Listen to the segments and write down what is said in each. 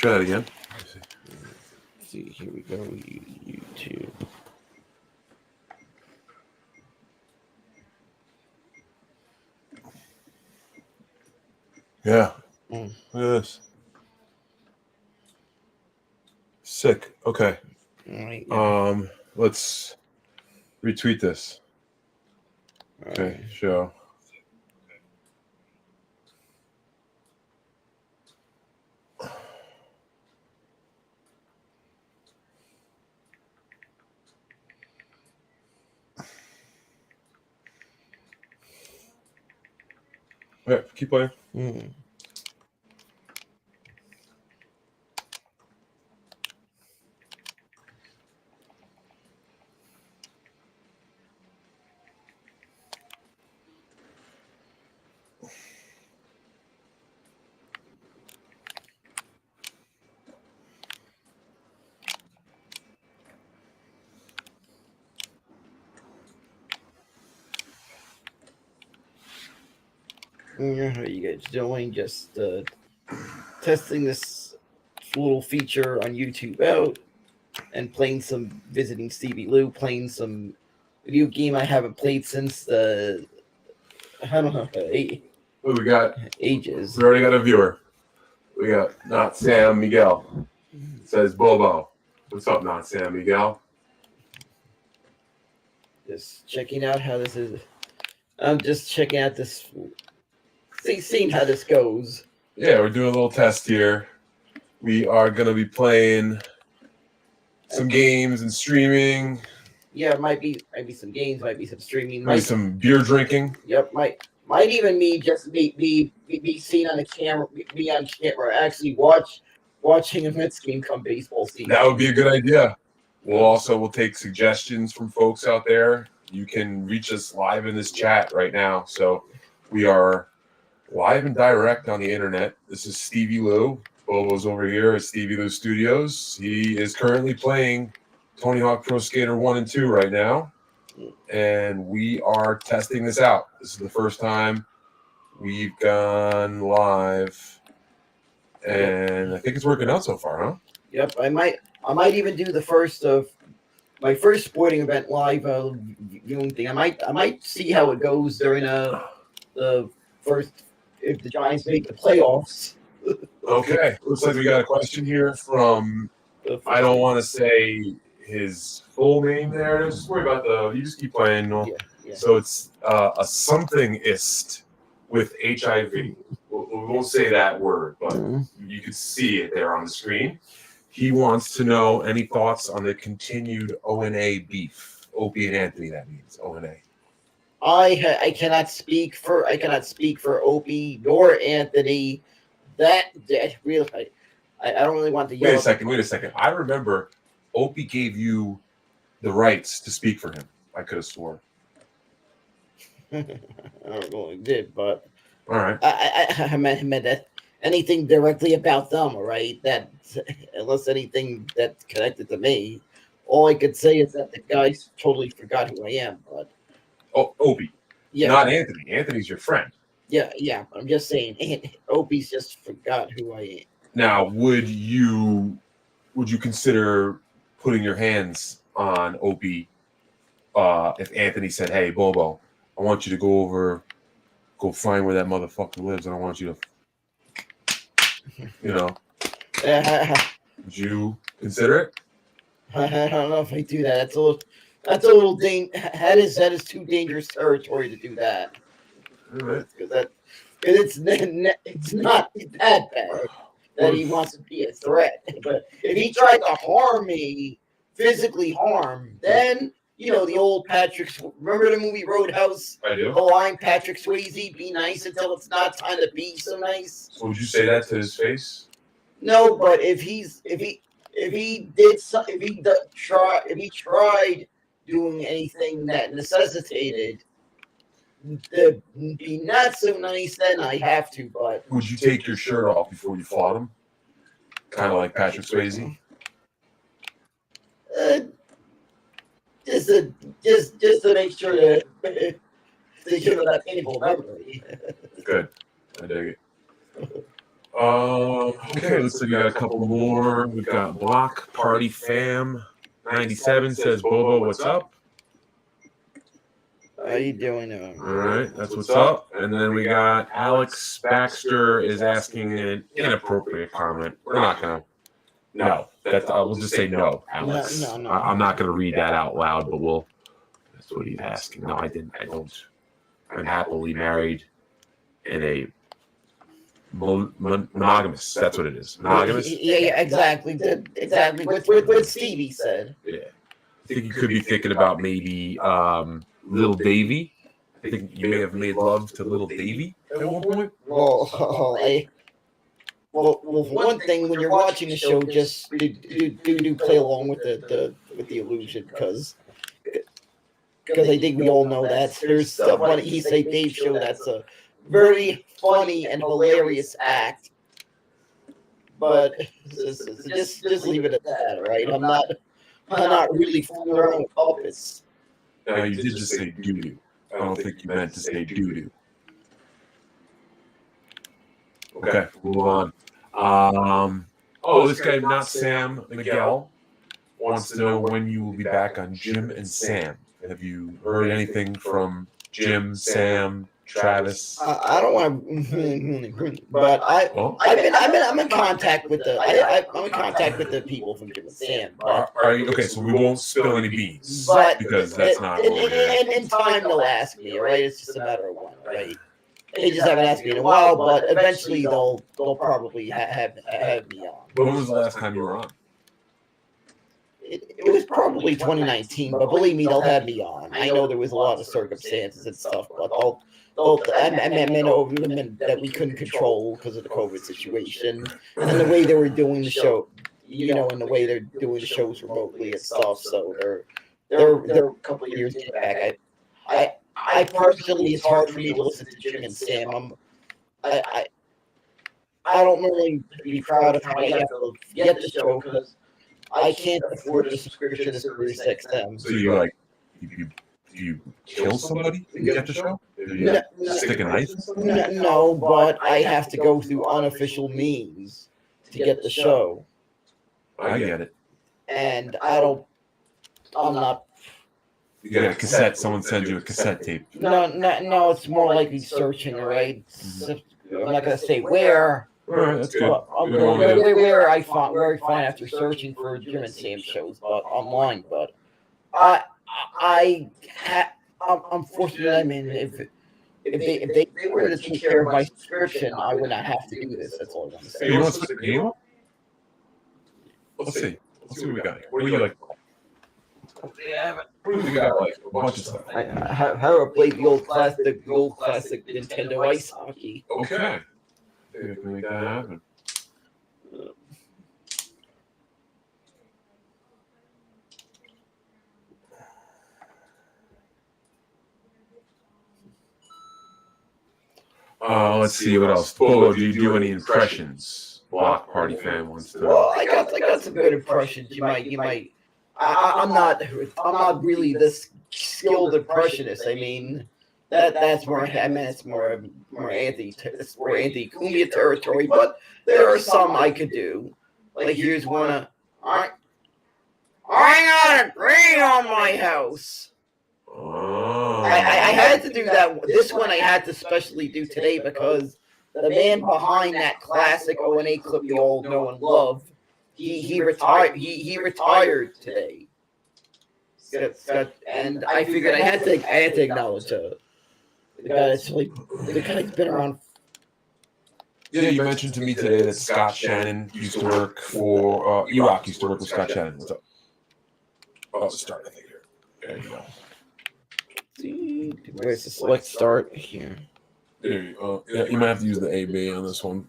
Try that again. Let's see, here we go. YouTube. Yeah. Look at this. Sick. Okay. All right. Yeah. Let's retweet this. Okay. Right. Show. All right, keep playing. Yeah, how you guys doing? Just testing this little feature on YouTube out and playing some Visiting Stevie Lew, playing some video game I haven't played since the I don't know What we got? ages. We already got a viewer. We got Not Sam Miguel. It says Bobo. What's up, Not Sam Miguel? Just checking out how this is. I'm just checking out this, seeing how this goes. Yeah, we're doing a little test here. We are going to be playing some games and streaming. Yeah, might be some games, might be some streaming, Maybe some beer drinking. Yep, might even me just be seen on the camera, be on camera, actually watching a Mets game come baseball season. That would be a good idea. We'll take suggestions from folks out there. You can reach us live in this chat right now. So we are live and direct on the internet. This is Stevie Lew. Bobo's over here at Stevie Lew Studios. He is currently playing Tony Hawk Pro Skater 1 and 2 right now. And we are testing this out. This is the first time we've gone live. And I think it's working out so far, huh? Yep, I might even do the first of my first sporting event live viewing thing. I might see how it goes during the first, if the Giants make the playoffs. Okay. Looks like we got a question here from, I don't want to say his full name there. Just worry about you just keep playing. Yeah. So it's a somethingist with HIV. We won't say that word, but you can see it there on the screen. He wants to know any thoughts on the continued ONA beef. Opie and Anthony, that means ONA. I cannot speak for Opie nor Anthony. That really, I don't really want to yell. Wait a second. I remember Opie gave you the rights to speak for him. I could have sworn. I don't know if he did, but all right. I meant that anything directly about them, all right? That unless anything that's connected to me, all I could say is that the guy totally forgot who I am. But Opie, yeah, not Anthony. Anthony's your friend. Yeah. I'm just saying, Opie's just forgot who I am. Now, would you consider putting your hands on Opie if Anthony said, "Hey, Bobo, I want you to go find where that motherfucker lives, and I want you to, would you consider it?" I don't know if I do that. That's a little that is too dangerous territory to do that. Right. Because it's not that bad that he wants to be a threat. But if he tried to harm me, physically harm, then the old remember the movie Roadhouse? I do. Oh, I'm Patrick Swayze. Be nice until it's not time to be so nice. So would you say that to his face? No, but if he tried doing anything that necessitated to be not so nice, then I have to. But would you take your shirt off before you fought him? Kind of like Patrick Swayze. Just to make sure to give it that painful memory. Good, I dig it. Okay, looks like we got a couple more. We've got Block Party Fam 97 says, Bobo, what's up? How you doing? All right, that's what's up. And then we got Alex Baxter is asking an inappropriate comment. We're not gonna. No, we'll just say no, Alex. No. I'm not gonna read that out loud, but we'll. That's what he's asking. No, I didn't. I don't. I'm happily married in a monogamous. That's what it is. Monogamous. Yeah, exactly. Exactly. What Stevie said. Yeah. I think you could be thinking about maybe Little Davy. I think you may have made love to Little Davy at one point. Well, for one thing, when you're watching the show, just do play along with the illusion, because I think we all know that there's stuff on He Say Dave show that's a very funny and hilarious act. But just leave it at that, right? I'm not really fooling around with puppets. Now, you did just say doo-doo. I don't think you meant to say doo-doo. Okay, move on. This guy, not Sam Miguel, wants to know when you will be back on Jim and Sam. Have you heard anything from Jim, Sam, Travis? I don't want to, but I'm in contact with I'm in contact with the people from Jim and Sam. Are you, okay, so we won't spill any beans, but because that's not what we're doing. In time they'll ask me, right? It's just a matter of when, right? They just haven't asked me in a while, but eventually they'll probably have me on. When was the last time you were on? It was probably 2019, but believe me, they'll have me on. I know there was a lot of circumstances and stuff, but I meant that we couldn't control because of the COVID situation and the way they were doing the show, and the way they're doing the shows remotely and stuff. So they're a couple of years back. I personally, it's hard for me to listen to Jim and Sam. I don't really be proud of how I have to get the show because I can't afford a subscription to SiriusXM. So you kill somebody to get the show? Stick a knife in somebody? No, but I have to go through unofficial means to get the show. I get it. And I'm not. You get a cassette. Someone sends you a cassette tape. No. It's more likely searching, right? I'm not gonna say where. All right, that's good. Where I find after searching for Jim and Sam shows, but online. But I'm fortunate. I mean, if they were to take care of my subscription, I would not have to do this. That's all I'm gonna say. You want to split the game? Let's see. Let's see what we got here. What do you like? We got like a bunch of stuff. How I played the old classic Nintendo ice hockey. Okay. Maybe we can make that happen. Let's see what else. Bobo, do you do any impressions? Block Party fan wants to. Well, I got some good impressions. You might. I'm not really this skilled impressionist. I mean, that's more. I mean, it's more Anthony Cumia territory. But there are some I could do. Like here's one. I got a green on my house. Oh. I had to do that. This one I had to specially do today because the man behind that classic O&A clip you all know and love, he retired. He retired today. And I figured I had to acknowledge the guy's been around. Yeah, you mentioned to me today that Scott Shannon used to work for E-Rock used to work with Scott Shannon. What's up? Oh, start I think here. There you go. Where's the select start here? There you go. Yeah, you might have to use the AB on this one.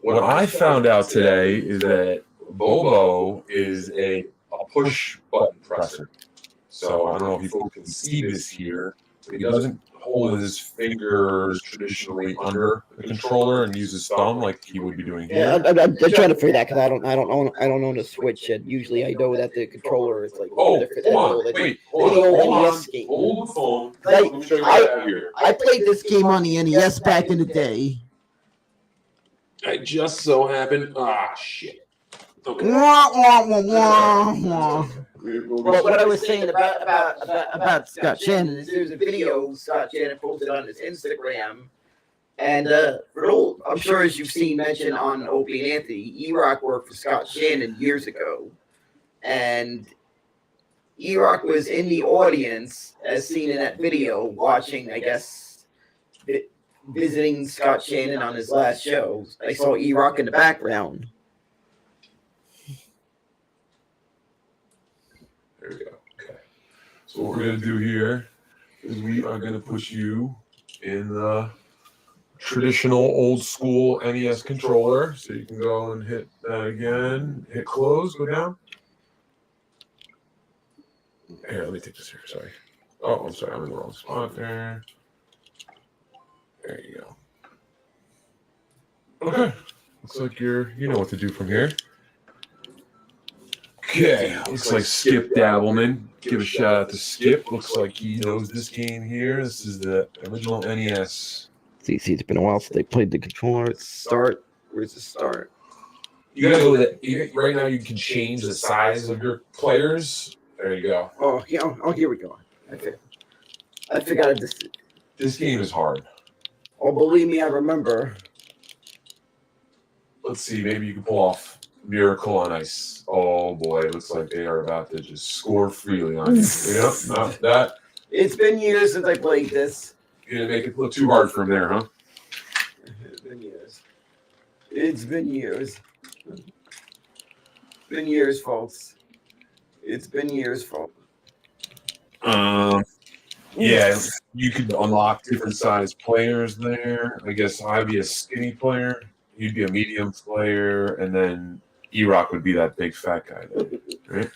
What I found out today is that Bobo is a push button presser. So I don't know if you folks can see this here, but he doesn't hold his fingers traditionally under the controller and use his thumb like he would be doing here. Yeah, I'm trying to figure that because I don't own a Switch, and usually I know that the controller is like. Oh, hold on, wait, hold the phone. Let me show you that here. I played this game on the NES back in the day. I just so happened. Ah, shit. Okay. Well, what I was saying about Scott Shannon is there's a video Scott Shannon posted on his Instagram, and I'm sure as you've seen mentioned on Opie and Anthony, E-Rock worked for Scott Shannon years ago, and E-Rock was in the audience as seen in that video, watching, I guess, visiting Scott Shannon on his last show. I saw E-Rock in the background. There we go. Okay. So what we're going to do here is we are going to put you in the traditional old school NES controller. So you can go and hit that again. Hit close, go down. Here, let me take this here. Sorry. Oh, I'm sorry. I'm in the wrong spot there. There you go. Okay. Looks like you know what to do from here. Okay. Looks like Skip Dabbleman. Give a shout out to Skip. Looks like he knows this game here. This is the original NES. See, it's been a while since they played the controller. Start. Where's the start? You gotta go with it. Right now, you can change the size of your players. There you go. Oh, yeah. Oh, here we go. I forgot this. This game is hard. Oh, believe me, I remember. Let's see. Maybe you can pull off Miracle on Ice. Oh boy, it looks like they are about to just score freely on you. Yep, not that. It's been years since I played this. You didn't make it look too hard from there, huh? It's been years. It's been years. Been years, folks. It's been years, folks. Yeah, you could unlock different size players there. I guess I'd be a skinny player. You'd be a medium player, and then E-Rock would be that big fat guy there, right?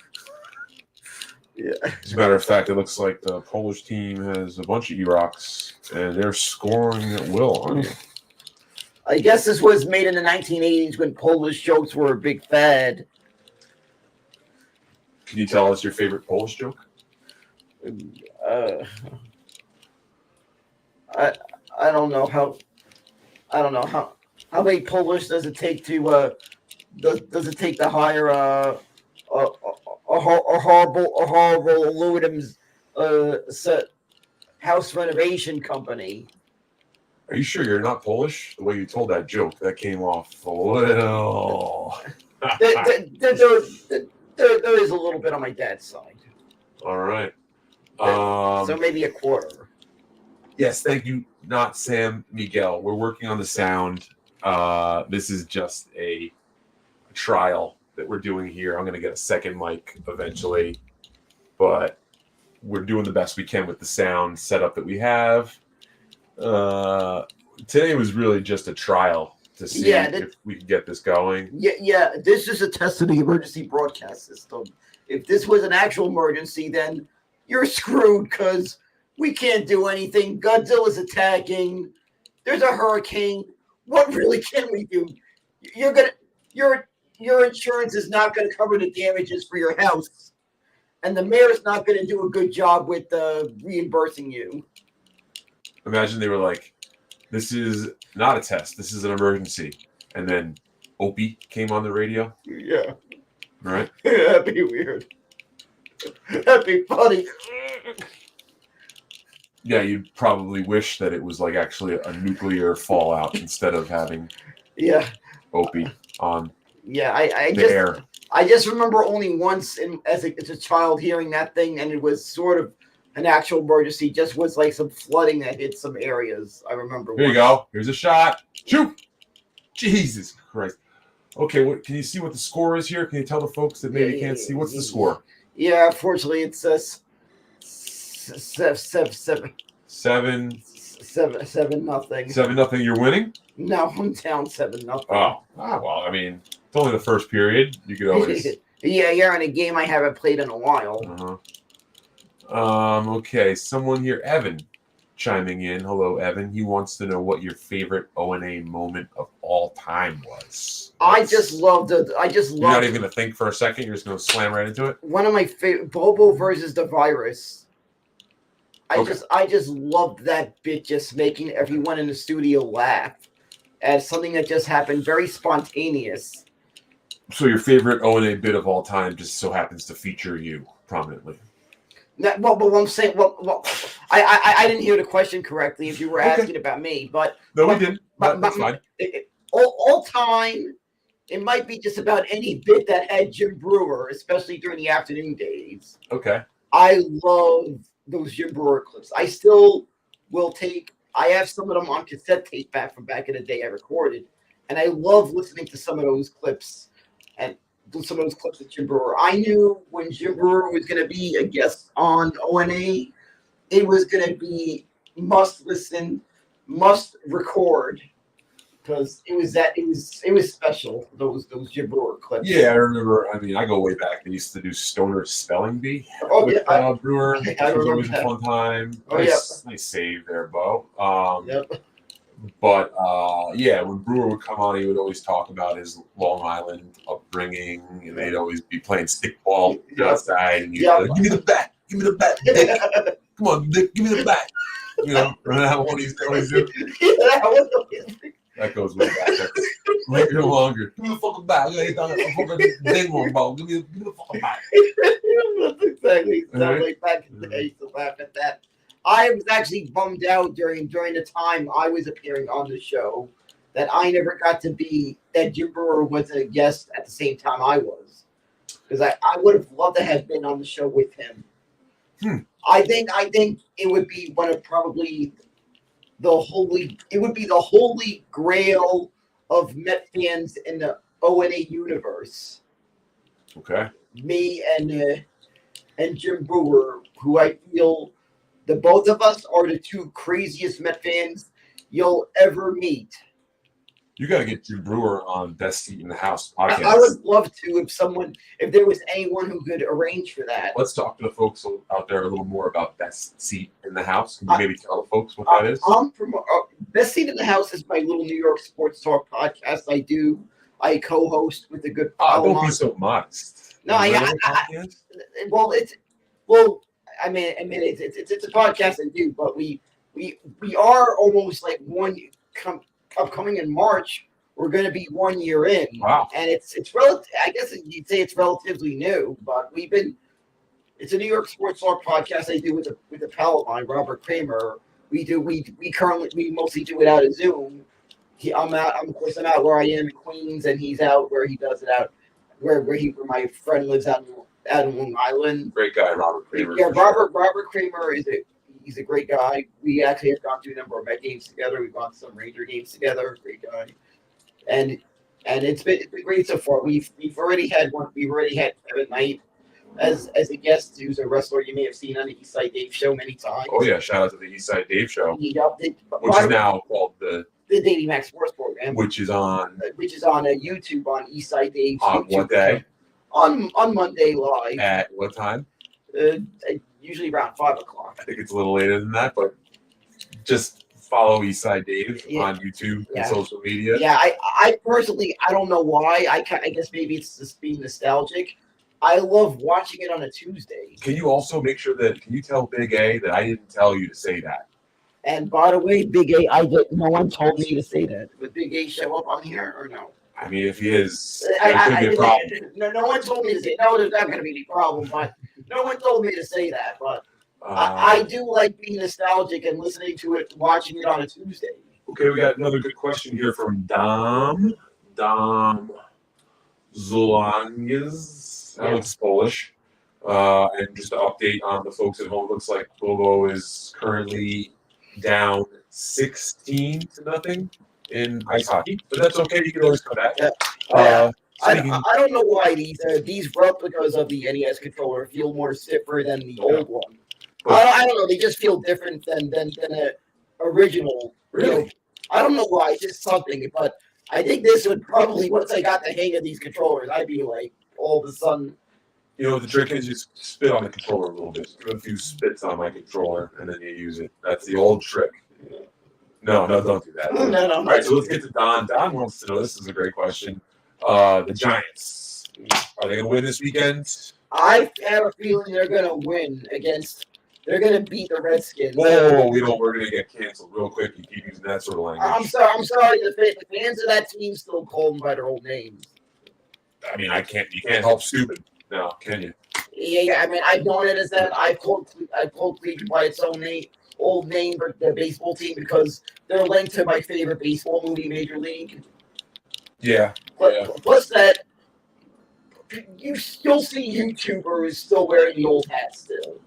Yeah. As a matter of fact, it looks like the Polish team has a bunch of E-Rocks, and they're scoring at will on you. I guess this was made in the 1980s when Polish jokes were a big fad. Can you tell us your favorite Polish joke? I don't know how many Polish does it take to does it take to hire a horrible aluminum house renovation company? Are you sure you're not Polish? The way you told that joke, that came off a little. There is a little bit on my dad's side. All right. So maybe a quarter. Yes, thank you. Not Sam Miguel. We're working on the sound. This is just a trial that we're doing here. I'm going to get a second mic eventually, but we're doing the best we can with the sound setup that we have. Today was really just a trial to see if we can get this going. Yeah. This is a test of the emergency broadcast system. If this was an actual emergency, then you're screwed because we can't do anything. Godzilla's attacking. There's a hurricane. What really can we do? Your insurance is not going to cover the damages for your house, and the mayor's not going to do a good job with reimbursing you. Imagine they were like, "This is not a test. This is an emergency," and then Opie came on the radio. Yeah. Right. That'd be weird. That'd be funny. Yeah, you'd probably wish that it was like actually a nuclear fallout instead of having Opie on I just remember only once as a child hearing that thing, and it was sort of an actual emergency. Just was like some flooding that hit some areas. I remember. Here you go. Here's a shot. Shoot! Jesus Christ. Okay, can you see what the score is here? Can you tell the folks that maybe can't see? What's the score? Yeah, unfortunately, it says 7-0. 7-0. You're winning? No, I'm down 7-0. Oh, well, I mean, it's only the first period. You could always. Yeah, in a game I haven't played in a while. Okay, someone here, Evan, chiming in. Hello, Evan. He wants to know what your favorite O&A moment of all time was. I just loved it. You're not even going to think for a second. You're just going to slam right into it. One of my favorite, Bobo versus the Virus. I just loved that bit, just making everyone in the studio laugh, as something that just happened, very spontaneous. So your favorite O&A bit of all time just so happens to feature you prominently. But what I'm saying, I didn't hear the question correctly. If you were asking about me, but no, we didn't. That's fine. All time, it might be just about any bit that had Jim Brewer, especially during the afternoon days. Okay. I love those Jim Brewer clips. I still will take. I have some of them on cassette tape back in the day I recorded, and I love listening to some of those clips and some of those clips of Jim Brewer. I knew when Jim Brewer was going to be a guest on O&A, it was going to be must listen, must record, because it was special. Those Jim Brewer clips. Yeah, I remember. I mean, I go way back. They used to do Stoner Spelling Bee with Brewer. Which was always a fun time. Nice save there, Bo. But yeah, when Brewer would come on, he would always talk about his Long Island upbringing, and they'd always be playing stickball outside. And he'd be like, "Give me the bat, Dick. Come on, Dick, give me the bat." You know, remember that one he used to always do? That goes way back. That's later longer. Give me the fucking bat. I'm gonna hit down that fucking ding one ball. Give me the fucking bat. That's exactly. Like back in the day, I used to laugh at that. I was actually bummed out during the time I was appearing on the show that I never got to be that Jim Brewer was a guest at the same time I was, because I would have loved to have been on the show with him. I think it would be one of probably the holy grail of Met fans in the O&A universe. Okay. Me and Jim Brewer, who I feel the both of us are the two craziest Met fans you'll ever meet. You got to get Jim Brewer on Best Seat in the House podcast. I would love to if there was anyone who could arrange for that. Let's talk to the folks out there a little more about Best Seat in the House. Can you maybe tell the folks what that is? Best Seat in the House is my little New York sports talk podcast I co-host with a good don't be so modest. No, I mean, it's a podcast I do, but we are almost like upcoming in March. We're going to be 1 year in. Wow. And it's relative. I guess you'd say it's relatively new, but it's a New York sports talk podcast I do with a pal of mine, Robert Kramer. We mostly do it out of Zoom. I'm out where I am in Queens, and he's out where he does it out where my friend lives out in Long Island. Great guy, Robert Kramer. Yeah, Robert Kramer he's a great guy. We actually have gone to a number of Met games together. We've gone to some Ranger games together. Great guy, and it's been great so far. We've already had Kevin Knight as a guest, who's a wrestler you may have seen on the Eastside Dave Show many times. Oh yeah, shout out to the Eastside Dave Show, which is now called the Daily Max Sports Program, which is on YouTube on Eastside Dave's on YouTube what day? On Monday live. At what time? Usually around 5 o'clock. I think it's a little later than that, but just follow Eastside Dave on YouTube and social media. Yeah, I personally, I don't know why. I guess maybe it's just being nostalgic. I love watching it on a Tuesday. Can you also make sure can you tell Big A that I didn't tell you to say that? And by the way, Big A, no one told me to say that. Would Big A show up on here or no? I mean, if he is, there's going to be a problem. No one told me to say. No, there's not going to be any problem. But no one told me to say that. But I do like being nostalgic and listening to it, watching it on a Tuesday. Okay, we got another good question here from Dom Zulanges. That looks Polish. And just to update on the folks at home, looks like Bobo is currently down 16-0 in ice hockey, but that's okay. You can always come back. I don't know why these replicas of the NES controller feel more stiffer than the old one. I don't know. They just feel different than the original. Really? I don't know why. It's just something. But I think this would probably, once I got the hang of these controllers, I'd be like all of a sudden. You know, the trick is you spit on the controller a little bit. Just do a few spits on my controller, and then you use it. That's the old trick. No, don't do that. No. All right, so let's get to Don. Don wants to know, this is a great question. The Giants, are they going to win this weekend? I have a feeling they're going to win against They're gonna beat the Redskins. Whoa, we're gonna get canceled real quick. You keep using that sort of language. I'm sorry. The fans of that team still call them by their old names. I mean, you can't help stupid now, can you? Yeah. I mean, I've known it as that. I've called Cleveland by its old name, but the baseball team because they're linked to my favorite baseball movie, Major League. Yeah. Plus that, you'll see YouTubers still wearing the old hats still.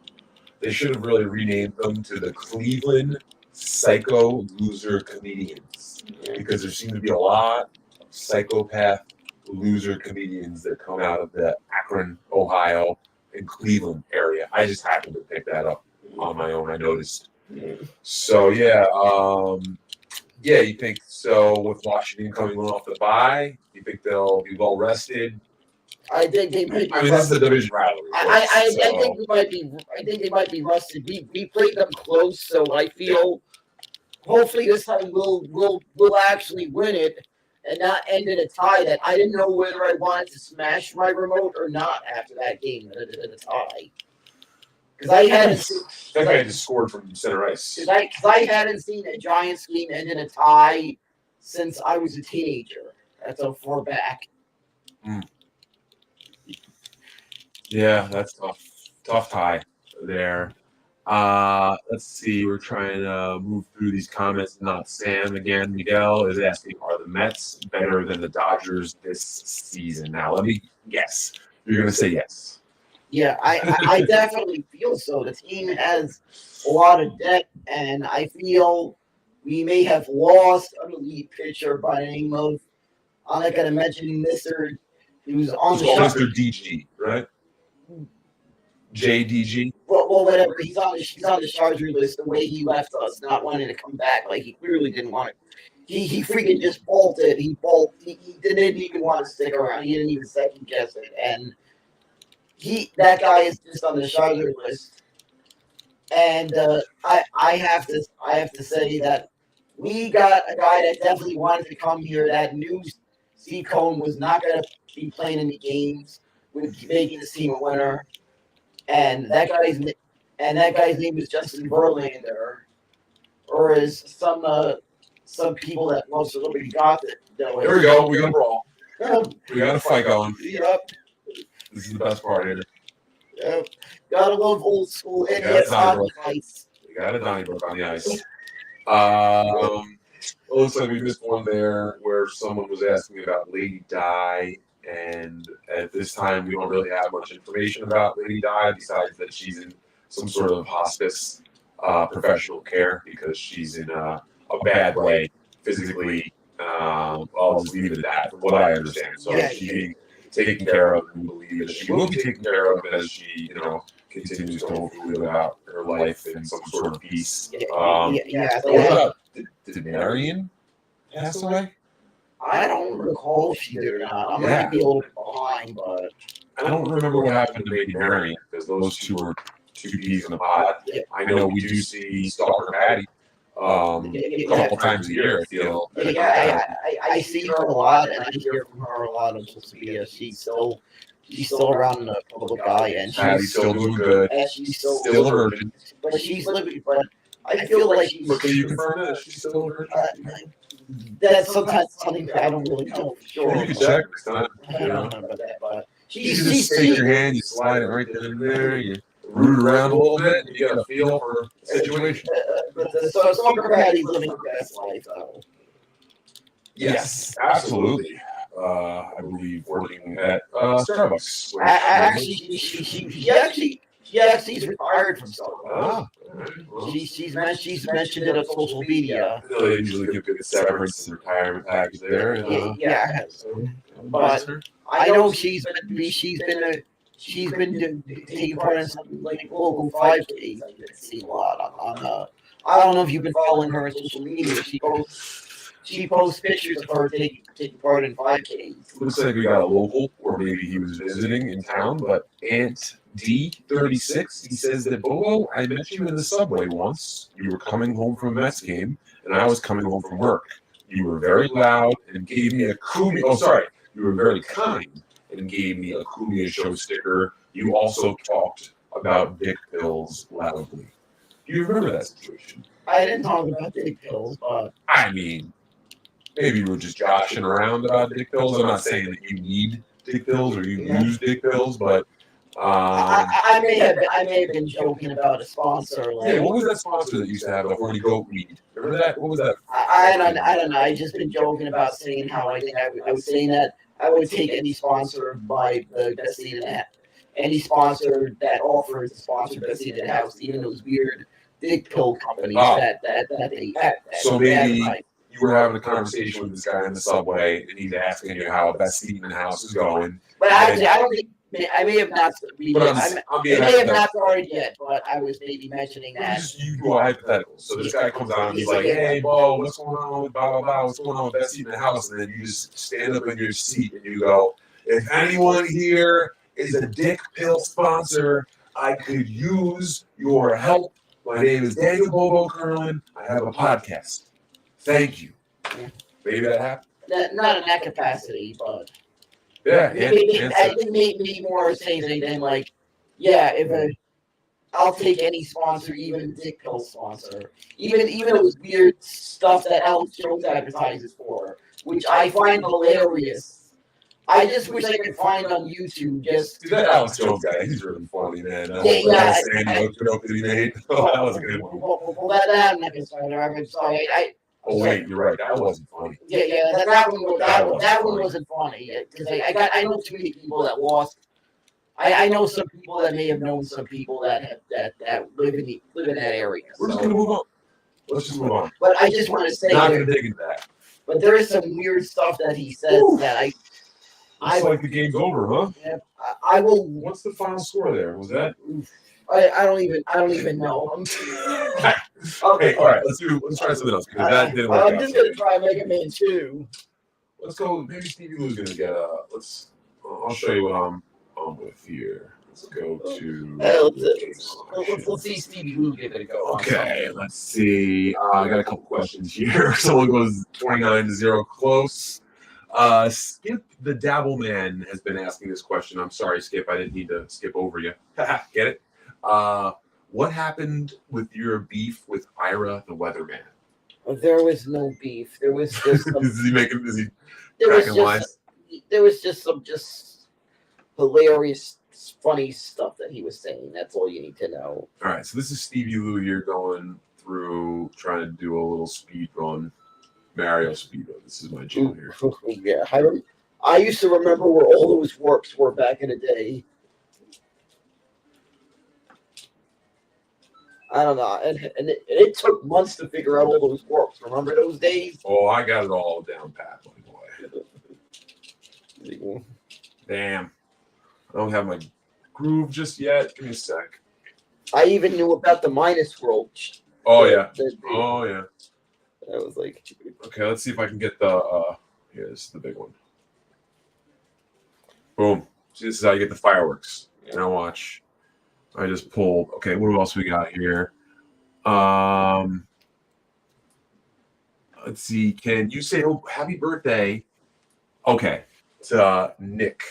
They should have really renamed them to the Cleveland Psycho Loser Comedians because there seem to be a lot of psychopath loser comedians that come out of the Akron, Ohio, and Cleveland area. I just happened to pick that up on my own. I noticed. So yeah, you think so? With Washington coming off the bye, you think they'll be well rested? I think they might. I mean, this is the division rivalry. I think they might be. I think they might be rusted. We played them close, so I feel hopefully this time we'll actually win it and not end in a tie. That I didn't know whether I wanted to smash my remote or not after that game in a tie. Because I hadn't. That guy just scored from center ice. Because I hadn't seen a Giants game end in a tie since I was a teenager. That's how far back. Yeah, that's tough. Tough tie there. Let's see. We're trying to move through these comments. Not Sam again. Miguel is asking, are the Mets better than the Dodgers this season? Now, let me guess. You're going to say yes. Yeah, I definitely feel so. The team has a lot of depth, and I feel we may have lost an elite pitcher by the name of, I'm not going to mention Mr. He was on the Mr. DG, right? JDG. Well, whatever. He's on the Charger list. The way he left us, not wanting to come back, like he clearly didn't want to. He freaking just bolted. He didn't even want to stick around. He didn't even second guess it. And that guy is just on the Charger list. And I have to say that we got a guy that definitely wanted to come here. That knew Steve Cohen was not going to be playing in the games with making this team a winner. And that guy's name is Justin Verlander, or as some people that most of them got it. Here we go. We got a brawl. We got a fight going. Yep. This is the best part here. Yep. Gotta love old school NES hockey fights. We got a Donnybrook on the ice. It looks like we missed one there where someone was asking about Lady Di. And at this time, we don't really have much information about Lady Di besides that she's in some sort of hospice professional care because she's in a bad way physically. I'll just leave it at that from what I understand. So she's being taken care of, and we believe that she will be taken care of as she, continues to hopefully live out her life in some sort of peace. What about, did Marion pass away? I don't recall if she did or not. I might be a little bit behind, but I don't remember what happened to Lady Marion because those two were two peas in a pod. Yeah. I know we do see Stalker Patty a couple times a year. I feel. I see her a lot, and I hear from her a lot on social media. She's still around in the public eye, and she's still doing good. And she's still a virgin. But she's living. But I feel like she's. But can you confirm that she's still a virgin? That's sometimes something that I don't really know for sure. You can check next time. I don't know about that, but you just take your hand, you slide it right in there, you root around a little bit, and you get a feel for the situation. So Stalker Patty's living her best life, though. Yes, absolutely. I believe working at Starbucks. Actually, she's retired from Starbucks. She's mentioned it on social media. They usually give good severance and retirement package there. But I know she's been taking part in some like local 5Ks. I've seen a lot on I don't know if you've been following her on social media. She posts pictures of her taking part in 5Ks. Looks like we got a local, or maybe he was visiting in town, but Aunt D36, he says that, Bobo, I met you in the subway once. You were coming home from a Mets game, and I was coming home from work. You were very loud and gave me a Kumi. Oh, sorry. You were very kind and gave me a Kumi show sticker. You also talked about dick pills loudly. Do you remember that situation? I didn't talk about dick pills, but I mean, maybe you were just joshing around about dick pills. I'm not saying that you need dick pills or you use dick pills, but I may have been joking about a sponsor. Like, yeah, what was that sponsor that used to have the horny goat weed? Remember that? What was that? I don't know. I just been joking about saying how I think I was saying that I would take any sponsor by the best seat in the house, any sponsor that offers the sponsor best seat in the house, even those weird dick pill companies that they so maybe you were having a conversation with this guy in the subway and he's asking you how best seat in the house is going. But actually, I don't think. I may have not. It may have not started yet, but I was maybe mentioning that. You do a hypothetical. So this guy comes on, he's like, "Hey, Bo, what's going on with blah blah blah? What's going on with best seat in the house?" And then you just stand up in your seat and you go, "If anyone here is a dick pill sponsor, I could use your help. My name is Daniel Bobo Curlin. I have a podcast. Thank you." Maybe that happened. Not in that capacity, but. Yeah, I think maybe more saying than like, yeah, I'll take any sponsor, even dick pill sponsor, even those weird stuff that Alex Jones advertises for, which I find hilarious. I just wish I could find on YouTube. Just that Alex Jones guy, he's really funny, man. That he made. Oh, that was a good one. Well, I'm not gonna sorry. Oh wait, you're right. That wasn't funny. Yeah. That one wasn't funny because I know too many people that lost. I know some people that may have known some people that live in that area. We're just gonna move on. Let's just move on. But I just want to say, not gonna dig into that. But there is some weird stuff that he says that I like the game's over, huh? Yeah, I will. What's the final score there? Was that? I don't even know. Okay, all right. Let's try something else because that didn't work out. I'm just gonna try Mega Man 2. Let's go. Maybe Stevie Lew's gonna get a. I'll show you what I'm with here. Let's go to. Let's see Stevie Lew give it a go. Okay, let's see. I got a couple questions here. Someone goes 29-0 close. Skip the Dabble Man has been asking this question. I'm sorry, Skip. I didn't need to skip over you. Get it? What happened with your beef with Ira the Weatherman? There was no beef. There was just some, there was just some hilarious, funny stuff that he was saying. That's all you need to know. All right, so this is Stevie Lew here going through trying to do a little speed run. Mario Speedrun. This is my channel here. Yeah, I used to remember where all those warps were back in the day. I don't know, and it took months to figure out all those warps. Remember those days? Oh, I got it all down pat, by the way. Damn, I don't have my groove just yet. Give me a sec. I even knew about the minus world. Oh yeah. Oh yeah. I was like, okay, let's see if I can get the here's the big one. Boom. See, this is how you get the fireworks. Now watch. I just pulled. Okay, what else we got here? Let's see. Can you say happy birthday? Okay, to Nick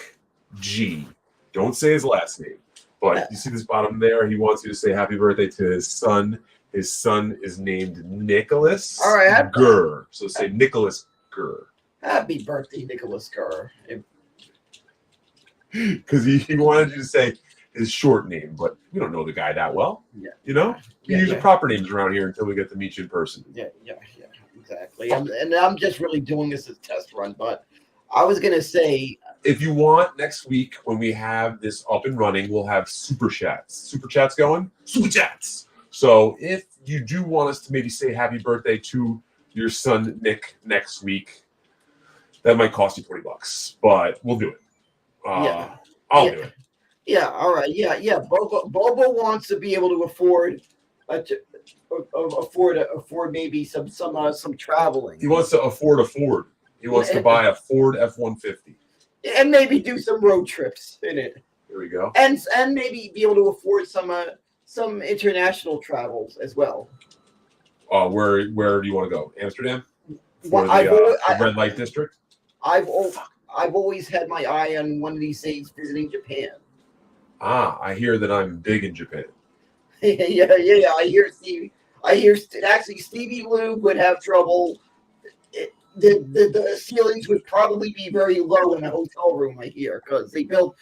G. Don't say his last name, but you see this bottom there? He wants you to say happy birthday to his son. His son is named Nicholas Gurr. So say Nicholas Gurr. Happy birthday, Nicholas Gurr. Because he wanted you to say his short name, but we don't know the guy that well. Yeah. You know? We use the proper names around here until we get to meet you in person. Yeah, exactly. And I'm just really doing this as a test run, but I was going to say... If you want, next week when we have this up and running, we'll have Super Chats. Super Chats going? Super Chats! So if you do want us to maybe say happy birthday to your son, Nick, next week, that might cost you $20, but we'll do it. I'll do it. Yeah, all right. Yeah. Bobo wants to be able to afford maybe some traveling. He wants to afford a Ford. He wants to buy a Ford F-150. And maybe do some road trips in it. There we go. And maybe be able to afford some international travels as well. Where do you want to go? Amsterdam? For the red light district? I've always had my eye on one of these days visiting Japan. I hear that I'm big in Japan. Yeah. Actually, Stevie Lew would have trouble. The ceilings would probably be very low in a hotel room. I hear because they built.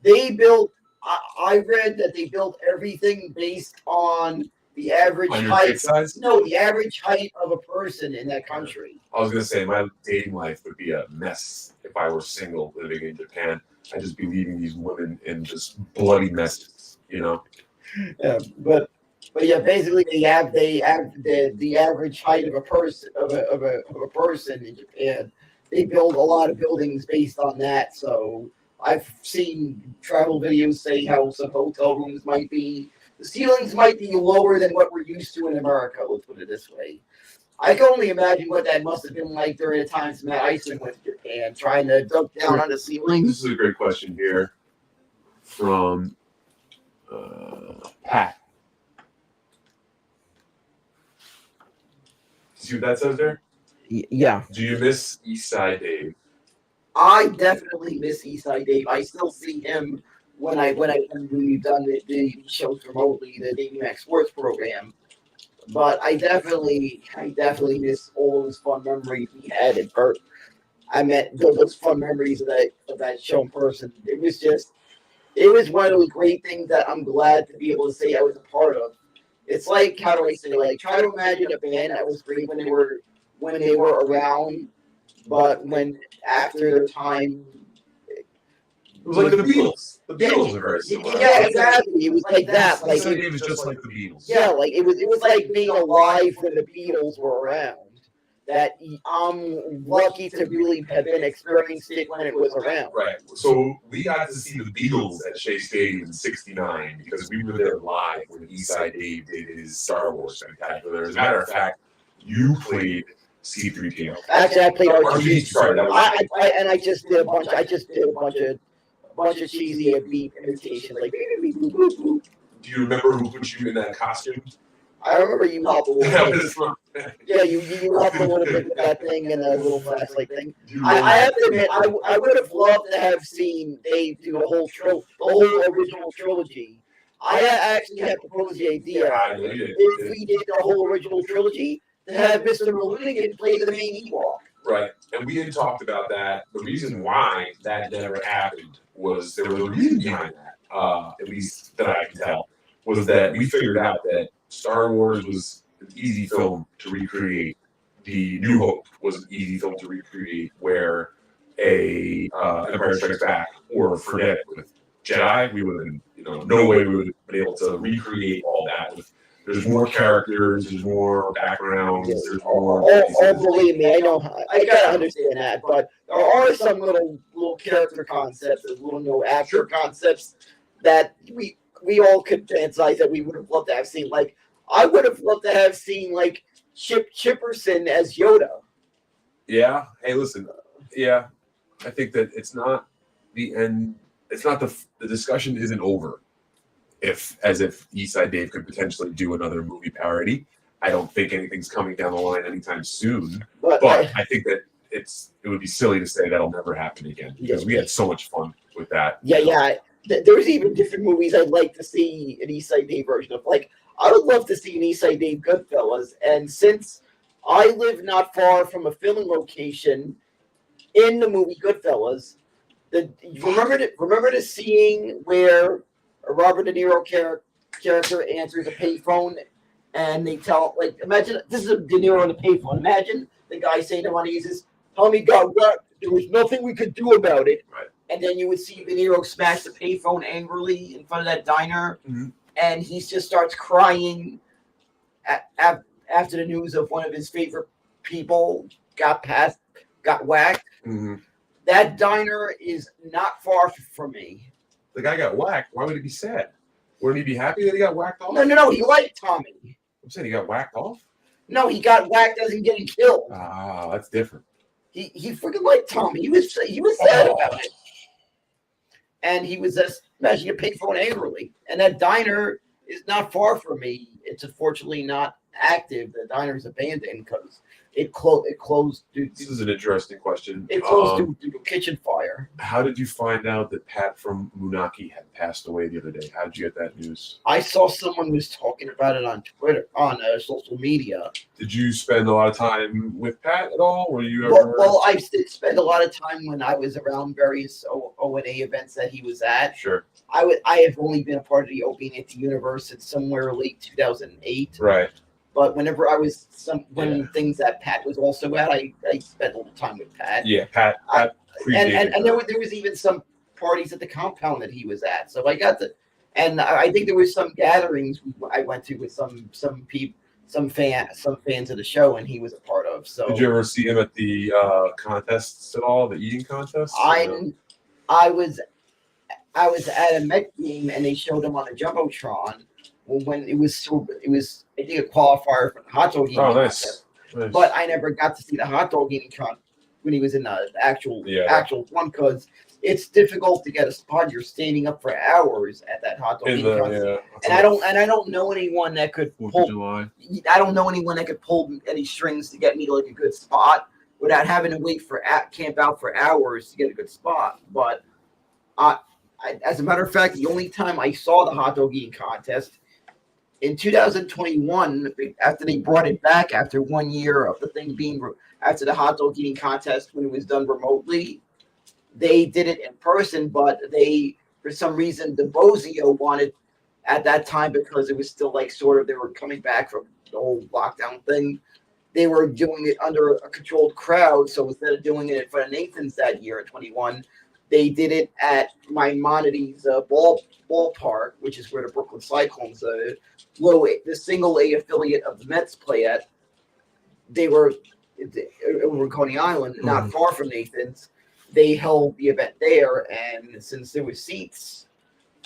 I read that they built everything based on the average On your height. dick size? No, the average height of a person in that country. I was gonna say my dating life would be a mess if I were single living in Japan. I'd just be leaving these women in just bloody messes, you know. Yeah, but yeah, basically they have the average height of a person of a person in Japan. They build a lot of buildings based on that. So I've seen travel videos say how some hotel rooms might be the ceilings might be lower than what we're used to in America. Let's put it this way. I can only imagine what that must have been like during the times Matt Iceman went to Japan, trying to duck down on the This ceilings. is a great question here from Pat. See what that says there? Yeah. Do you miss Eastside Dave? I definitely miss Eastside Dave. I still see him when we've done the shows remotely, the Davey Max Sports program. But I definitely miss all those fun memories we had at Burt. I met those fun memories of that show in person. It was one of those great things that I'm glad to be able to say I was a part of. It's like, how do I say, like, try to imagine a band that was great when they were around, but when after their time. It was like the Beatles. The Beatles are very similar. Yeah, exactly. It was like that. Like Eastside Dave is just like the Beatles. yeah, like it was like being alive when the Beatles were around. That I'm lucky to really have been experienced it when it was around. Right. So we got to see the Beatles at Shea Stadium in '69 because we were there live when Eastside Dave did his Star Wars spectacular. As a matter of fact, you played C-3PO. Actually, I played RG. RG. Sorry, that was I just did a bunch of cheesy beat imitations, like beep, beep, boop, boop, boop. Do you remember who put you in that costume? I remember you helped a That little bit. was from. Yeah, you helped a little bit with that thing and a little flashlight thing. Do you I remember- have to admit, I would have loved to have seen Dave do the whole original trilogy. I actually had proposed the idea if we did the whole original trilogy to have Mr. Malunigan play the main Ewok. Right. And we had talked about that. The reason why that never happened was there was a reason behind that, at least that I can tell, was that we figured out that Star Wars was an easy film to recreate. The New Hope was an easy film to recreate, where a Empire Strikes Back or forget it with Jedi, we would have been, no way we would have been able to recreate all that. There's more characters, there's more backgrounds, there's more. Believe me, I know. I gotta understand that, but there are some little character concepts, little actor concepts that we all could fantasize that we would have loved to have seen. Like I would have loved to have seen like Chip Chipperson as Yoda. Yeah. Hey, listen. Yeah, I think that it's not the end. It's not the discussion isn't over. If Eastside Dave could potentially do another movie parody, I don't think anything's coming down the line anytime soon. But I think that it would be silly to say that'll never happen again because we had so much fun with that. Yeah. There's even different movies I'd like to see an Eastside Dave version of. Like I would love to see an Eastside Dave Goodfellas, and since I live not far from a filming location in the movie Goodfellas, remember the scene where a Robert De Niro character answers a payphone, and they imagine this is a De Niro on the payphone. Imagine the guy saying to one of these, "Tommy got wrecked. There was nothing we could do about it." Right. And then you would see De Niro smash the payphone angrily in front of that diner, and he just starts crying after the news of one of his favorite people got whacked. Mm-hmm. That diner is not far from me. The guy got whacked. Why would he be sad? Wouldn't he be happy that he got whacked off? No. He liked Tommy. I'm saying he got whacked off. No, he got whacked as in getting killed. Ah, that's different. He freaking liked Tommy. He was sad about it, and he was just smashing a payphone angrily. And that diner is not far from me. It's unfortunately not active. The diner is abandoned because It closed. This is an interesting question. It closed due to kitchen fire. How did you find out that Pat from Moonaki had passed away the other day? How did you get that news? I saw someone was talking about it on Twitter, on social media. Did you spend a lot of time with Pat at all? Were you ever? Well, I did spend a lot of time when I was around various O&A events that he was at. Sure. I have only been a part of the Opening at the Universe since somewhere late 2008. Right. But whenever I was things that Pat was also at, I spent a little time with Pat. Yeah, Pat and there was even some parties at the compound that he was at. So I got to, and I think there was some gatherings I went to with some fans of the show, and he was a part of. So did you ever see him at the contests at all? The eating contests? I was at a Met game, and they showed him on the jumbotron. When it was I think a qualifier for the hot dog eating contest. Nice. But I never got to see the hot dog eating contest when he was in the actual one, because it's difficult to get a spot. You're standing up for hours at that hot dog eating contest. And I don't know anyone that could pull. I don't know anyone that could pull any strings to get me like a good spot without having to wait for camp out for hours to get a good spot. But as a matter of fact, the only time I saw the hot dog eating contest in 2021, after they brought it back after 1 year of the thing being after the hot dog eating contest, when it was done remotely, they did it in person, but for some reason, DeBozio wanted at that time, because it was still like sort of, they were coming back from the whole lockdown thing. They were doing it under a controlled crowd. So instead of doing it in front of Nathan's that year at 21, they did it at Maimonides ballpark, which is where the Brooklyn Cyclones, the single A affiliate of the Mets, play at. They were over in Coney Island, not far from Nathan's. They held the event there, and since there were seats,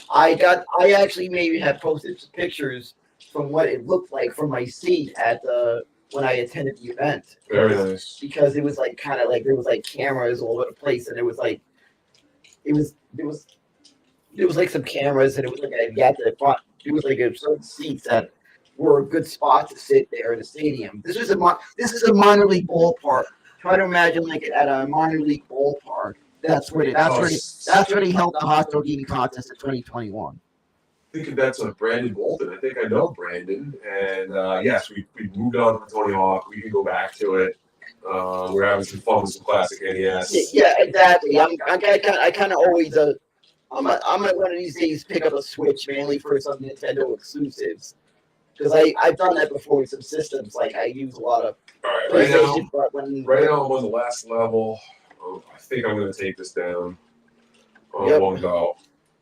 I actually maybe have posted some pictures from what it looked like from my seat at when I attended the event. Very nice. Because it was like kind of like there was like cameras all over the place, and it was like there was like some cameras, and it was like it was like certain seats that were a good spot to sit there in the stadium. This is a minor league ballpark. Try to imagine like at a minor league ballpark. That's where they held the hot dog eating contest in 2021. Thinking that's Brandon Bolton. I think I know Brandon, and yes, we moved on from Tony Hawk. We can go back to it. We're having some fun with some classic NES. Yeah, exactly. I kind of always I'm at one of these days pick up a Switch mainly for some Nintendo exclusives, because I've done that before with some systems. Like I use a lot of PlayStation, but right now I'm on the last level. I think I'm going to take this down on one go.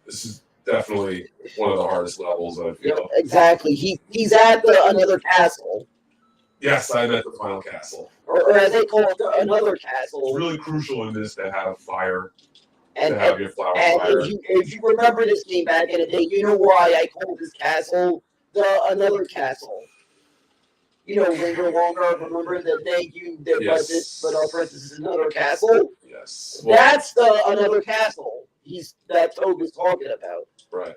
This is definitely one of the hardest levels, I feel. Yep, exactly. He's at another castle. Yes, I'm at the final castle. Or as they call it, another castle. It's really crucial in this to have fire. And, to have your flower and fire. If you remember this game back in the day, you know why I called this castle another castle. You know, Linger Longer, remember the day but our princess is another castle? Yes. Well, that's the another castle that Toad was talking about. Right.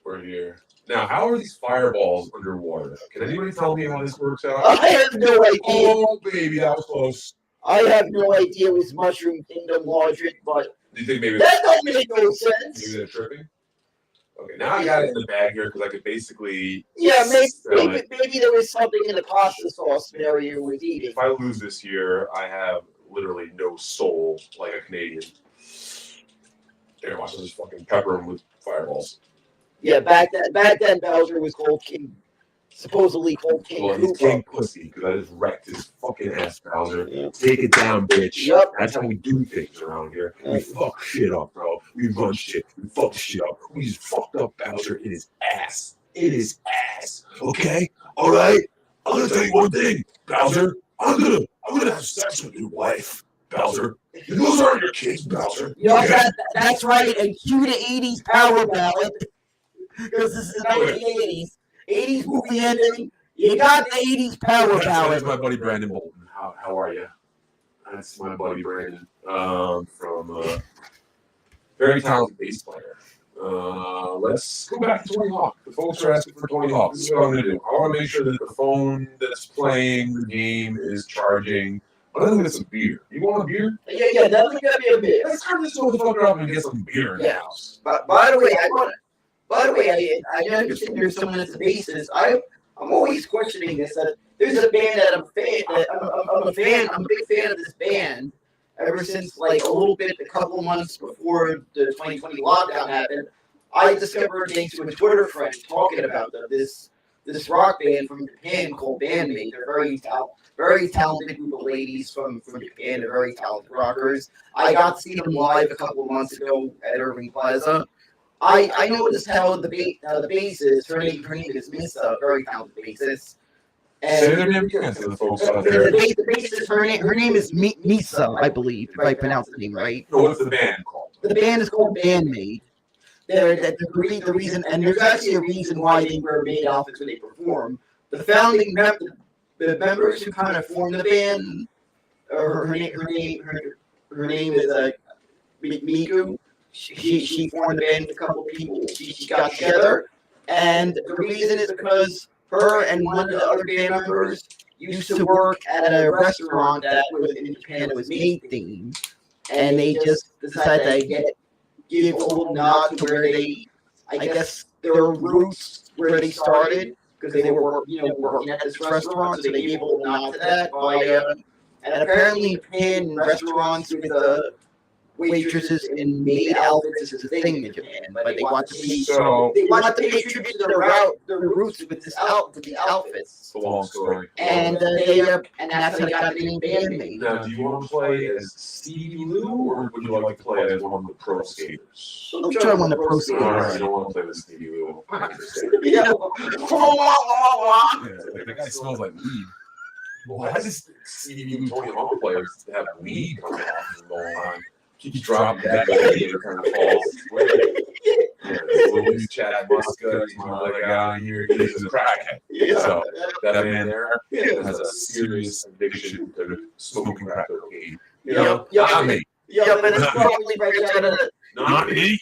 We're here. Now, how are these fireballs underwater? Can anybody tell me how this works out? I have no idea. Oh, baby, that was close. I have no idea. It was Mushroom Kingdom logic, but do you think maybe that don't make no sense? Maybe they're tripping? Okay, now I got it in the bag here because I could basically. Yeah, maybe there was something in the pasta sauce scenario with eating. If I lose this year, I have literally no soul like a Canadian. Here, watch this fucking pepper them with fireballs. Yeah, back then Bowser was called King, supposedly called King. Well, he's King Pussy because I just wrecked his fucking ass, Bowser. Yeah. Take it down, bitch. Yep. That's how we do things around here. We fuck shit up, bro. We run shit. We fuck shit up. We just fucked up Bowser in his ass. In his ass. Okay? All right? I'm gonna tell you one thing, Bowser. I'm gonna have sex with your wife, Bowser. And those aren't your kids, Bowser. You know, that's right. And cue the 80s power ballad. Because this is 1980s. 80s movie ending. You got the 80s power ballad. That's my buddy Brandon Bolton. How are you? That's my buddy Brandon from very talented bass player. Let's go back to Tony Hawk. The folks are asking for Tony Hawk. This is what I'm going to do. I want to make sure that the phone that's playing the game is charging. I'm going to get some beer. You want a beer? Yeah, definitely got me a beer. Let's turn this motherfucker up and get some beer in the house. But by the way, I understand there's someone that's a bassist. I'm always questioning this. That there's a band that I'm a fan. I'm a big fan of this band. Ever since like a couple of months before the 2020 lockdown happened, I discovered thanks to a Twitter friend talking about this rock band from Japan called Bandmate. They're very talented group of ladies from Japan. They're very talented rockers. I got to see them live a couple of months ago at Irving Plaza. I noticed how the bassist, her name is Misa, very talented bassist. Say their name again to the folks out there. The bassist, her name is Misa, I believe, if I pronounce the name right. No, what's the band called? The band is called Bandmate. The reason, and there's actually a reason why they wear maid outfits when they perform. The founding the members who kind of formed the band, her name is Miku. She formed the band with a couple of people. She got together, and the reason is because her and one of the other band members used to work at a restaurant that was in Japan that was maid themed, and they just decided to give a little nod to where I guess their roots where they started, because they were working at this restaurant, so they gave a little nod to that and apparently in Japan, restaurants with waitresses in maid outfits is a thing in Japan, but they want to pay tribute to their roots with the outfits. It's a long story. And that's how they got the name Bandmate. Now, do you want to play as Stevie Lew, or would you like to play as one of the pro skaters? I'm sure I want the pro skaters. All right, you don't want to play with Stevie Lew. Yeah. The guy smells like weed. Why does Stevie Lew Tony Hawk players have weed coming off the whole time? Keeps dropping that baby and kind of falls. Yeah, Chad Muska, he's my other guy here. He's a crackhead. So that man there has a serious addiction to smoking crack cocaine. Not me. Yeah, but it's probably right out of the. Not me.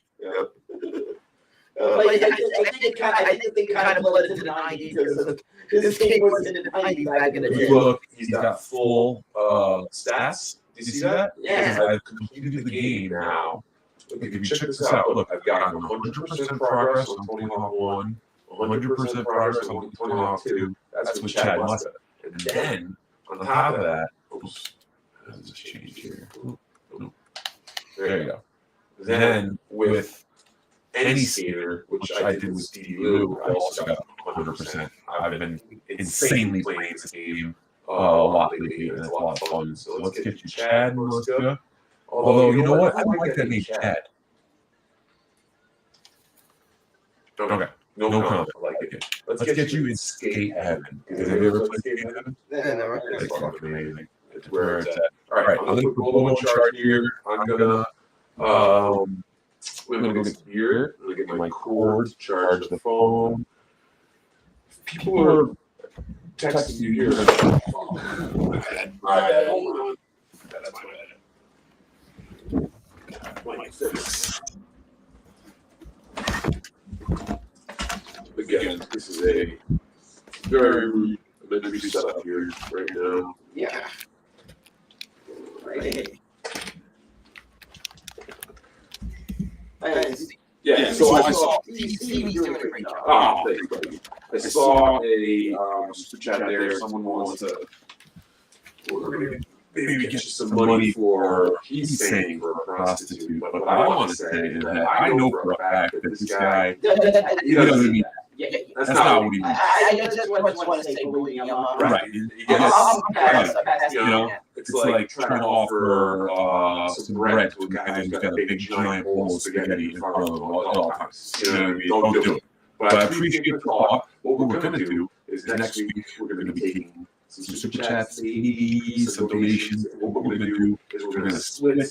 I think they kind of bled into the 90s because this game was in the 90s back in the day. Look, he's got full stats. Do you see that? Yeah. I've completed the game now. Look, if you check this out, look, I've gotten 100% progress on Tony Hawk 1, 100% progress on Tony Hawk 2. That's with Chad Muska. And then, on top of that, oops, how does this change here? There you go. Then, with any skater, which I did with Stevie Lew, I also got 100%. I've been insanely playing this game a lot lately, and it's a lot of fun. So let's get you Chad Muska. Although, you know what? I don't like that name, Chad. Okay. No comment. I like it. Let's get you in Skate Heaven. Have you ever played Skate Heaven? Yeah, never. It's fucking amazing. It's where it's at. All right. I'm going to put Bobo in charge here. I'm going to go get some beer. I'm going to get my cord to charge the phone. People are texting you here. My bad. Hold on. That's my bad. Like this. Again, this is a very rude elementary setup here right now. Yeah. Right. Yeah, so I saw. Stevie's doing a great job. Oh, thanks, buddy. I saw a super chat there. Someone wants to. We're going to maybe get you some money for. He's saying for a prostitute, but what I want to say is that I know for a fact that this guy. He doesn't mean. That's not what he means. I just want to say, right. It's like trying to offer some bread to a guy who's got a big giant bowl of spaghetti in front of him at all times. You know what I mean? Don't do it. But I appreciate the thought. What we're going to do is next week we're going to be taking some super chats, maybe some donations. And what we're going to do is we're going to split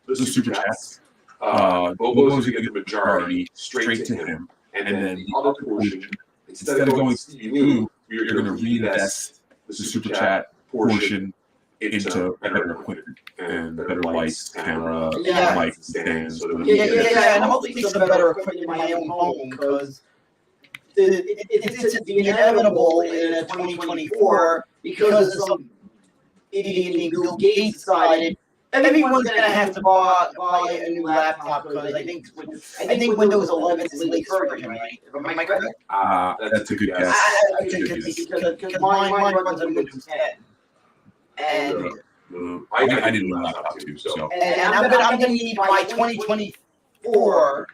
the super chats. Bobo's going to get the majority straight to him. And then the other portion, instead of going to Stevie Lew, you're going to reinvest the super chat portion into better equipment and better lights, camera, Yeah. mic stands. So that Yeah, and hopefully some better equipment in my own home, because it's the inevitable in 2024, because of some idiot named Bill Gates decided everyone's going to have to buy a new laptop, because I think Windows 11 is the latest version, right? Am I correct? That's a good guess. Because mine runs on Windows 10. And I need a laptop too, so. And I'm gonna need by 2024.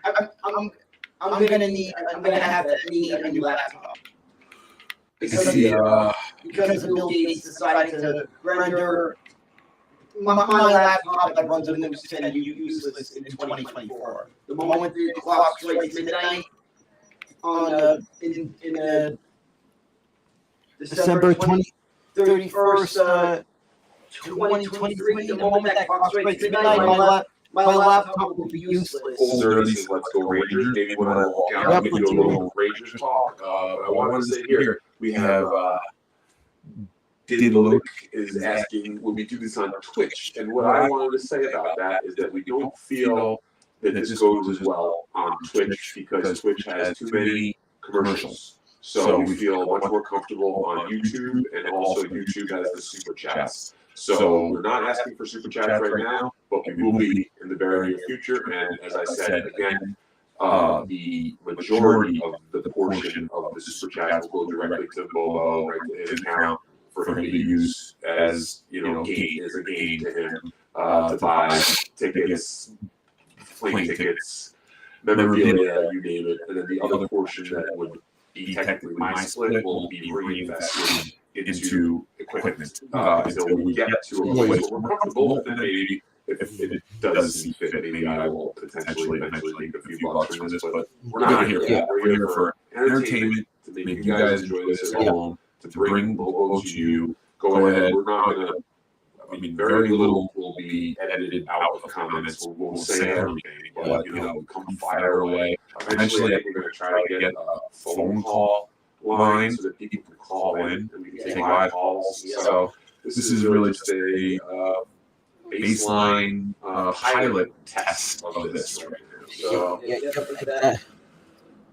I'm gonna have to need a new laptop, because of Bill Gates deciding to render my laptop that runs on Windows 10 useless in 2024. The moment the clock strikes midnight on in December 31st, 2023, the moment that clock strikes midnight, my laptop will be useless. Old early Let's Go Rangers. Maybe when I walk out, we can do a little Rangers talk. I wanted to say here, we have Did Look is asking, will we do this on Twitch? And what I wanted to say about that is that we don't feel that this goes as well on Twitch, because Twitch has too many commercials. So we feel much more comfortable on YouTube, and also YouTube has the super chats. So we're not asking for super chats right now, but we will be in the very near future. And as I said, again, the majority of the portion of the super chats will go directly to Bobo, right to his account, for him to use as, gain, as a gain to him, to buy tickets, plane tickets, memorabilia, you name it. And then the other portion that would be technically my split will be reinvested into equipment until we get to a place where we're comfortable. And then maybe if it does see fit, maybe I will potentially eventually make a few bucks from this. But we're not here for that. We're here for entertainment, to make you guys enjoy this at home, to bring Bobo to you. Go ahead. We're not going to. Very little will be edited out of comments. We'll say everything, but come fire away. Eventually, I think we're going to try to get a phone call line so that people can call in and we can take live calls. So this is really just a baseline pilot test of this right now.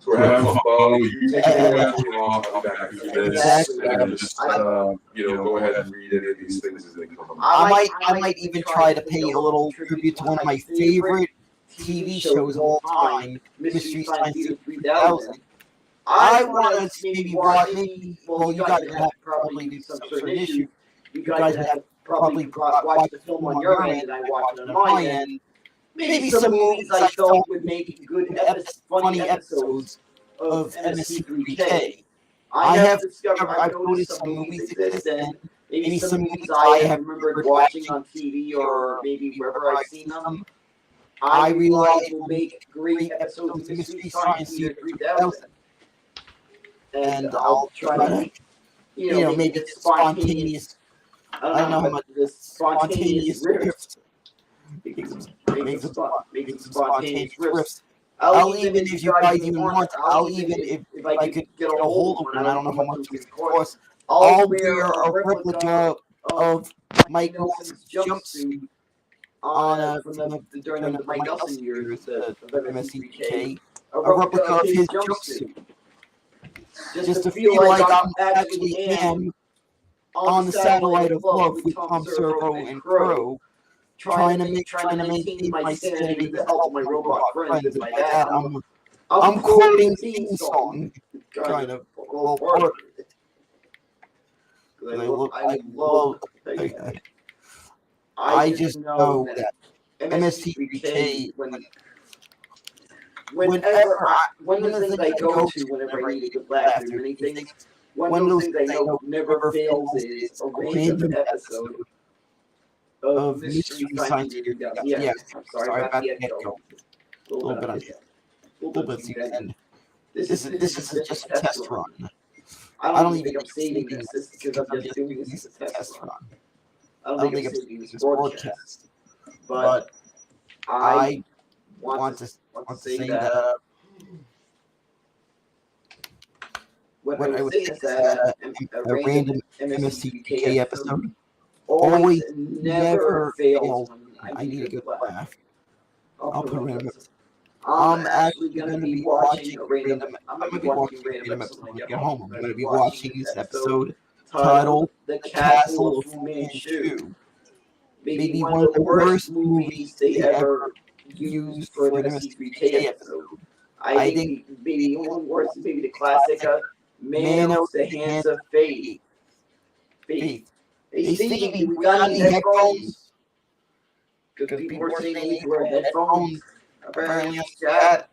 So we're having fun. Bo, you take it away off. I'll be back in a few minutes. And just go ahead and read any of these things as they come up. I might even try to pay a little tribute to one of my favorite TV shows of all time, Mystery Science Theater 3000. I want to maybe watch. Well, you guys would have to probably do some sort of issue. You guys would have to probably watch the film on your end, and I watch it on my end. Maybe some movies I felt would make good, funny episodes of MST3K. I have discovered, I've noticed some movies exist, and maybe some movies I have remembered watching on TV or maybe wherever I've seen them, I realize will make great episodes of Mystery Science Theater 3000. And I'll try to, make it spontaneous. I don't know how much this spontaneous riffs. Make some spontaneous riffs. I'll even, if you guys even want, if I could get a hold of one, I don't know how much it costs, I'll wear a replica of Mike Nelson's jumpsuit during the Mike Nelson years of MST3K, a replica of his jumpsuit. Just to feel like I'm actually am on the satellite of love with Tom Servo and Crow, trying to maintain my sanity to help my robot friends. And by that, I'm quoting the theme song, kind of, well, part of it. I just know that MST3K, one of the things I go to whenever I need to laugh through many things, one of those things I know never fails is a random episode of Mystery Science Theater 3000. Yeah, I'm sorry about the echo. A little bit on the end. This is just a test run. I don't even think I'm saving this because I'm just doing this as a test run. I don't think I'm saving this broadcast. But I want to say that what I was saying is that a random MST3K episode always never fails when I need a good laugh. I'll put it in. I'm actually going to be watching a random. I'm going to be watching a random episode when I get home. I'm going to be watching this episode titled "The Castle of Fu Manchu." Maybe one of the worst movies they ever used for an MST3K episode. I think maybe one of the worst, maybe the classic "Manos the Hands of Fate." Hey Stevie, we got any headphones? Because people were saying they need to wear headphones. Apparently, on chat.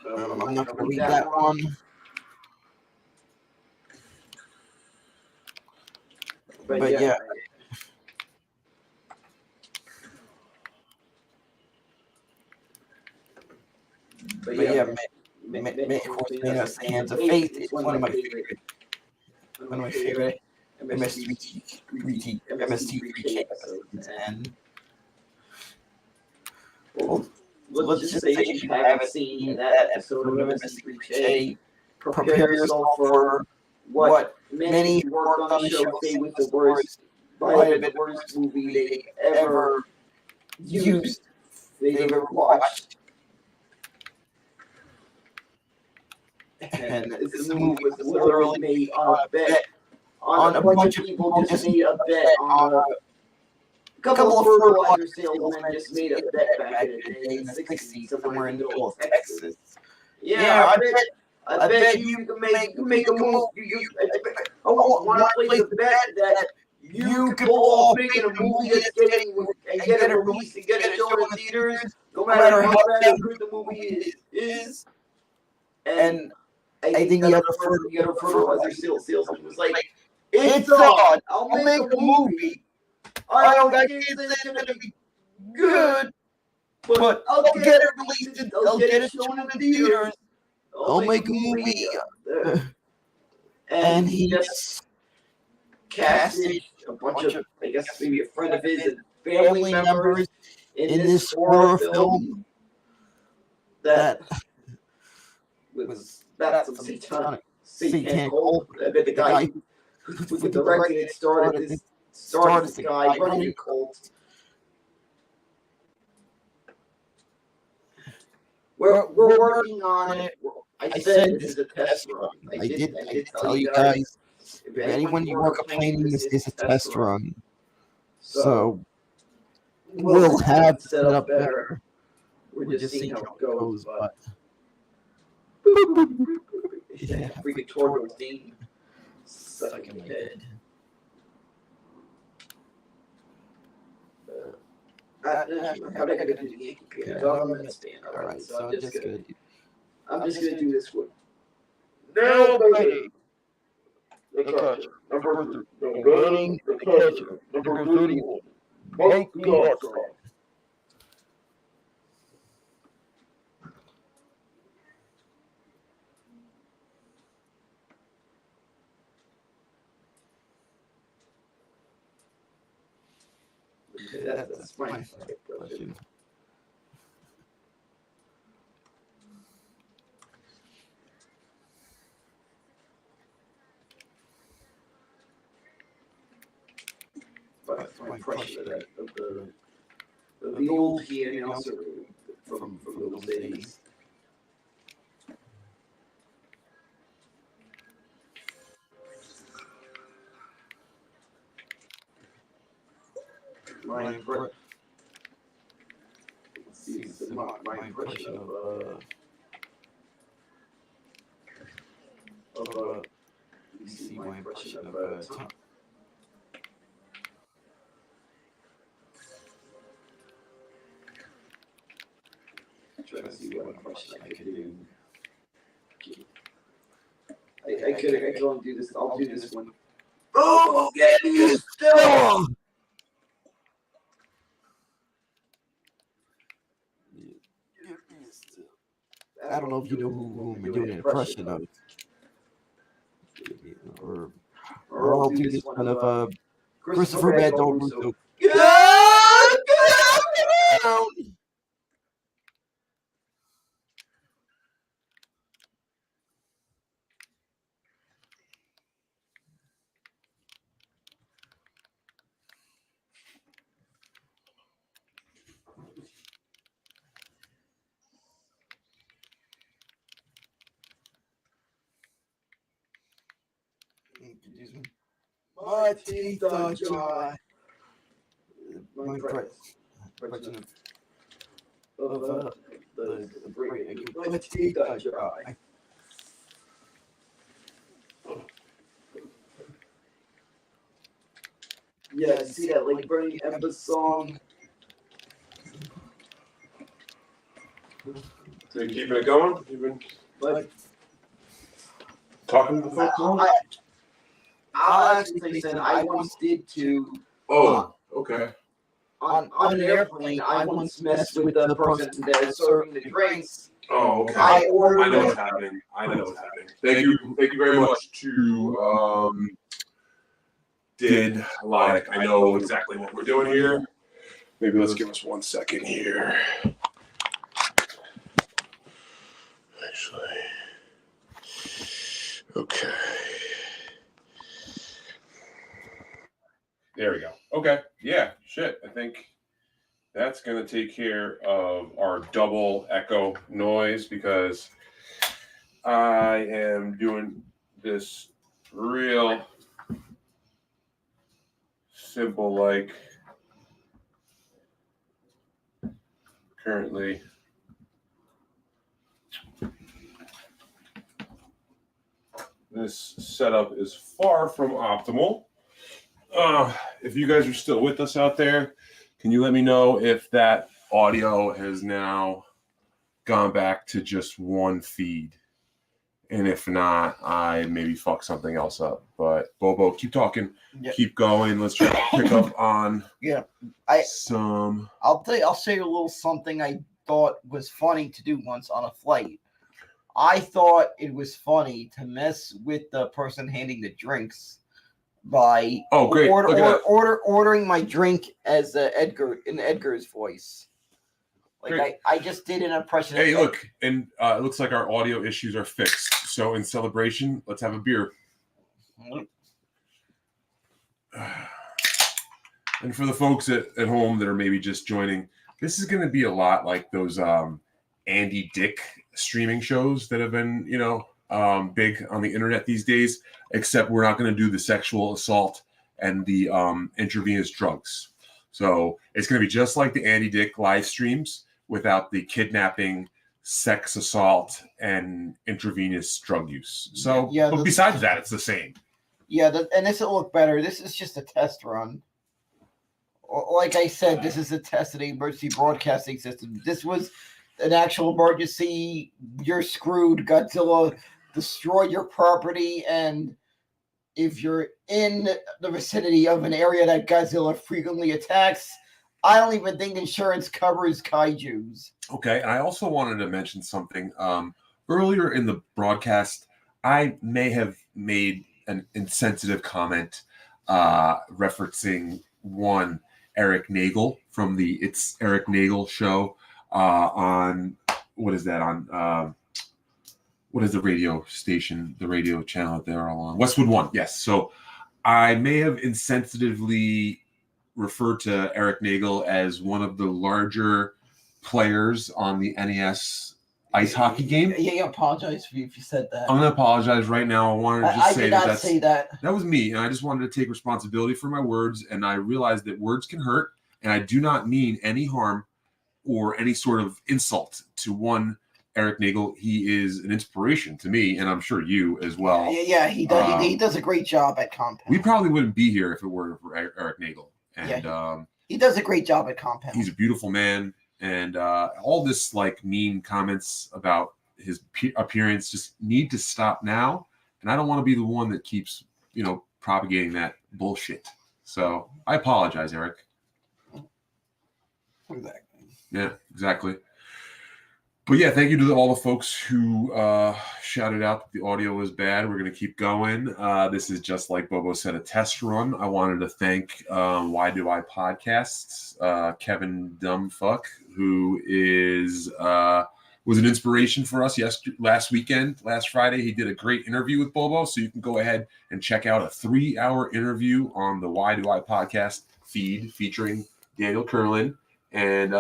I'm not going to read that one. But yeah. Of course, Manos the Hands of Fate is one of my favorite MST3K episodes. And well, let's just say if you haven't seen that episode of MST3K, prepare yourself for what many who worked on the show say was the worst, might have been the worst movie they ever used, they've ever watched. And this movie was literally made on a bet. On a bunch of people just made a bet on a couple of fertilizer salesmen just made a bet back in the day in the 60s, somewhere in the middle of Texas. Yeah, I bet you can make a move. I want to place a bet that you can pull off making a movie that's get it released and get it shown in theaters, no matter how bad or good the movie is. And I think the other fertilizer salesman was like, "It's on. I'll make a movie. I don't think it's gonna be good, but I'll get it released. I'll get it shown in theaters. I'll make a movie." And he just casted a bunch of, I guess, maybe a friend of his and family members in this horror film that was not some satanic cult. I bet the guy who directed it started this guy running a cult. We're working on it. I said this is a test run. I did tell you guys. If anyone you work a planning, this is a test run. So we'll have set up better. We're just seeing how it goes, but yeah, freaking Torgo theme stuck in my head. How did I get to the Yankee Piano? I'm a Mets fan. Alright, so I'm just gonna do this one. Nobody. The catcher. Number 3. Nobody. The catcher. Number 31. Make the All-Star. That's my question. That's my impression of the old PA announcer from those days. My impression of Tom. Trying to see what impression I could do. I could only do this. I'll do this one. Oh, get you still! I don't know if you know who I'm doing an impression of. Or I'll do this one of Christopher Bad Dog Russo. Get down! My teeth are dry. My question of the brain. My teeth are dry. Yeah, you see that like Bernie Ember song? So you keeping it going? You've been But talking to the folks on? I'll actually say I once did too. Oh, okay. On an airplane, I once messed with the person there serving the drinks. Oh, okay. I know what's happening. I know what's happening. Thank you very much to Did Like. I know exactly what we're doing here. Maybe let's give us 1 second here. Actually, okay. There we go. Okay. Yeah, shit. I think that's going to take care of our double echo noise because I am doing this real simple, like currently. This setup is far from optimal. If you guys are still with us out there, can you let me know if that audio has now gone back to just one feed? And if not, I maybe fuck something else up. But Bobo, keep talking, keep going. Let's try to pick up on some. I'll show you a little something I thought was funny to do once on a flight. I thought it was funny to mess with the person handing the drinks by ordering my drink as Edgar's voice. Like I just did an impression. Hey, look, and it looks like our audio issues are fixed. So in celebration, let's have a beer. And for the folks at home that are maybe just joining, this is going to be a lot like those Andy Dick streaming shows that have been, big on the internet these days, except we're not going to do the sexual assault and the intravenous drugs. So it's going to be just like the Andy Dick live streams without the kidnapping, sex assault, and intravenous drug use. So, but besides that, it's the same. Yeah, and this will look better. This is just a test run. Like I said, this is a test of the emergency broadcasting system. This was an actual emergency. You're screwed. Godzilla destroyed your property, and if you're in the vicinity of an area that Godzilla frequently attacks, I don't even think insurance covers kaijus. Okay, and I also wanted to mention something. Earlier in the broadcast, I may have made an insensitive comment referencing one Eric Nagel from the It's Eric Nagel show on, what is that, on, what is the radio station, the radio channel that they're all on? Westwood One, yes. So I may have insensitively referred to Eric Nagel as one of the larger players on the NES ice hockey game. Yeah, I apologize if you said that. I'm going to apologize right now. I wanted to just say that. I did not say that. That was me, and I just wanted to take responsibility for my words, and I realized that words can hurt, and I do not mean any harm or any sort of insult to one Eric Nagel. He is an inspiration to me, and I'm sure you as well. Yeah, he does. He does a great job at Compound. We probably wouldn't be here if it were for Eric Nagel. And he does a great job at Compound. He's a beautiful man, and all this like mean comments about his appearance just need to stop now. And I don't want to be the one that keeps, propagating that bullshit. So I apologize, Eric. Exactly. Yeah, exactly. But yeah, thank you to all the folks who shouted out that the audio was bad. We're going to keep going. This is just like Bobo said, a test run. I wanted to thank Why Do I Podcasts, Kevin Dumbfuck, who was an inspiration for us last Friday. He did a great interview with Bobo, so you can go ahead and check out a 3-hour interview on the Why Do I Podcast feed featuring Daniel Curlin. And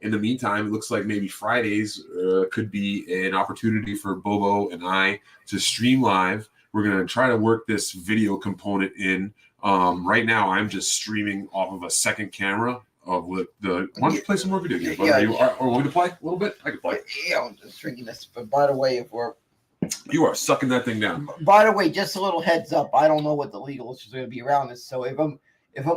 in the meantime, it looks like maybe Fridays could be an opportunity for Bobo and I to stream live We're going to try to work this video component in. Right now, I'm just streaming off of a second camera of why don't you play some more video games? Yeah, Are you willing to play a little bit? I can play. Yeah, I'm just drinking this. But by the way, You are sucking that thing down. By the way, just a little heads up. I don't know what the legal issues are going to be around this. So if I'm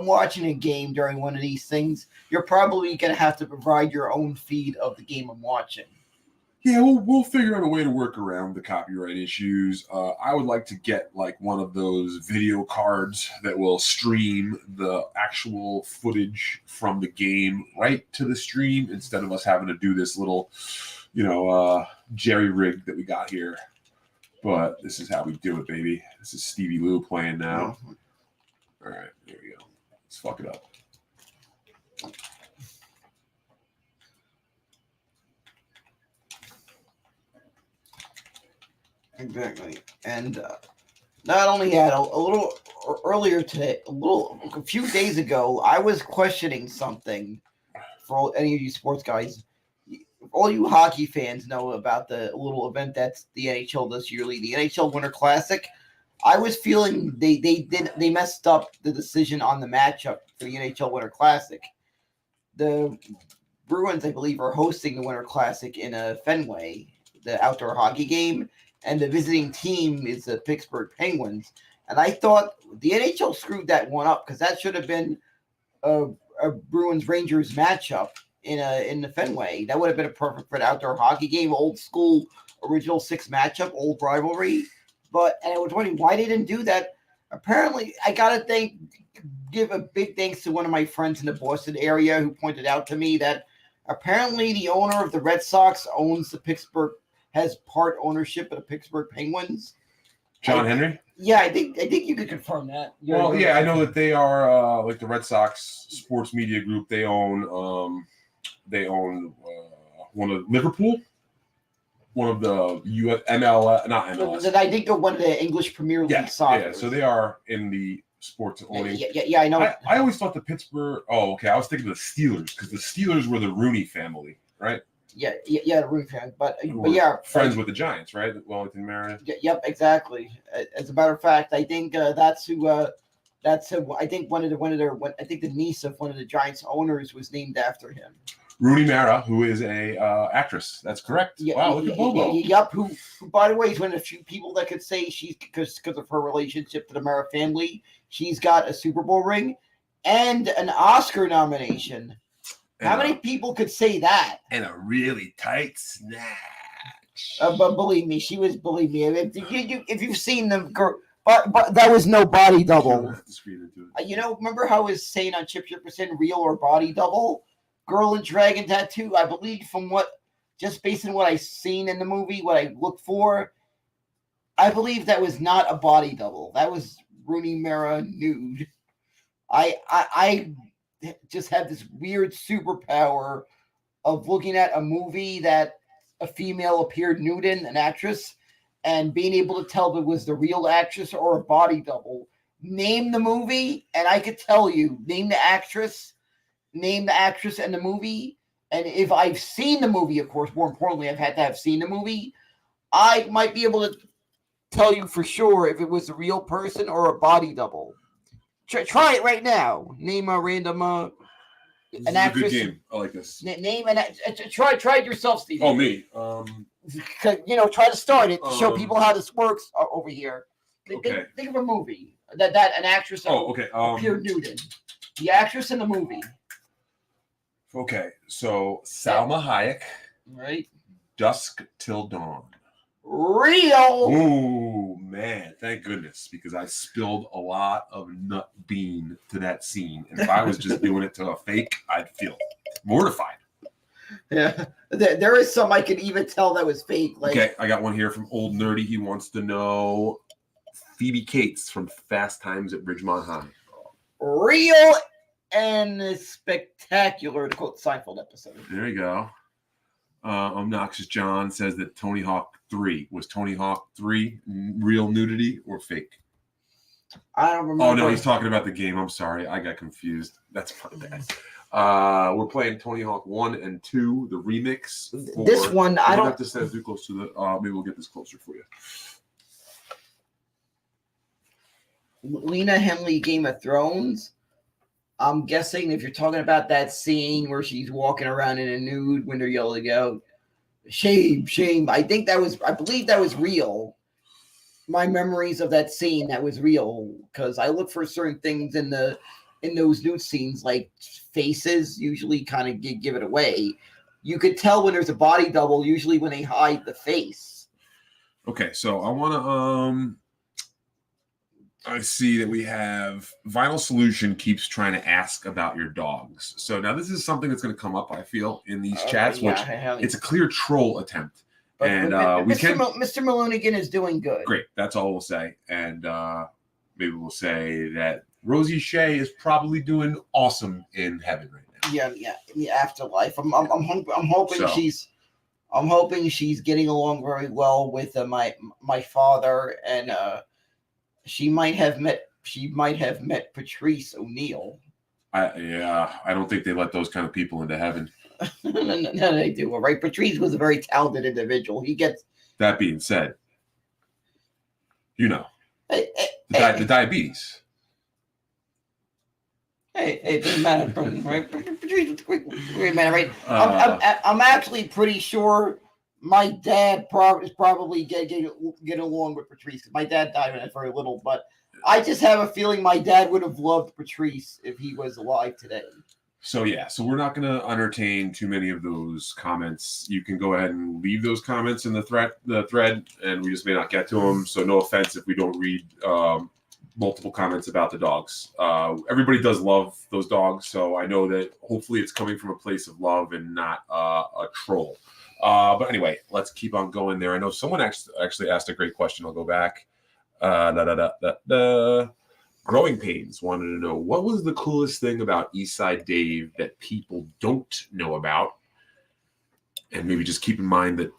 watching a game during one of these things, you're probably going to have to provide your own feed of the game I'm watching. Yeah, we'll figure out a way to work around the copyright issues. I would like to get like one of those video cards that will stream the actual footage from the game right to the stream instead of us having to do this little, jerry rig that we got here. But this is how we do it, baby. This is Stevie Lew playing now. All right, there we go. Let's fuck it up. Exactly. And not only that, a little earlier today, a few days ago, I was questioning something for any of you sports guys. All you hockey fans know about the little event that's the NHL does yearly, the NHL Winter Classic. I was feeling they messed up the decision on the matchup for the NHL Winter Classic. The Bruins, I believe, are hosting the Winter Classic in a Fenway, the outdoor hockey game, and the visiting team is the Pittsburgh Penguins. And I thought the NHL screwed that one up because that should have been a Bruins Rangers matchup in the Fenway. That would have been a perfect for an outdoor hockey game, old school, original six matchup, old rivalry. And I was wondering why they didn't do that. Apparently, I gotta give a big thanks to one of my friends in the Boston area who pointed out to me that apparently the owner of the Red Sox has part ownership of the Pittsburgh Penguins. John Henry? Yeah, I think you could confirm that. Well, yeah, I know that they are like the Red Sox sports media group. They own one of Liverpool, one of the MLS, not MLS. I think they're one of the English Premier League soccer. Yeah, so they are in the sports owning. Yeah, I know. I always thought the Pittsburgh. Oh, okay. I was thinking of the Steelers because the Steelers were the Rooney family, right? Yeah, the Rooney family, but yeah, friends with the Giants, right? Wellington Mariner. Yep, exactly. As a matter of fact, I think that's who. I think the niece of one of the Giants owners was named after him. Rooney Mara, who is a actress. That's correct. Yeah, wow, look at Bobo. Yep, who, by the way, is one of the few people that could say she's, because of her relationship to the Mara family, she's got a Super Bowl ring and an Oscar nomination. How many people could say that? And a really tight snatch. But believe me, if you've seen them, but that was no body double. Remember how I was saying on Chip Chipperson, real or body double? Girl in dragon tattoo, I believe just based on what I've seen in the movie, what I looked for, I believe that was not a body double. That was Rooney Mara nude. I just have this weird superpower of looking at a movie that a female appeared nude in, an actress, and being able to tell if it was the real actress or a body double. Name the movie, and I could tell you. Name the actress and the movie. And if I've seen the movie, of course, more importantly, I've had to have seen the movie, I might be able to tell you for sure if it was a real person or a body double. Try it right now. Name a random an actress. Good game. I like this. Name an try it yourself, Steve. Oh, me. Try to start it to show people how this works over here. Okay. Think of a movie that an actress appeared nude in. The actress in the movie. Okay, so Salma Hayek. Right. Dusk Till Dawn. Real. Ooh, man. Thank goodness, because I spilled a lot of nut bean to that scene. And if I was just doing it to a fake, I'd feel mortified. Yeah. There is some I could even tell that was fake. Okay, I got one here from Old Nerdy. He wants to know Phoebe Cates from Fast Times at Ridgemont High. Real and spectacular, to quote the Seinfeld episode. There you go. Obnoxious John says that Tony Hawk 3. Was Tony Hawk 3 real nudity or fake? I don't remember. Oh, no, he's talking about the game. I'm sorry. I got confused. That's my bad. We're playing Tony Hawk 1 and 2, the remix. This one, I don't have to stand too close to the... maybe we'll get this closer for you. Lena Headey, Game of Thrones. I'm guessing if you're talking about that scene where she's walking around in a nude when they're yelling out, "Shame, shame." I believe that was real. My memories of that scene, that was real, because I look for certain things in those nude scenes, like faces usually kind of give it away. You could tell when there's a body double, usually when they hide the face. Okay, so I want to I see that we have Vinyl Solution keeps trying to ask about your dogs. So now this is something that's going to come up, I feel, in these chats, which it's a clear troll attempt. But and Mr. Malonigan is doing good. Great, that's all we'll say. And maybe we'll say that Rosie Shea is probably doing awesome in heaven right now. Yeah, in the afterlife. I'm hoping she's getting along very well with my father, and she might have met Patrice O'Neill. I don't think they let those kind of people into heaven. No, they do. All right, Patrice was a very talented individual. He gets. That being said, the diabetes. Hey, it doesn't matter, right? Patrice, wait a minute, right? I'm actually pretty sure my dad is probably getting along with Patrice. My dad died when I was very little, but I just have a feeling my dad would have loved Patrice if he was alive today. So we're not going to entertain too many of those comments. You can go ahead and leave those comments in the thread, and we just may not get to them. So no offense if we don't read multiple comments about the dogs. Everybody does love those dogs, so I know that hopefully it's coming from a place of love and not a troll. But anyway, let's keep on going there. I know someone actually asked a great question. I'll go back. Growing Pains wanted to know, what was the coolest thing about Eastside Dave that people don't know about? And maybe just keep in mind that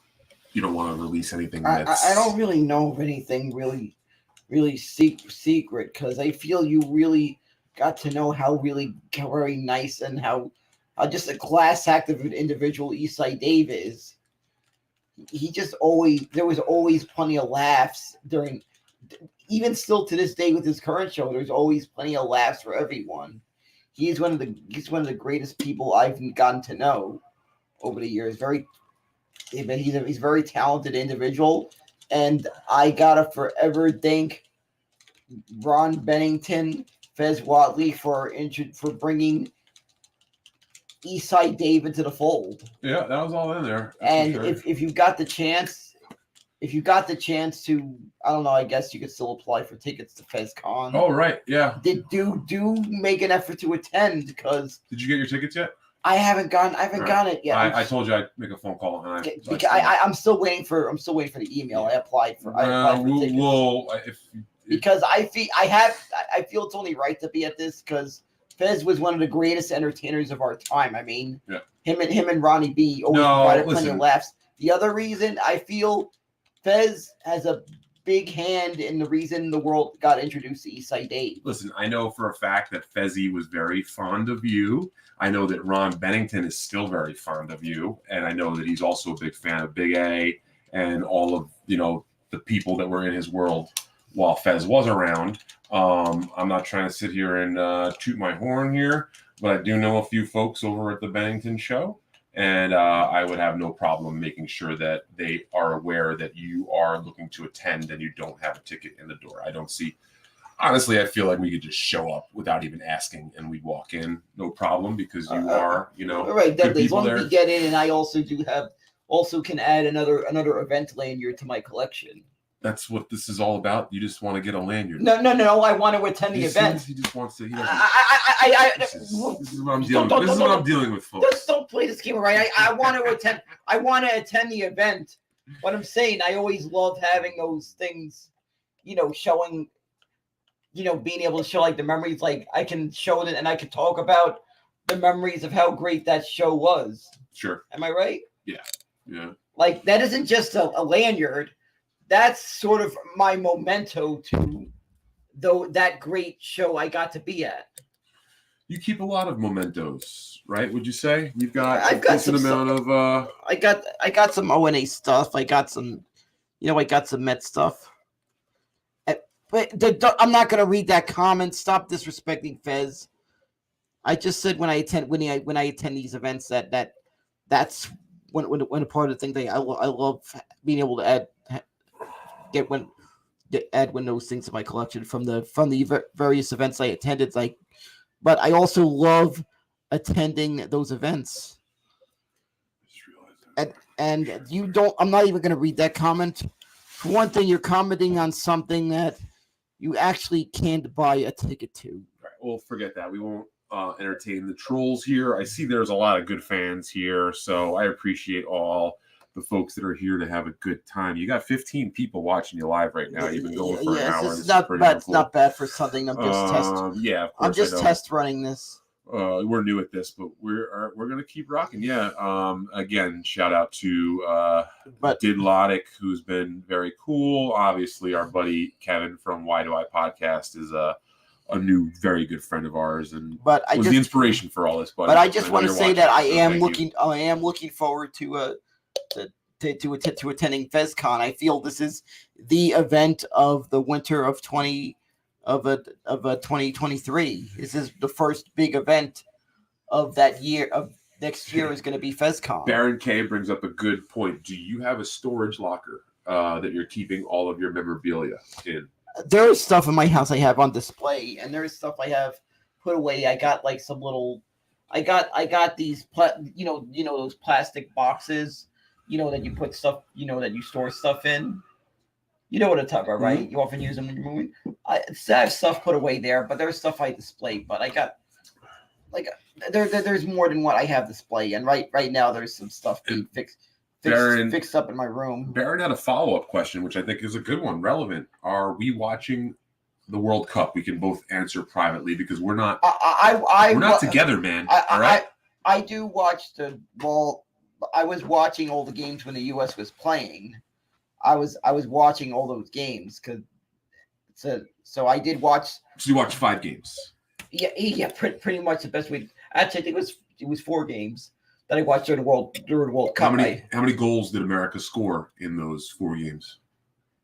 you don't want to release anything that's... I don't really know of anything really secret, because I feel you really got to know how very nice and how just a class act of an individual Eastside Dave is. There was always plenty of laughs during... Even still to this day with his current show, there's always plenty of laughs for everyone. He's one of the greatest people I've gotten to know over the years. He's a very talented individual, and I gotta forever thank Ron Bennington, Fez Watley for bringing Eastside Dave into the fold. Yeah, that was all in there. And sure. if you got the chance. If you got the chance to, I don't know, I guess you could still apply for tickets to FezCon. Oh, right, yeah. Do make an effort to attend, because... Did you get your tickets yet? I haven't gotten it yet. I told you I'd make a phone call, and I'm still waiting for the email. I applied for tickets. Because I feel it's only right to be at this, because Fez was one of the greatest entertainers of our time. I mean, him and Ronnie B always provided plenty of laughs. The other reason I feel Fez has a big hand in the reason the world got introduced to Eastside Dave. Listen, I know for a fact that Fezzy was very fond of you. I know that Ron Bennington is still very fond of you. And I know that he's also a big fan of Big A and all of, the people that were in his world while Fez was around. I'm not trying to sit here and toot my horn here, but I do know a few folks over at the Bennington show. And I would have no problem making sure that they are aware that you are looking to attend and you don't have a ticket in the door. I don't see... Honestly, I feel like we could just show up without even asking and we'd walk in, no problem, because you are, right, definitely. As long as we get in, and I also can add another event lanyard to my collection. That's what this is all about. You just want to get a lanyard. No. I want to attend the event. He just wants to. This is what I'm dealing with. This is what I'm dealing with, folks. Just don't play this game right. I want to attend. I want to attend the event. What I'm saying, I always love having those things, showing, being able to show like the memories. Like I can show it and I can talk about the memories of how great that show was. Sure. Am I right? Yeah. Like that isn't just a lanyard. That's sort of my memento to that great show I got to be at. You keep a lot of mementos, right? Would you say you've got I've got some amount of? I got some ONA stuff. I got some, I got some Met stuff. But I'm not gonna read that comment. Stop disrespecting Fez. I just said when I attend these events that's when a part of the thing that I love being able to add when those things in my collection from the various events I attended. Like, but I also love attending those events. And you don't. I'm not even going to read that comment. For one thing, you're commenting on something that you actually can't buy a ticket to. Right. Well, forget that. We won't entertain the trolls here. I see there's a lot of good fans here, so I appreciate all the folks that are here to have a good time. You got 15 people watching you live right now. You've been going for an hour. It's not bad. It's not bad for something. I'm just Yeah, of course. I'm just test running this. We're new at this, but we're gonna keep rocking. Yeah. Again, shout out to Didlotic, who's been very cool. Obviously, our buddy Kevin from Why Do I Podcast is a new, very good friend of ours, and was the inspiration for all this. Buddy. But I just want to say that I am looking forward to attending FezCon. I feel this is the event of the winter of 2023. This is the first big event of that year. Of next year is going to be FezCon. Baron K brings up a good point. Do you have a storage locker that you're keeping all of your memorabilia in? There is stuff in my house I have on display, and there is stuff I have put away. I got like some little. I got these those plastic boxes, that you put stuff, that you store stuff in. You know what I'm talking about, right? Mm-hmm. You often use them when you're moving. I have stuff put away there, but there's stuff I display. But I got there's more than what I have display, and right now there's some stuff being fixed up in my room. Baron had a follow-up question, which I think is a good one, relevant. Are we watching the World Cup? We can both answer privately because we're not. We're not together, man. All right. I do watch the ball. I was watching all the games when the U.S. was playing. I was watching all those games so I did watch. So you watched 5 games. Yeah, pretty much the best way. Actually, I think it was 4 games that I watched during the World Cup. How many goals did America score in those 4 games?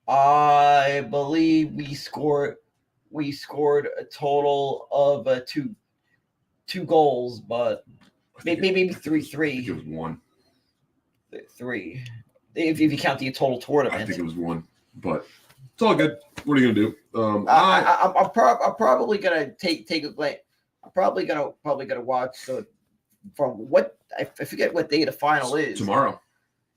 I believe we scored a total of 2 goals, but maybe 3. I think it was 1. 3. If you count the total tournament. I think it was 1, but it's all good. What are you gonna do? I'm probably gonna take a glance. I'm probably gonna watch from what I forget what day the final is. Tomorrow.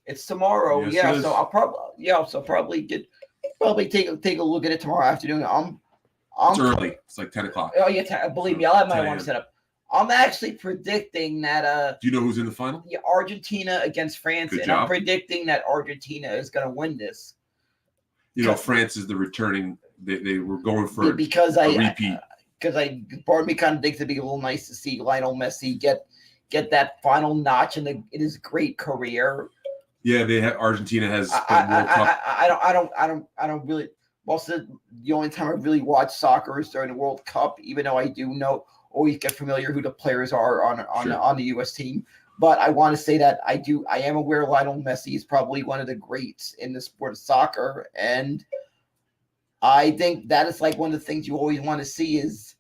It's tomorrow. Yes, yeah. So I'll probably take a look at it tomorrow afternoon. It's early. It's like 10 o'clock. Oh yeah, believe me, I'll have my alarm set up. I'm actually predicting that. Do you know who's in the final? Yeah, Argentina against France, Good and job. I'm predicting that Argentina is going to win this. France is the returning. They were going for because a repeat. Part of me kind of thinks it'd be a little nice to see Lionel Messi get that final notch in his great career. Yeah, Argentina has the World Cup. I don't really. Most of the only time I really watch soccer is during the World Cup, even though I do always get familiar who the players are on the U.S. team. But I want to say that I am aware Lionel Messi is probably one of the greats in the sport of soccer. And I think that is like one of the things you always want to see is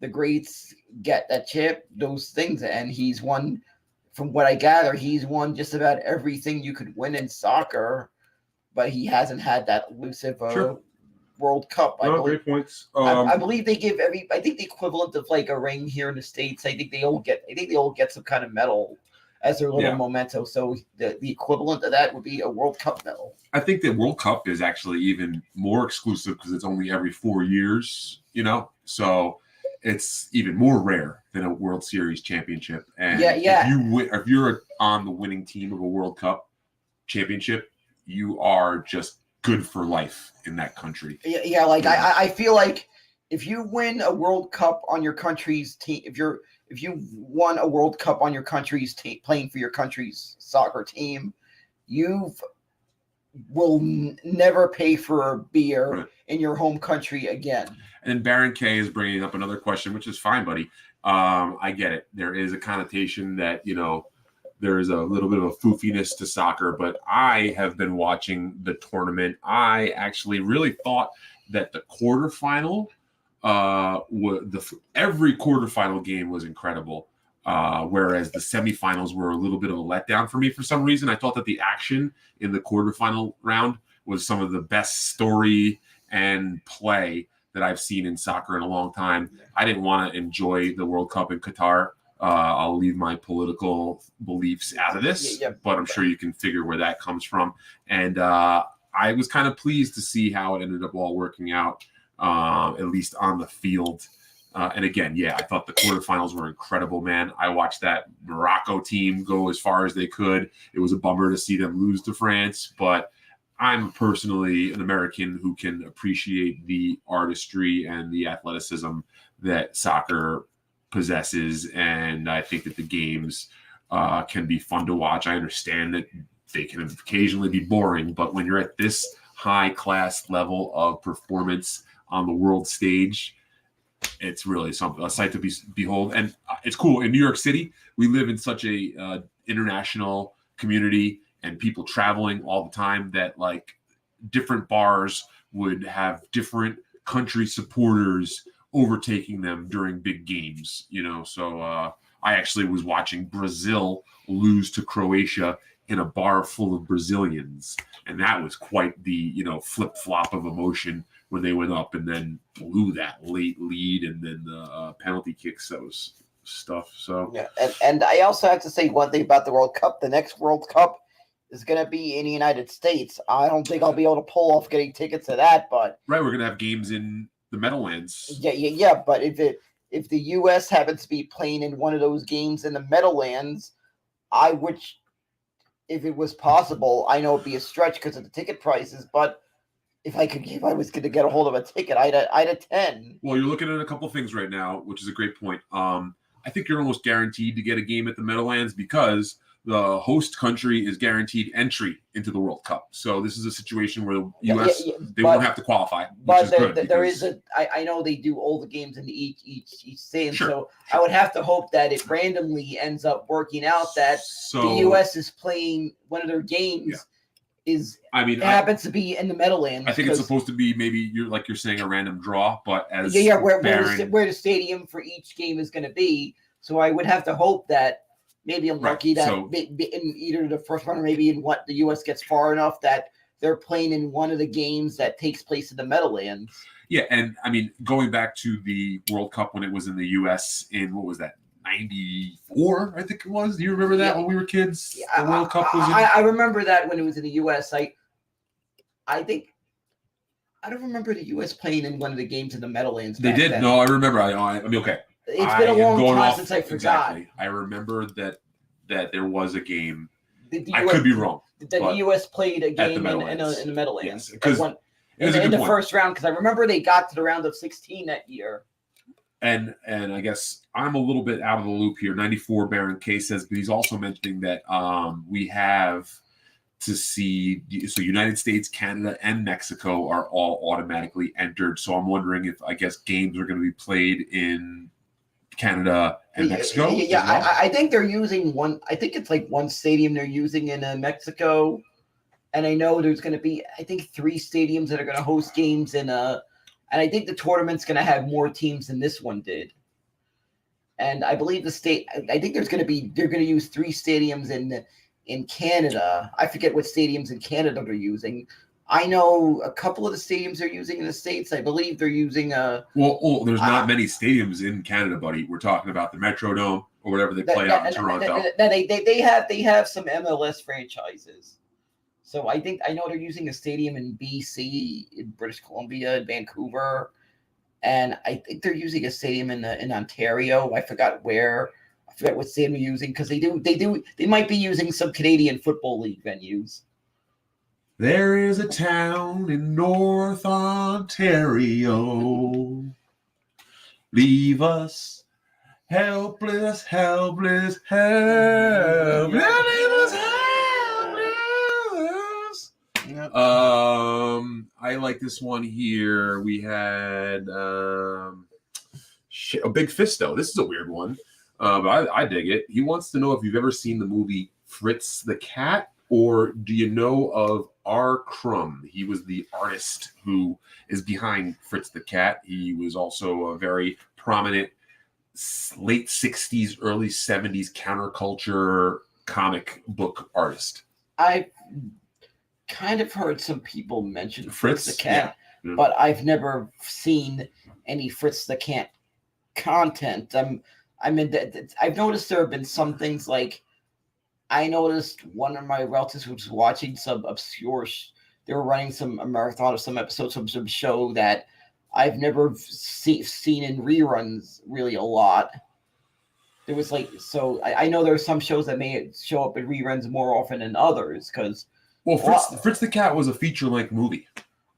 the greats get that chip, those things. And he's won, from what I gather, he's won just about everything you could win in soccer, but he hasn't had that elusive World Cup. Great points. I believe they give I think the equivalent of like a ring here in the States. I think they all get some kind of medal as their little memento. So the equivalent of that would be a World Cup medal. I think the World Cup is actually even more exclusive because it's only every 4 years, so it's even more rare than a World Series championship. And if you're on the winning team of a World Cup championship, you are just good for life in that country. Yeah. I feel like if you win a World Cup on your country's team, if you won a World Cup on your country's team, playing for your country's soccer team, you will never pay for a beer in your home country again. And Baron K is bringing up another question, which is fine, buddy. I get it. There is a connotation that, there's a little bit of a foofiness to soccer, but I have been watching the tournament. I actually really thought that the quarterfinal, every quarterfinal game was incredible. Whereas the semifinals were a little bit of a letdown for me for some reason. I thought that the action in the quarterfinal round was some of the best story and play that I've seen in soccer in a long time. I didn't want to enjoy the World Cup in Qatar. I'll leave my political beliefs out of this, but I'm sure you can figure where that comes from. And I was kind of pleased to see how it ended up all working out, at least on the field. And again, I thought the quarterfinals were incredible, man. I watched that Morocco team go as far as they could. It was a bummer to see them lose to France, but I'm personally an American who can appreciate the artistry and the athleticism that soccer possesses. And I think that the games can be fun to watch. I understand that they can occasionally be boring, but when you're at this high class level of performance on the world stage, it's really something, a sight to behold. And it's cool. In New York City, we live in such a international community and people traveling all the time that like different bars would have different country supporters overtaking them during big games, So I actually was watching Brazil lose to Croatia in a bar full of Brazilians. And that was quite the, flip-flop of emotion when they went up and then blew that late lead and then the penalty kicks, that was stuff. So and I also have to say one thing about the World Cup. The next World Cup is going to be in the United States. I don't think I'll be able to pull off getting tickets to that, but right, we're going to have games in the Meadowlands. Yeah. But if the U.S. happens to be playing in one of those games in the Meadowlands, I would, if it was possible, I know it'd be a stretch because of the ticket prices, but if I was going to get a hold of a ticket, I'd attend. Well, you're looking at a couple things right now, which is a great point. I think you're almost guaranteed to get a game at the Meadowlands because the host country is guaranteed entry into the World Cup. So this is a situation where the U.S. Won't have to qualify, which is good. There is I know they do all the games in each state, sure. So I would have to hope that it randomly ends up working out that the U.S. is playing one of their games. Yeah. Happens to be in the Meadowlands. I think it's supposed to be maybe you're saying a random draw, but as where the stadium for each game is going to be. So I would have to hope that maybe I'm lucky that in either the first one or maybe in what the U.S. gets far enough that they're playing in one of the games that takes place in the Meadowlands. Yeah, and going back to the World Cup when it was in the U.S. in what was that? 94, I think it was. Do you remember that when we were kids? The World Cup was. I remember that when it was in the U.S. I think I don't remember the U.S. playing in one of the games in the Meadowlands. They did. Then. No, I remember. Okay. It's been a long time since I forgot. Exactly. I remember that there was a game. I could be wrong. The U.S. played a game in the Meadowlands. Yes, because in the first round. Because I remember they got to the round of 16 that year. And I guess I'm a little bit out of the loop here. 94 Baron K says, but he's also mentioning that we have to see. So United States, Canada, and Mexico are all automatically entered. So I'm wondering if games are going to be played in Canada and Mexico. Yeah, I think they're using one. I think it's like one stadium they're using in Mexico, and I know there's going to be 3 stadiums that are going to host games in and I think the tournament's going to have more teams than this one did. And I believe I think they're going to use 3 stadiums in Canada. I forget what stadiums in Canada they're using. I know a couple of the stadiums they're using in the States. I believe they're using there's not many stadiums in Canada, buddy. We're talking about the Metrodome or whatever they play out in Toronto. They have some MLS franchises. So I know they're using a stadium in BC, in British Columbia, in Vancouver, and I think they're using a stadium in Ontario. I forgot what stadium they're using because they might be using some Canadian Football League venues. There is a town in North Ontario. Leave us helpless. I like this one here. We had a Big Fisto. This is a weird one. But I dig it. He wants to know if you've ever seen the movie Fritz the Cat, or do you know of R. Crumb? He was the artist who is behind Fritz the Cat. He was also a very prominent late 60s, early 70s counterculture comic book artist. I've kind of heard some people mention Fritz the Cat, yeah. but I've never seen any Fritz the Cat content. I've noticed there have been some things like I noticed one of my relatives was watching some obscure. They were running a marathon of some episodes of some show that I've never seen in reruns really a lot. There was I know there are some shows that may show up in reruns more often than others because. Well, Fritz the Cat was a feature-length movie.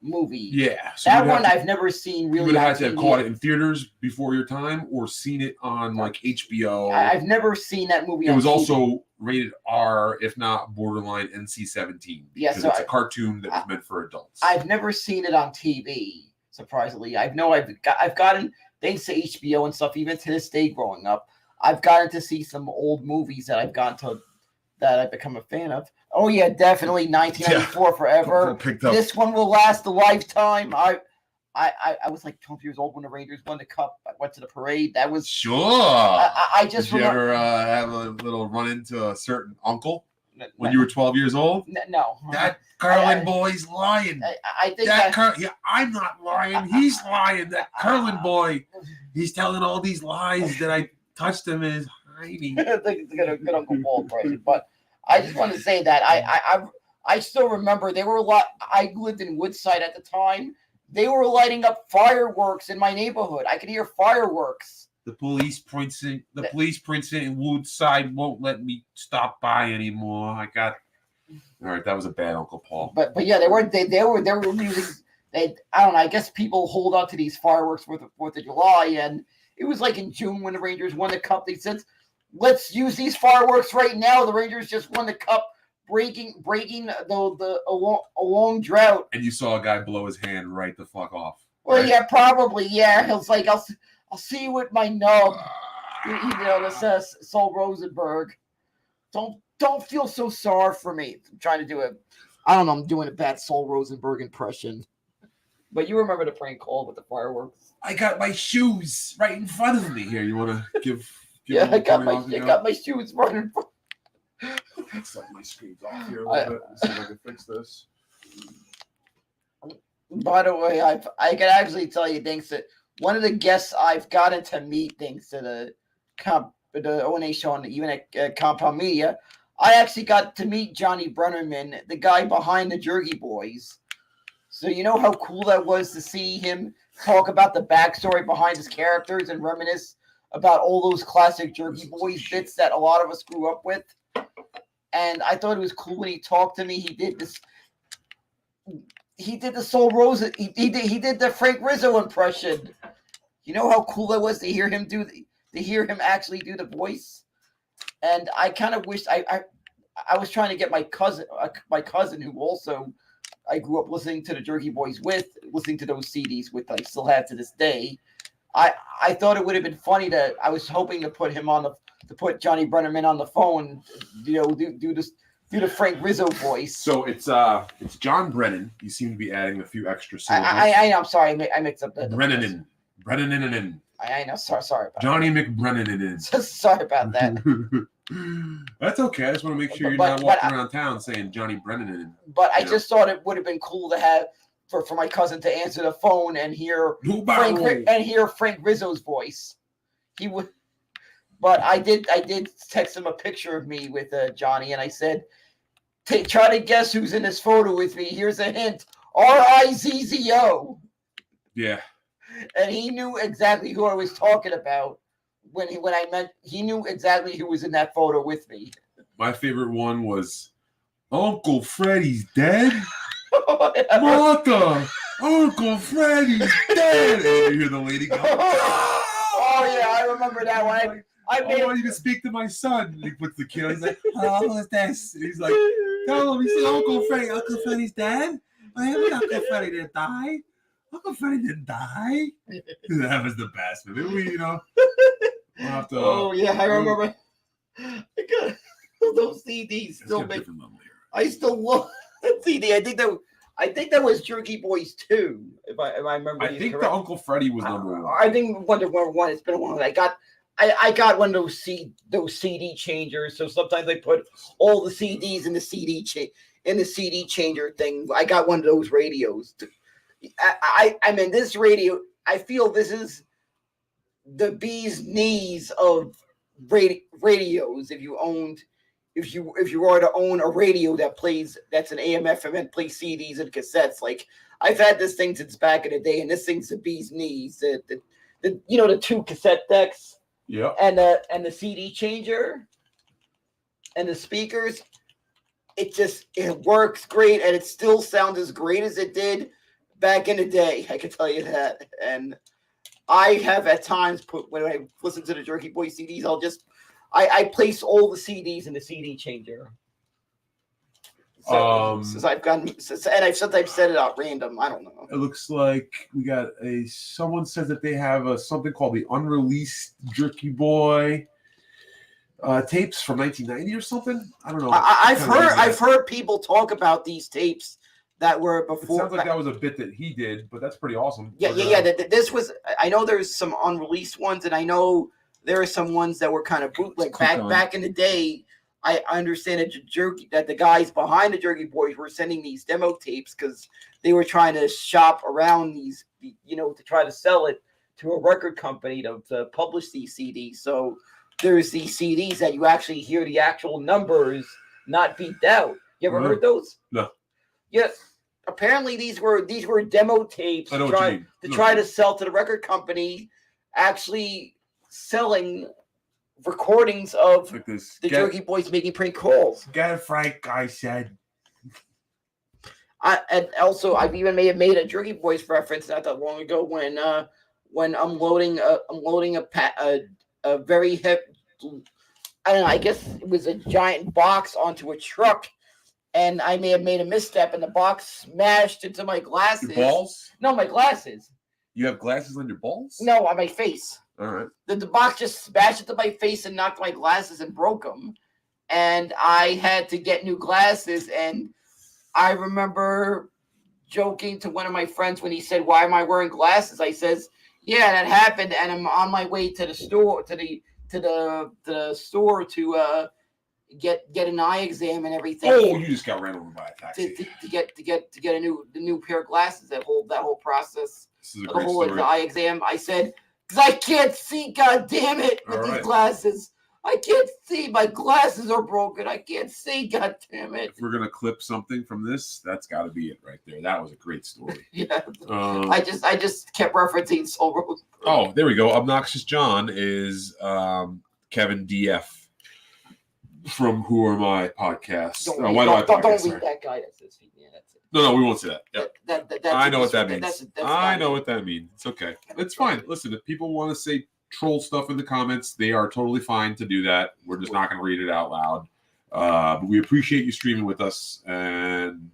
Yeah. So that one I've never seen really. You would have had to have caught it in theaters before your time or seen it on like HBO. I've never seen that movie. It was also rated R, if not borderline NC-17. Yeah, so it's a cartoon that was meant for adults. I've never seen it on TV, surprisingly. I've gotten, thanks to HBO and stuff, even to this day growing up, I've gotten to see some old movies that I've become a fan of. Oh yeah, definitely 1994 forever. This one will last a lifetime. I was like 12 years old when the Rangers won the cup. I went to the parade. That was sure. I just did you ever have a little run into a certain uncle when you were 12 years old? No. That Curlin boy's lying. I think I'm not lying. He's lying. That Curlin boy, he's telling all these lies that I touched him in his hiney. Good Uncle Paul impression, but. I just want to say that I still remember there were a lot. I lived in Woodside at the time. They were lighting up fireworks in my neighborhood. I could hear fireworks. The police precinct in Woodside won't let me stop by anymore. All right, that was a bad Uncle Paul. But yeah, they were using. I don't know. I guess people hold on to these fireworks for the 4th of July, and it was like in June when the Rangers won the cup. They said, let's use these fireworks right now. The Rangers just won the cup, breaking a long drought. And you saw a guy blow his hand right the fuck off. Well, right? Yeah, probably. Yeah, he was like, "I'll see you with my nub." This says Sol Rosenberg. Don't feel so sorry for me. I'm trying to do I'm doing a bad Sol Rosenberg impression. But you remember the prank call with the fireworks? I got my shoes right in front of me. Here, you want to give? Yeah, I got my shoes running. Let's let my screens off here a little bit. Let's see if I can fix this. By the way, I can actually tell you, thanks to one of the guests I've gotten to meet, thanks to the O&A show and even at Compound Media, I actually got to meet Johnny Brennerman, the guy behind the Jerky Boys. So you know how cool that was to see him talk about the backstory behind his characters and reminisce about all those classic Jerky Boys bits that a lot of us grew up with. And I thought it was cool when he talked to me. He did the Sol Rosa. He did the Frank Rizzo impression. You know how cool that was to hear him actually do the voice. And I kind of wished I was trying to get my cousin who also I grew up listening to the Jerky Boys listening to those CDs with. I still have to this day. I thought it would have been funny I was hoping to put put Johnny Brennerman on the phone, do the Frank Rizzo voice. So it's John Brennan. You seem to be adding a few extra syllables. I know. I'm sorry. I mixed up the Brennan. I know. Sorry about Johnny McBrennan. Sorry about that. That's okay. I just want to make sure you're not walking around town saying Johnny Brennan. But I just thought it would have been cool to have for my cousin to answer the phone and hear Frank Rizzo's voice. He would, but I did text him a picture of me with Johnny, and I said, "Try to guess who's in this photo with me. Here's a hint: Rizzo." Yeah. And he knew exactly who I was talking about he knew exactly who was in that photo with me. My favorite one was Uncle Freddie's dead. Martha, Uncle Freddie's dead. And you hear the lady go, oh yeah, I remember that one. I want you to speak to my son. And he puts the kid on. He's like, "Hello, who's this?" And he's like, "Tell him." He said, Uncle Freddie's dead. Uncle Freddie didn't die. Uncle Freddie didn't die. That was the best. Maybe We'll have to, oh yeah, I remember. I got those CDs. Still make. I still love that CD. I think that was Jerky Boys 2, if I remember. I think correct. the Uncle Freddy was number 1. I think number 1. It's been a while. I got one of those CD changers. So sometimes I put all the CDs in the CD changer thing. I got one of those radios. I mean, this radio. I feel this is the bee's knees of radios. If you were to own a radio that's an AM FM and plays CDs and cassettes, like I've had this thing since back in the day, and this thing's the bee's knees. The 2 cassette decks, yeah, and the CD changer, and the speakers. It works great, and it still sounds as great as it did back in the day. I can tell you that. And I have at times when I listen to the Jerky Boy CDs, I place all the CDs in the CD changer. So, since I've sometimes set it out random. I don't know. It looks like we got someone says that they have something called the unreleased Jerky Boy tapes from 1990 or something. I don't know. I've heard people talk about these tapes that were before. It sounds like that was a bit that he did, but that's pretty awesome. Yeah. This was. I know there's some unreleased ones, and I know there are some ones that were kind of bootleg back in the day. I understand that the guys behind the Jerky Boys were sending these demo tapes because they were trying to shop around these, to try to sell it to a record company to publish these CDs. So there's these CDs that you actually hear the actual numbers not beeped out. You ever heard those? No. Yes. Apparently these were demo tapes to try to sell to the record company, actually selling recordings of like this. Jerky Boys making prank calls. Get it, Frank, I said. And also, I've even made a Jerky Boys reference not that long ago when I'm loading a very heavy, I don't know, I guess it was a giant box onto a truck, and I may have made a misstep, and the box smashed into my glasses. Your balls? No, my glasses. You have glasses on your balls? No, on my face. All right. The box just smashed into my face and knocked my glasses and broke them. And I had to get new glasses. And I remember joking to one of my friends when he said, "Why am I wearing glasses?" I says, "Yeah, that happened. And I'm on my way to the store, to the store to get an eye exam and everything." Oh, you just got ran over by a taxi. To get a new pair of glasses. That whole process. This is a great story. The eye exam. I said, "Because I can't see, God damn it, with these glasses. I can't see. My glasses are broken. I can't see, God damn it." If we're gonna clip something from this, that's got to be it right there. That was a great story. Yeah. I just kept referencing Soul Rose. Oh, there we go. Obnoxious John is Kevin DF from Who Are My podcast. Don't read that guy. That's his feet. Yeah, that's it. No, we won't say that. Yep. I know what that means. That's I know what that means. It's okay. It's fine. Listen, if people want to say troll stuff in the comments, they are totally fine to do that. We're just not going to read it out loud. But we appreciate you streaming with us, and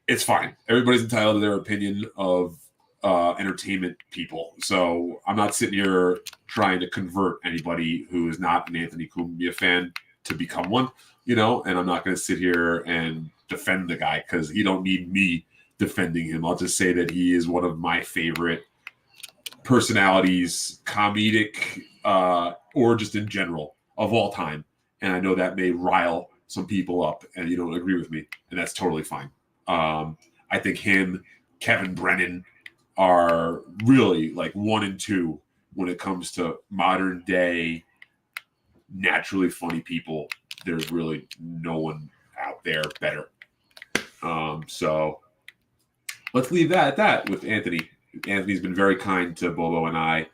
it's fine. Everybody's entitled to their opinion of entertainment people. So I'm not sitting here trying to convert anybody who is not an Anthony Cumia fan to become one, and I'm not going to sit here and defend the guy because he don't need me defending him. I'll just say that he is one of my favorite personalities, comedic or just in general of all time. And I know that may rile some people up and you don't agree with me, and that's totally fine. I think him, Kevin Brennan are really like 1 and 2 when it comes to modern day naturally funny people. There's really no one out there better. So let's leave that at that with Anthony. Anthony's been very kind to Bobo and I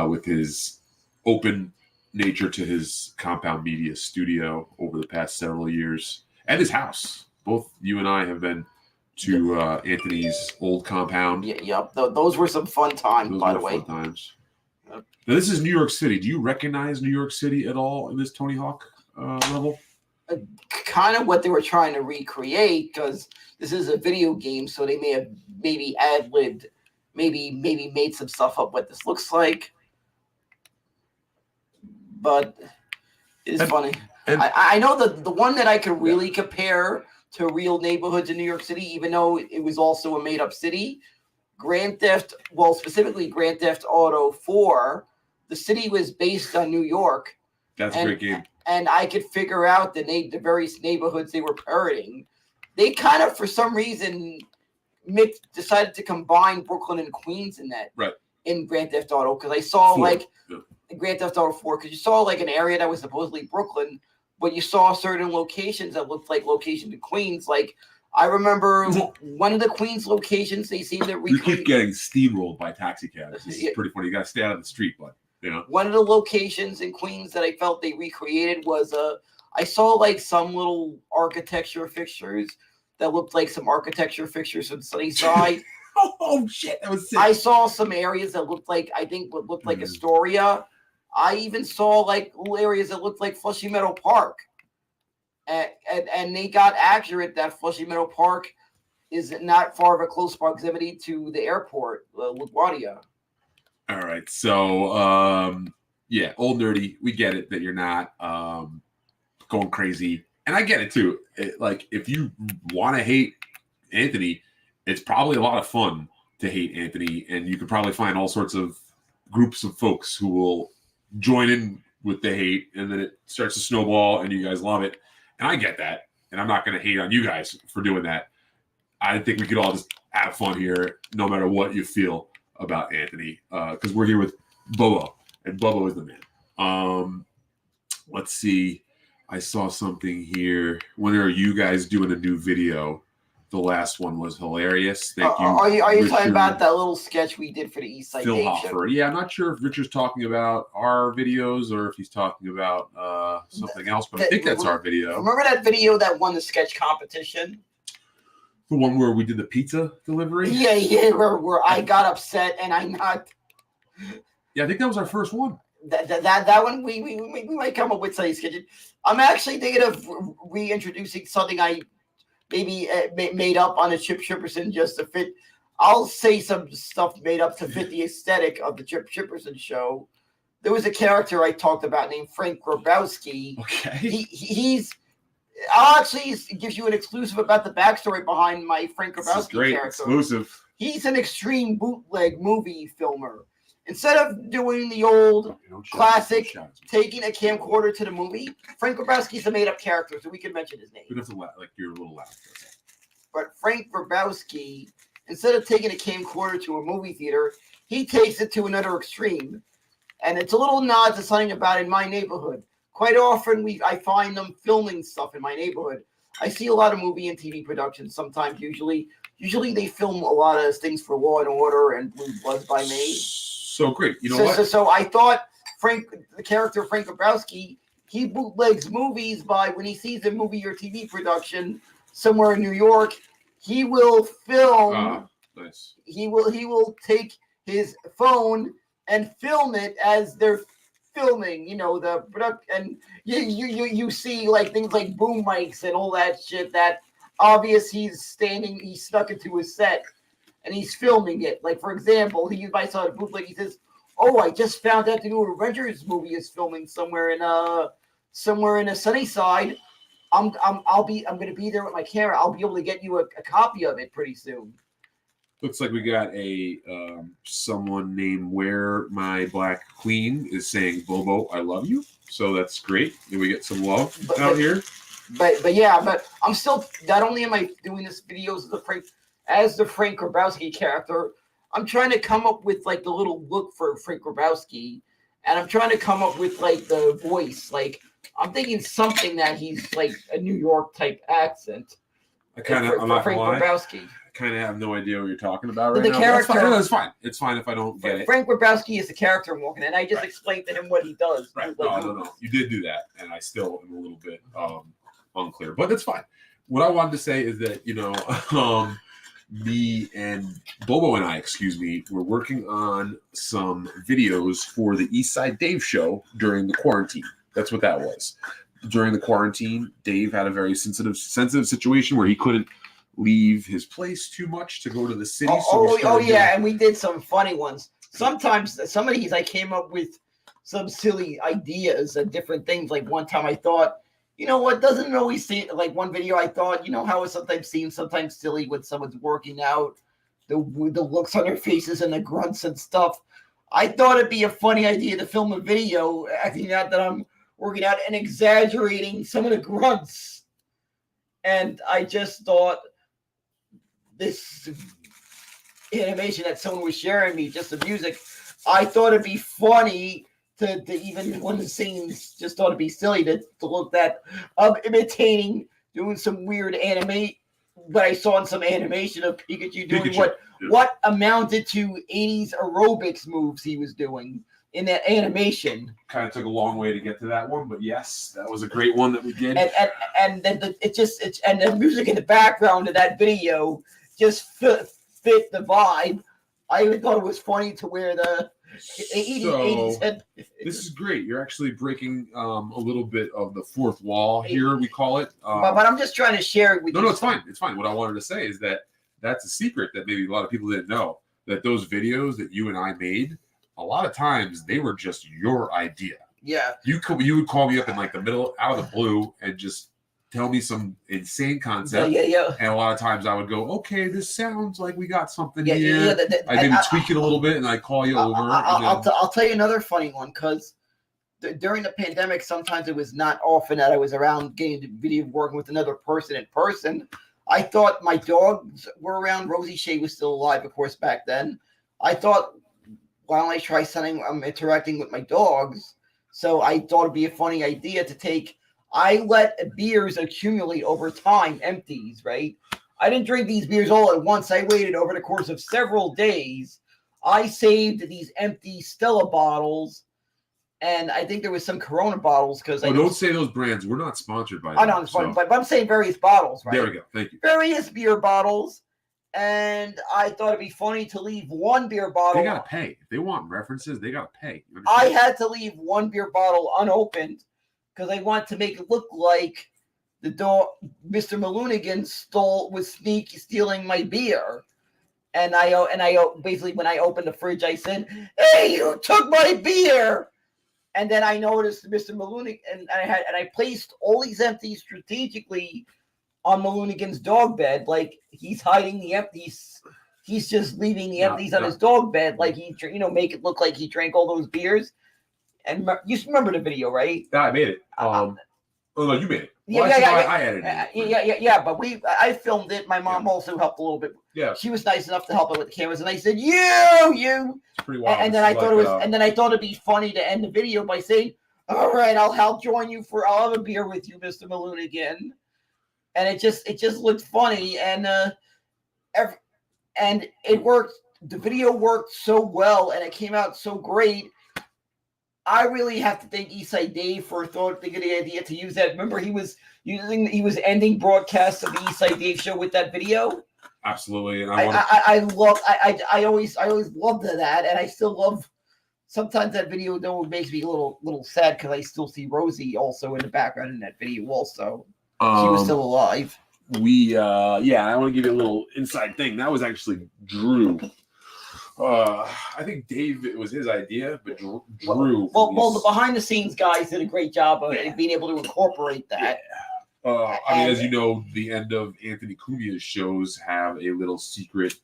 with his open nature to his Compound Media studio over the past several years, and his house. Both you and I have been to Anthony's old compound. Yep. Those were some fun times, by the way. Fun times. Now, this is New York City. Do you recognize New York City at all in this Tony Hawk level? Kind of what they were trying to recreate, because this is a video game, so they may have maybe ad-libbed, maybe made some stuff up what this looks like. but it's funny. And I know the one that I could really compare to real neighborhoods in New York City, even though it was also a made-up city, specifically Grand Theft Auto 4, the city was based on New York. That's a great game. And I could figure out the various neighborhoods they were parroting. They kind of, for some reason, decided to combine Brooklyn and Queens in Grand Theft Auto, because I saw Grand Theft Auto 4, because you saw like an area that was supposedly Brooklyn, but you saw certain locations that looked like locations in Queens. Like I remember one of the Queens locations, they seemed to You keep getting steamrolled by taxi cabs. This is pretty funny. You got to stay out of the street, but one of the locations in Queens that I felt they recreated was I saw like some little architecture fixtures that looked like some architecture fixtures from Sunnyside. Oh shit, that was sick. I saw some areas that looked like like Astoria. I even saw like little areas that looked like Flushing Meadow Park. And they got accurate that Flushing Meadow Park is not far of a close proximity to the airport, LaGuardia. All right, so old nerdy, we get it that you're not going crazy, and I get it too. Like if you want to hate Anthony, it's probably a lot of fun to hate Anthony, and you could probably find all sorts of groups of folks who will join in with the hate, and then it starts to snowball, and you guys love it. And I get that, and I'm not going to hate on you guys for doing that. I think we could all just have fun here, no matter what you feel about Anthony, because we're here with Bobo, and Bobo is the man. Let's see. I saw something here. When are you guys doing a new video? The last one was hilarious. Thank you. Are you talking about that little sketch we did for the East Side Dave show? Yeah, I'm not sure if Richard's talking about our videos or if he's talking about something else, but I think that's our video. Remember that video that won the sketch competition? The one where we did the pizza delivery? Yeah, where I got upset and I not. Yeah, I think that was our first one. That one we might come up with Sunny's Kitchen. I'm actually thinking of reintroducing something I maybe made up on a Chip Chipperson just to fit. I'll say some stuff made up to fit the aesthetic of the Chip Chipperson show. There was a character I talked about named Frank Grabowski. Okay. I'll actually give you an exclusive about the backstory behind my Frank Grabowski character. Exclusive. He's an extreme bootleg movie filmer. Instead of doing the old classic, taking a camcorder to the movie, Frank Grabowski's a made-up character, so we can mention his name. You have to you're a little loud. But Frank Grabowski, instead of taking a camcorder to a movie theater, he takes it to another extreme. And it's a little nod to something about in my neighborhood. Quite often, I find them filming stuff in my neighborhood. I see a lot of movie and TV productions sometimes, usually they film a lot of things for Law & Order and Blue Bloods by me. So great. You know what? So I thought the character Frank Grabowski, he bootlegs movies by when he sees a movie or TV production somewhere in New York, he will film. Nice. He will take his phone and film it as they're filming. The product, and you see like things like boom mics and all that shit. That obvious he's stuck into his set. And he's filming it. Like, for example, I saw a bootleg. He says, "Oh, I just found out the new Avengers movie is filming somewhere in a Sunnyside. I'm going to be there with my camera. I'll be able to get you a copy of it pretty soon." Looks like we got a someone named Where My Black Queen is saying, "Bobo, I love you." So that's great. Did we get some love out here? But I'm still, not only am I doing this videos as the Frank Grabowski character, I'm trying to come up with like the little look for Frank Grabowski, and I'm trying to come up with like the voice. Like I'm thinking something that he's like a New York type accent. I'm not Frank Grabowski. I kind of have no idea what you're talking about right the now. Character, it's fine. It's fine if I don't get it. Frank Grabowski is the character I'm walking, and I just explained to him what he does. Right. No. You did do that, and I still am a little bit unclear, but that's fine. What I wanted to say is that me and Bobo and I, we're working on some videos for the East Side Dave show during the quarantine. That's what that was. During the quarantine, Dave had a very sensitive situation where he couldn't leave his place too much to go to the city. And we did some funny ones. Sometimes some of these I came up with some silly ideas and different things. Like one time I thought, you know what, doesn't it always seem like one video I thought, you know how it sometimes seems sometimes silly when someone's working out, the looks on their faces and the grunts and stuff. I thought it'd be a funny idea to film a video acting out that I'm working out and exaggerating some of the grunts. And I just thought this animation that someone was sharing me, just the music, I thought it'd be funny to even one of the scenes, just thought it'd be silly to look that imitating, doing some weird anime. But I saw in some animation of Pikachu doing what amounted to 80s aerobics moves he was doing in that animation. Kind of took a long way to get to that one, but yes, that was a great one that we did. And then the music in the background of that video just fit the vibe. I even thought it was funny to wear the 80s head. This is great. You're actually breaking a little bit of the fourth wall here, we call it. But I'm just trying to share it with you. No, it's fine. It's fine. What I wanted to say is that that's a secret that maybe a lot of people didn't know, that those videos that you and I made, a lot of times they were just your idea. Yeah. You would call me up in like the middle, out of the blue, and just tell me some insane concept. Yeah. And a lot of times I would go, okay, this sounds like we got something here. Yeah. I maybe tweak it a little bit, and I call you over. I'll tell you another funny one, because during the pandemic, sometimes it was not often that I was around getting the video working with another person in person. I thought my dogs were around. Rosie Shea was still alive, of course, back then. I thought, why don't I try something? I'm interacting with my dogs. So I thought it'd be a funny idea to take. I let beers accumulate over time, empties, right? I didn't drink these beers all at once. I waited over the course of several days. I saved these empty Stella bottles, and I think there was some Corona bottles because. Oh, don't say those brands. We're not sponsored by them. I know, but I'm saying various bottles, right? There we go. Thank you. Various beer bottles, and I thought it'd be funny to leave one beer bottle. They gotta pay. If they want references, they gotta pay. I had to leave one beer bottle unopened because I want to make it look like the dog, Mr. Maloonigan, was stealing my beer. And I basically, when I opened the fridge, I said, "Hey, you took my beer!" And then I noticed Mr. Maloonigan, and I placed all these empties strategically on Maloonigan's dog bed, like he's hiding the empties. He's just leaving the empties on his dog bed, like he, make it look like he drank all those beers. And you remember the video, right? Yeah, I made it. Oh no, you made it. Well, I edited it. Yeah. But I filmed it. My mom also helped a little bit. Yeah, she was nice enough to help it with the cameras, and I said, "You." It's pretty wild. And then I thought and then I thought it'd be funny to end the video by saying, "All right, I'll help join you I'll have a beer with you, Mr. Maloonigan." And it just looked funny, and it worked. The video worked so well, and it came out so great. I really have to thank Eastside Dave for thinking of the idea to use that. Remember, he was ending broadcasts of the Eastside Dave show with that video. Absolutely, and I always loved that, and I still love. Sometimes that video though makes me a little sad because I still see Rosie also in the background in that video. Also, she was still alive. I want to give you a little inside thing. That was actually Drew. I think Dave, it was his idea, but Drew. Well, the behind the scenes guys did a great job of being able to incorporate that. Yeah. As you know, the end of Anthony Cumia's shows have a little secret.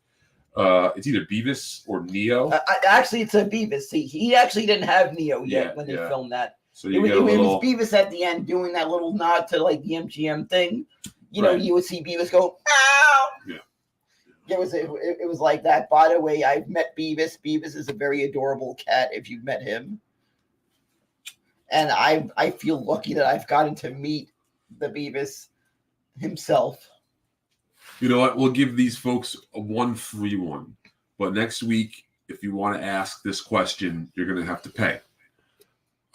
It's either Beavis or Neo. Actually, it's a Beavis. He actually didn't have Neo yet when they filmed that. So it was Beavis at the end doing that little nod to like the MGM thing. You know, you would see Beavis go, "Ow!" Yeah. It was like that. By the way, I've met Beavis. Beavis is a very adorable cat if you've met him. And I feel lucky that I've gotten to meet the Beavis himself. You know what? We'll give these folks one free one. But next week, if you want to ask this question, you're going to have to pay.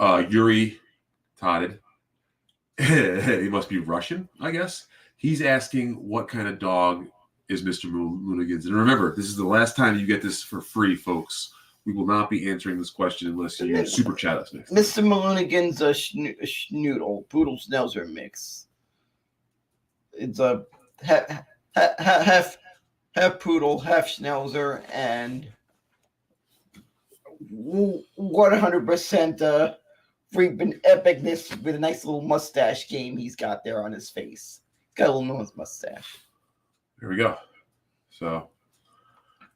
Yuri Todid, he must be Russian, I guess. He's asking what kind of dog is Mr. Maloonigan's. And remember, this is the last time you get this for free, folks. We will not be answering this question unless you super chat us next. Mr. Maloonigan's a schnoodle, poodle schnauzer mix. It's a half poodle, half schnauzer, and 100% freaking epicness with a nice little mustache game he's got there on his face. Got a little nose mustache. There we go. So,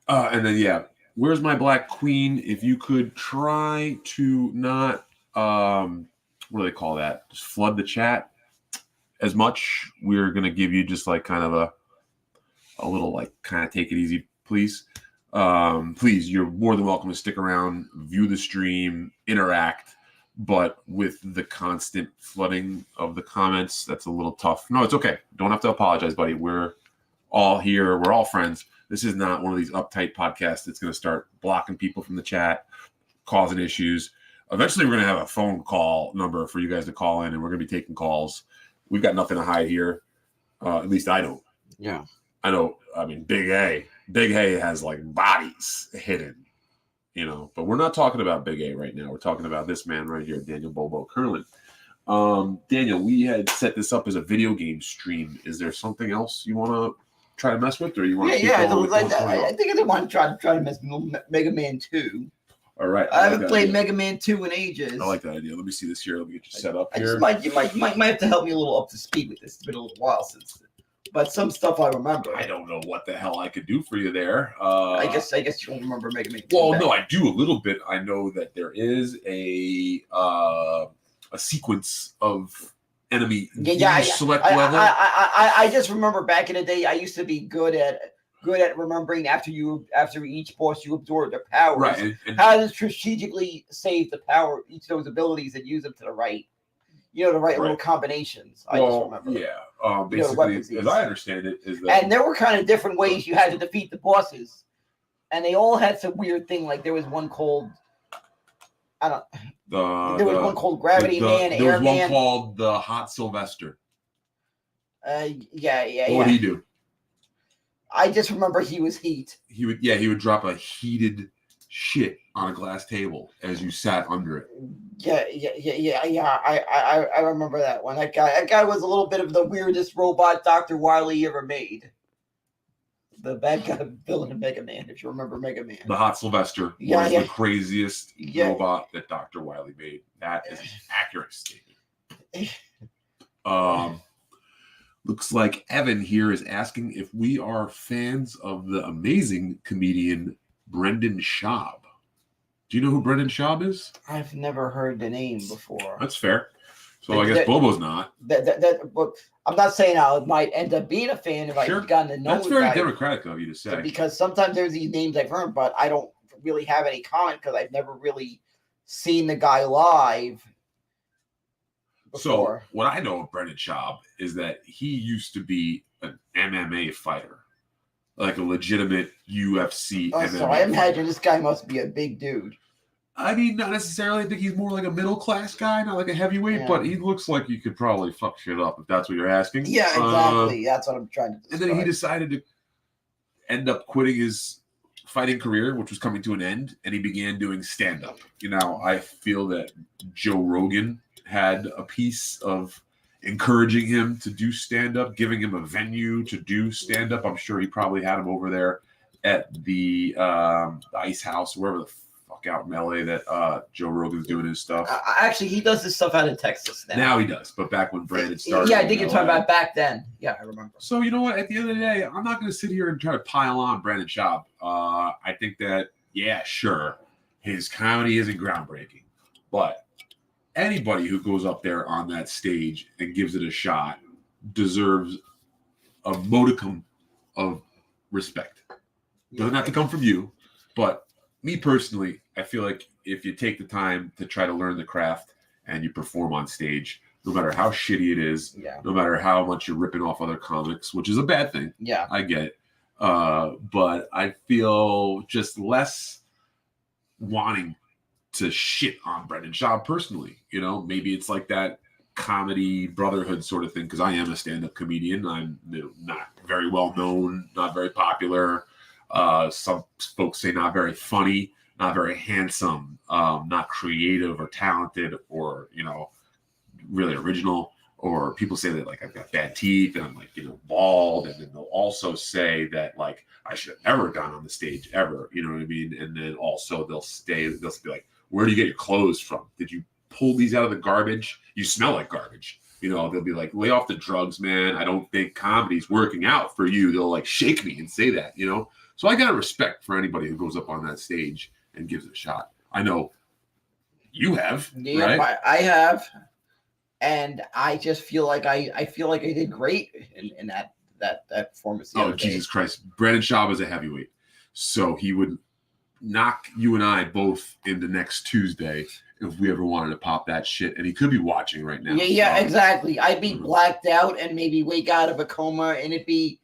and then, yeah, where's my Black Queen? If you could try to not, what do they call that? Just flood the chat as much. We're going to give you just like kind of a little like kind of take it easy, please. Please, you're more than welcome to stick around, view the stream, interact. But with the constant flooding of the comments, that's a little tough. No, it's okay. Don't have to apologize, buddy. We're all here. We're all friends. This is not one of these uptight podcasts that's going to start blocking people from the chat, causing issues. Eventually, we're going to have a phone call number for you guys to call in, and we're going to be taking calls. We've got nothing to hide here. At least I don't. Yeah. I know. I mean, Big A has like bodies hidden. But we're not talking about Big A right now. We're talking about this man right here, Daniel Bobo Curlin. Daniel, we had set this up as a video game stream. Is there something else you want to try to mess with, or you want to keep going with like that? I think I want to try to mess with Mega Man 2. All right. I haven't played Mega Man 2 in ages. I like that idea. Let me see this here. Let me get you set up here. You might have to help me a little up to speed with this. It's been a little while since. But some stuff I remember. I don't know what the hell I could do for you there. I guess you won't remember Mega Man 2. Well, no, I do a little bit. I know that there is a sequence of enemy select level. I just remember back in the day I used to be good at remembering after each boss you absorb their powers. Right. And how to strategically save the power each of those abilities and use them to the right. The right little combinations. I just remember. Yeah. Basically, as I understand it, is that. And there were kind of different ways you had to defeat the bosses. And they all had some weird thing. Like there was one called. There was one called Gravity Man, Air Man. There was one called the Hot Sylvester. Yeah. What would he do? I just remember he was heat. He would drop a heated shit on a glass table as you sat under it. Yeah. I remember that one. That guy was a little bit of the weirdest robot Dr. Wily ever made. The bad guy villain of Mega Man, if you remember Mega Man. The Hot Sylvester was the craziest robot that Dr. Wily made. That is an accurate statement. Looks like Evan here is asking if we are fans of the amazing comedian Brendan Schaub. Do you know who Brendan Schaub is? I've never heard the name before. That's fair. So I guess Bobo's not. I'm not saying I might end up being a fan if I've gotten to know. That's very democratic of you to say. Because sometimes there's these names I've heard, but I don't really have any comment because I've never really seen the guy live before. So what I know of Brendan Schaub is that he used to be an MMA fighter. Like a legitimate UFC MMA. So I imagine this guy must be a big dude. I mean, not necessarily. I think he's more like a middle-class guy, not like a heavyweight, but he looks like he could probably fuck shit up if that's what you're asking. Yeah, exactly. That's what I'm trying to describe. And then he decided to end up quitting his fighting career, which was coming to an end, and he began doing stand-up. I feel that Joe Rogan had a piece of encouraging him to do stand-up, giving him a venue to do stand-up. I'm sure he probably had him over there at the Ice House, wherever the fuck out in LA that Joe Rogan's doing his stuff. Actually, he does this stuff out in Texas now. Now he does, but back when Brandon started. Yeah, I think you're talking about back then. Yeah, I remember. So you know what? At the end of the day, I'm not going to sit here and try to pile on Brandon Schaub. I think that, sure, his comedy isn't groundbreaking, but anybody who goes up there on that stage and gives it a shot deserves a modicum of respect. Doesn't have to come from you, but me personally, I feel like if you take the time to try to learn the craft and you perform on stage, no matter how shitty it is, no matter how much you're ripping off other comics, which is a bad thing. Yeah, I get it. But I feel just less wanting to shit on Brendan Schaub personally. Maybe it's like that comedy brotherhood sort of thing, because I am a stand-up comedian. I'm not very well known, not very popular. Some folks say not very funny, not very handsome, not creative or talented or, really original. or people say that like I've got bad teeth and I'm like, bald. And then they'll also say that like I should have never gone on the stage ever. You know what I mean? And then also they'll be like, where do you get your clothes from? Did you pull these out of the garbage? You smell like garbage. They'll be like, lay off the drugs, man. I don't think comedy's working out for you. They'll like shake me and say that, So I got respect for anybody who goes up on that stage and gives it a shot. I know you have, right? I have. And I just feel like I did great in that performance. Oh, Jesus Christ. Brandon Schaub is a heavyweight. So he would knock you and I both into next Tuesday if we ever wanted to pop that shit. And he could be watching right now. Yeah, exactly. I'd be blacked out and maybe wake out of a coma, and it'd be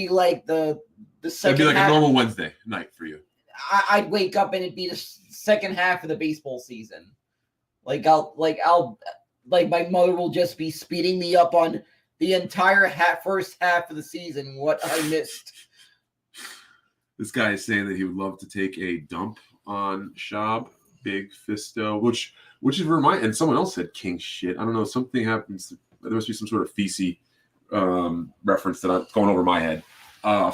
like the second. It'd be like a normal Wednesday night for you. I'd wake up and it'd be the second half of the baseball season. Like my mother will just be speeding me up on the entire first half of the season, what I missed. This guy is saying that he would love to take a dump on Schaub, Big Fisto, which is and someone else said king shit. I don't know. Something happens. There must be some sort of feces reference that I'm going over my head.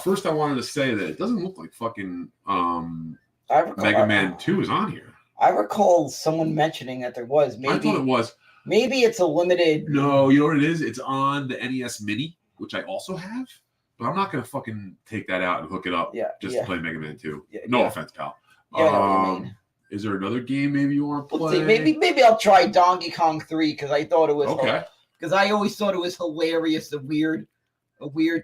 First, I wanted to say that it doesn't look like fucking Mega Man 2 is on here. I recall someone mentioning that there was. Maybe, I thought it was. Maybe it's a limited. No, you know what it is? It's on the NES Mini, which I also have. But I'm not going to fucking take that out and hook it up to play Mega Man 2. No offense, pal. Yeah, I know what you mean. Is there another game maybe you want to play? Let's see, maybe I'll try Donkey Kong 3 because I thought it was okay. Because I always thought it was hilarious, the weird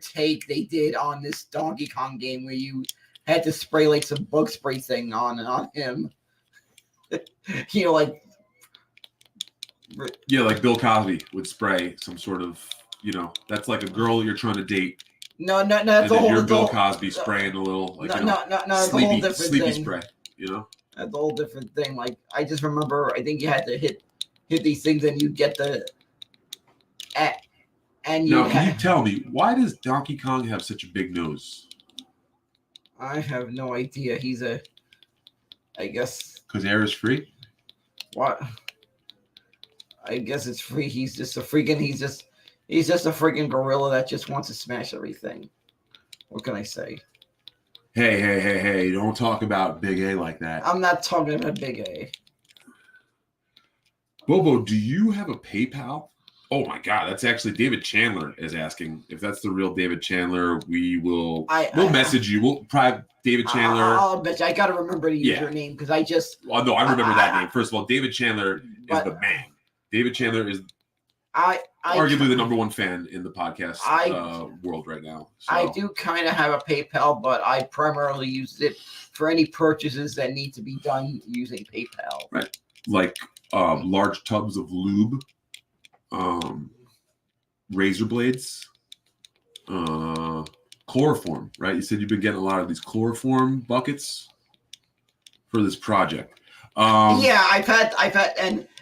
take they did on this Donkey Kong game where you had to spray like some bug spray thing on him. Like Bill Cosby would spray some sort of, that's like a girl you're trying to date. No, that's a whole. You're Bill Cosby spraying a little, like that's a whole different sleepy thing. Spray. That's a whole different thing. Like I just remember, I think you had to hit these things and you get the. And now, can you tell me why does Donkey Kong have such a big nose? I have no idea. I guess. Because air is free. What? I guess it's free. He's just a freaking gorilla that just wants to smash everything. What can I say? Hey, don't talk about Big A like that. I'm not talking about Big A. Bobo, do you have a PayPal? Oh my God, that's actually David Chandler is asking. If that's the real David Chandler, we'll message you. We'll probably David Chandler. I'll bet you. I got to remember to use your name because I just. Oh no, I remember that name. First of all, David Chandler is the man. David Chandler is arguably the number one fan in the podcast world right now. So. I do kind of have a PayPal, but I primarily use it for any purchases that need to be done using PayPal. Right, like large tubs of lube. Razor blades, chloroform, right? You said you've been getting a lot of these chloroform buckets for this project. I've had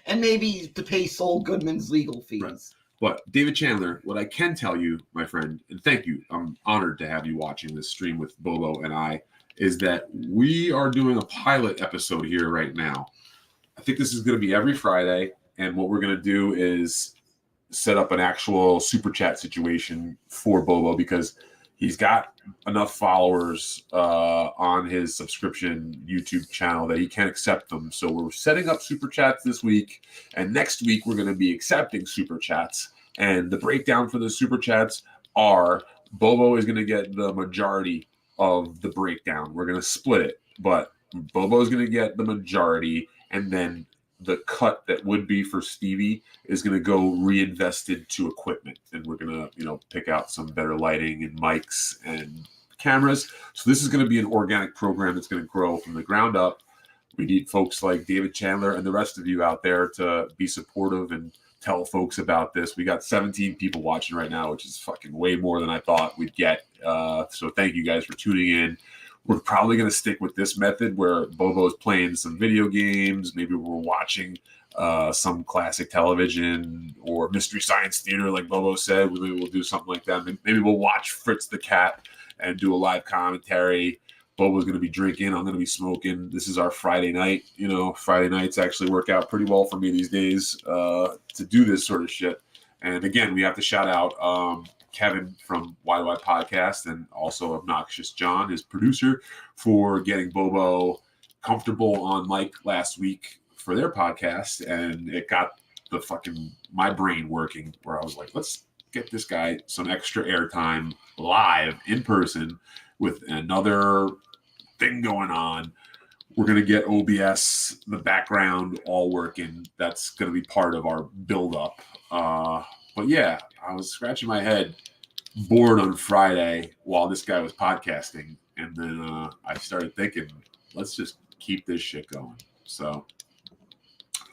and maybe to pay Saul Goodman's legal fees. Right. But David Chandler, what I can tell you, my friend, and thank you, I'm honored to have you watching this stream with Bobo and I, is that we are doing a pilot episode here right now. I think this is going to be every Friday. And what we're going to do is set up an actual super chat situation for Bobo because he's got enough followers on his subscription YouTube channel that he can accept them. So we're setting up super chats this week. And next week, we're going to be accepting super chats. And the breakdown for the super chats are Bobo is going to get the majority of the breakdown. We're going to split it. But Bobo is going to get the majority. And then the cut that would be for Stevie is going to go reinvested to equipment, and we're going to, pick out some better lighting and mics and cameras. So this is going to be an organic program that's going to grow from the ground up. We need folks like David Chandler and the rest of you out there to be supportive and tell folks about this. We got 17 people watching right now, which is fucking way more than I thought we'd get. So thank you guys for tuning in. We're probably going to stick with this method where Bobo's playing some video games. Maybe we're watching some classic television or Mystery Science Theater, like Bobo said. Maybe we'll do something like that. Maybe we'll watch Fritz the Cat and do a live commentary. Bobo's going to be drinking. I'm going to be smoking. This is our Friday night. Friday nights actually work out pretty well for me these days to do this sort of shit. And again, we have to shout out Kevin from Why Do I Podcast and also Obnoxious John, his producer, for getting Bobo comfortable on mic last week for their podcast. And it got my brain working where I was like, let's get this guy some extra airtime live in person with another thing going on. We're going to get OBS, the background all working. That's going to be part of our build-up. But yeah, I was scratching my head, bored on Friday while this guy was podcasting. And then I started thinking, let's just keep this shit going. So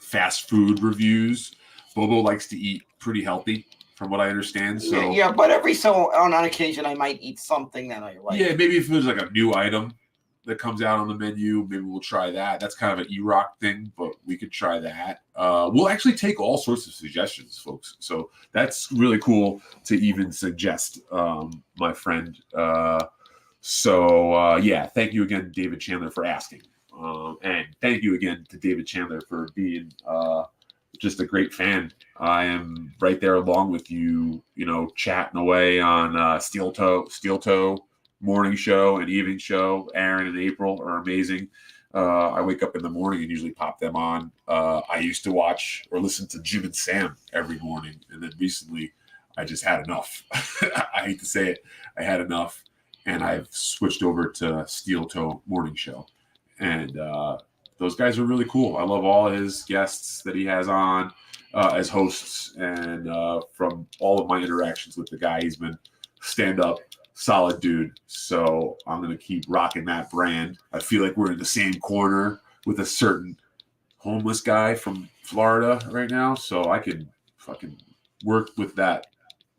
fast food reviews. Bobo likes to eat pretty healthy, from what I understand. So yeah, but every so on occasion I might eat something that I like. Yeah, maybe if there's like a new item that comes out on the menu, maybe we'll try that. That's kind of an E-Rock thing, but we could try that. We'll actually take all sorts of suggestions, folks. So that's really cool to even suggest, my friend. Yeah, thank you again, David Chandler, for asking. And thank you again to David Chandler for being just a great fan. I am right there along with you, chatting away on Steel Toe morning show and evening show. Aaron and April are amazing. I wake up in the morning and usually pop them on. I used to watch or listen to Jim and Sam every morning. And then recently I just had enough. I hate to say it. I had enough. And I've switched over to Steel Toe morning show. And those guys are really cool. I love all his guests that he has on as hosts. And from all of my interactions with the guy, he's been stand-up, solid dude. So I'm going to keep rocking that brand. I feel like we're in the same corner with a certain homeless guy from Florida right now. So I could fucking work with that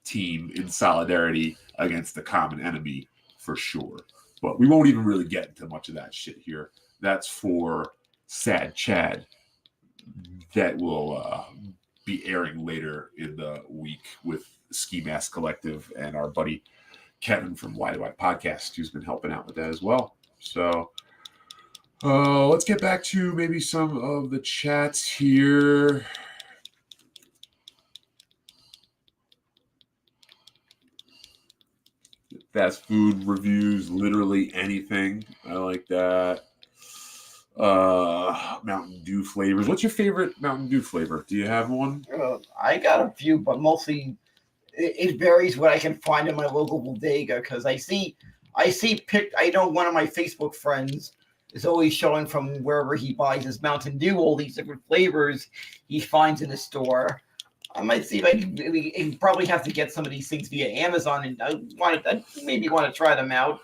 team in solidarity against the common enemy for sure. But we won't even really get into much of that shit here. That's for Sad Chad. That will be airing later in the week with Ski Mask Collective and our buddy Kevin from Why Do I Podcast, who's been helping out with that as well. So let's get back to maybe some of the chats here. Fast food reviews, literally anything. I like that. Mountain Dew flavors. What's your favorite Mountain Dew flavor? Do you have one? I got a few, but mostly it varies what I can find in my local bodega because I know one of my Facebook friends is always showing from wherever he buys his Mountain Dew all these different flavors he finds in the store. I might see if I can probably have to get some of these things via Amazon, and I maybe want to try them out.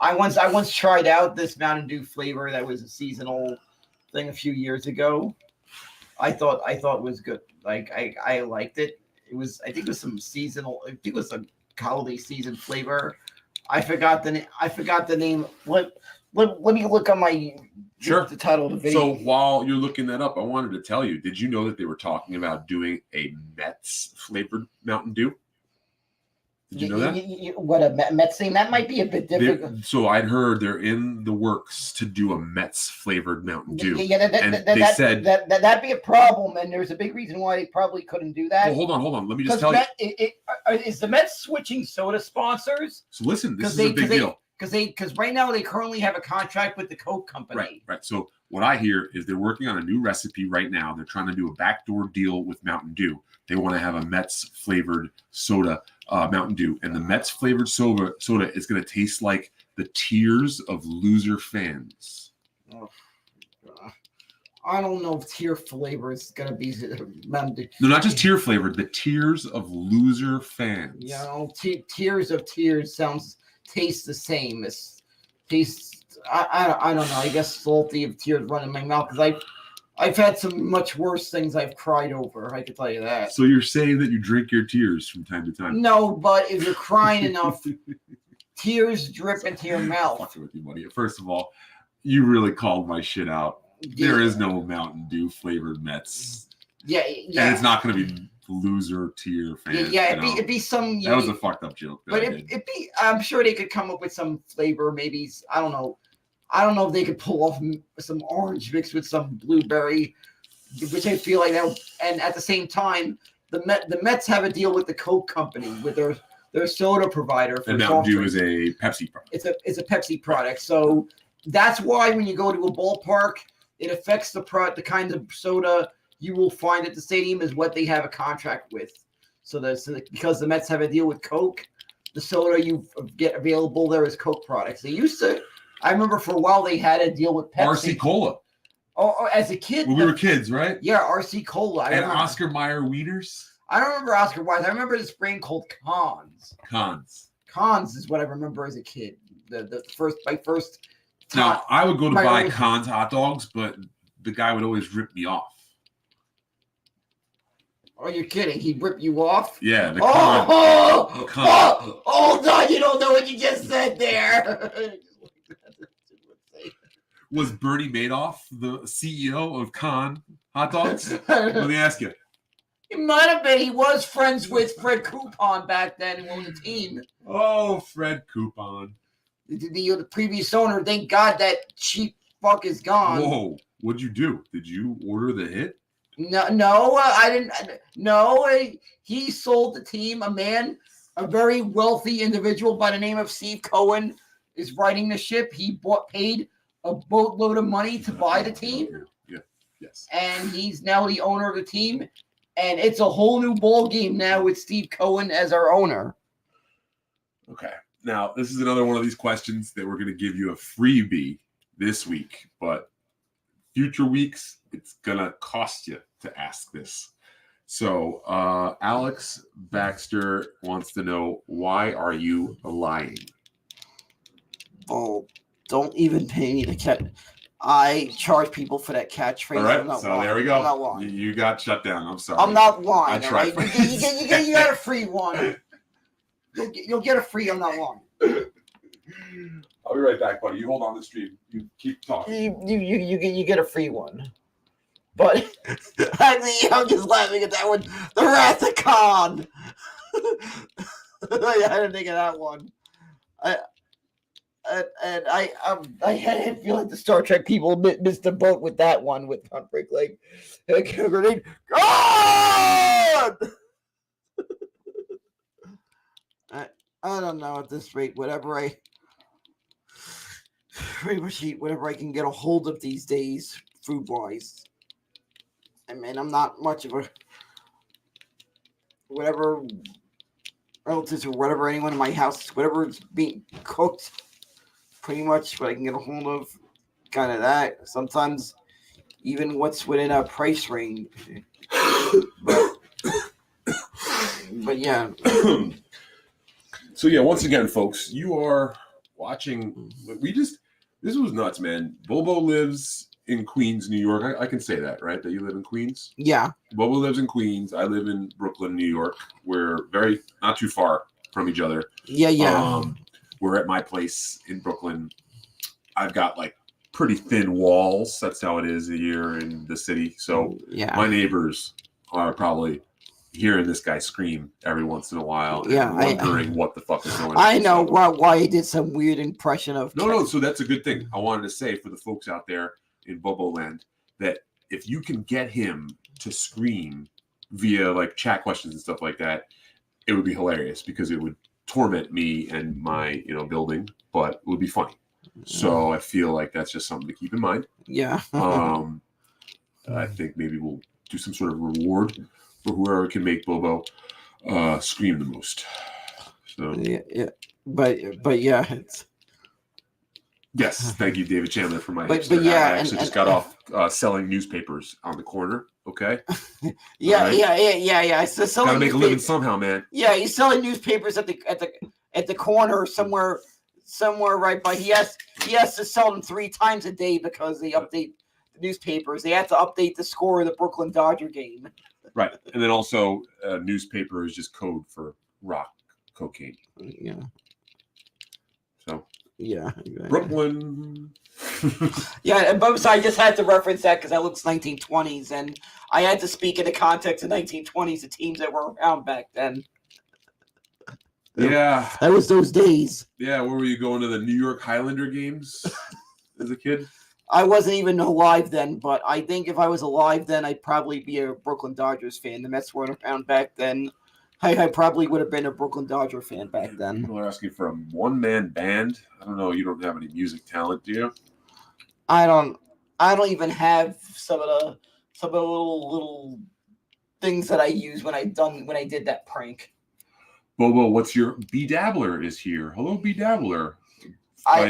I once tried out this Mountain Dew flavor that was a seasonal thing a few years ago. I thought it was good. Like I liked it. I think it was some seasonal. I think it was a holiday season flavor. I forgot the name. Let me look on my the title of the video. So while you're looking that up, I wanted to tell you, did you know that they were talking about doing a Mets flavored Mountain Dew? Did you know that? What a Mets thing? That might be a bit difficult. So I'd heard they're in the works to do a Mets flavored Mountain Dew. They said that'd be a problem, and there's a big reason why they probably couldn't do that. Well, hold on. Let me just tell you. Is the Mets switching soda sponsors? So listen, this is a big deal. Because right now they currently have a contract with the Coke company. Right. So what I hear is they're working on a new recipe right now. They're trying to do a backdoor deal with Mountain Dew. They want to have a Mets flavored soda, Mountain Dew, and the Mets flavored soda is going to taste like the tears of loser fans. Oh, I don't know if tear flavor is going to be Mountain Dew. No, not just tear flavored. The tears of loser fans. Yeah, tears of tears tastes the same. I don't know. I guess salty of tears running my mouth because I've had some much worse things I've cried over. I can tell you that. So you're saying that you drink your tears from time to time? No, but if you're crying enough, tears drip into your mouth. Fucking with you, buddy. First of all, you really called my shit out. Yeah. There is no Mountain Dew flavored Mets. Yeah. And it's not going to be loser tier fans. Yeah, it'd be some. That was a fucked up joke. But it'd be. I'm sure they could come up with some flavor. Maybe I don't know. I don't know if they could pull off some orange mixed with some blueberry, which I feel like that. And at the same time, the Mets have a deal with the Coke company with their soda provider. For And Mountain Dew is a Pepsi product. It's a Pepsi product. So that's why when you go to a ballpark, it affects the kind of soda you will find at the stadium is what they have a contract with. So because the Mets have a deal with Coke, the soda you get available there is Coke products. They used to. I remember for a while they had a deal with Pepsi. RC Cola. Oh, as a kid. When we were kids, right? Yeah, RC Cola. And Oscar Mayer Wieners. I don't remember Oscar Mayer. I remember this brand called Cons. Cons is what I remember as a kid. My first. Now I would go to buy Cons hot dogs, but the guy would always rip me off. Oh, you're kidding? He'd rip you off? Yeah. The Con. Hold on, you don't know what you just said there. Was Bernie Madoff the CEO of Con hot dogs? Let me ask you. He might have been. He was friends with Fred Coupon back then and on the team. Oh, Fred Coupon. The previous owner, thank God that cheap fuck is gone. Whoa. What'd you do? Did you order the hit? No, I didn't. No, he sold the team. A very wealthy individual by the name of Steve Cohen is riding the ship. He paid a boatload of money to buy the team. Yeah. Yes. And he's now the owner of the team. And it's a whole new ball game now with Steve Cohen as our owner. Okay. Now, this is another one of these questions that we're going to give you a freebie this week, but future weeks, it's going to cost you to ask this. So, Alex Baxter wants to know, why are you lying? Oh, don't even pay me to catch. I charge people for that catchphrase. All right, so lying. There we go. I'm not lying. You got shut down. I'm sorry. I'm not lying. I tried. Right? You get a free one. You'll get a free. I'm not lying. I'll be right back, buddy. You hold on the stream. You keep talking. You get a free one. But I'm just laughing at that one. The Wrath of Khan. I didn't think of that one. I had feel like the Star Trek people missed the boat with that one with Huntbreak. Like, grenade. God! I don't know at this rate. Pretty much eat whatever I can get a hold of these days, food wise. I mean, I'm not much of a whatever relatives or whatever, anyone in my house, whatever is being cooked, pretty much what I can get a hold of, kind of that. Sometimes even what's within a price range. But yeah. So yeah, once again, folks, you are watching. This was nuts, man. Bobo lives in Queens, New York. I can say that, right? That you live in Queens? Yeah. Bobo lives in Queens. I live in Brooklyn, New York. We're not too far from each other. Yeah. We're at my place in Brooklyn. I've got like pretty thin walls. That's how it is here in the city. So yeah, my neighbors are probably hearing this guy scream every once in a while. Yeah, and wondering what the fuck is going on. I know why he did some weird impression of. No. So that's a good thing. I wanted to say for the folks out there in Bobo Land that if you can get him to scream via like chat questions and stuff like that, it would be hilarious because it would torment me and my building, but it would be funny. So I feel like that's just something to keep in mind. Yeah. I think maybe we'll do some sort of reward for whoever can make Bobo scream the most. So yeah. But yeah, it's. Yes, thank you, David Chandler, for my. But yeah, I actually just got off selling newspapers on the corner. Okay. Yeah. So gotta make a living somehow, man. Yeah, he's selling newspapers at the corner somewhere right by. He has to sell them 3 times a day because they update the newspapers. They have to update the score of the Brooklyn Dodger game. Right, and then also newspaper is just code for rock cocaine. Yeah. So. Yeah. Exactly. Brooklyn. Yeah, but I just had to reference that because that looks 1920s, and I had to speak in the context of 1920s, the teams that were around back then. Yeah. That was those days. Yeah, where were you going to the New York Highlander games as a kid? I wasn't even alive then, but I think if I was alive then, I'd probably be a Brooklyn Dodgers fan. The Mets weren't around back then. I probably would have been a Brooklyn Dodger fan back then. People are asking for a one-man band. I don't know. You don't have any music talent, do you? I don't even have some of the little things that I used when I did that prank. Bobo, what's your B Dabbler is here? Hello, B Dabbler. I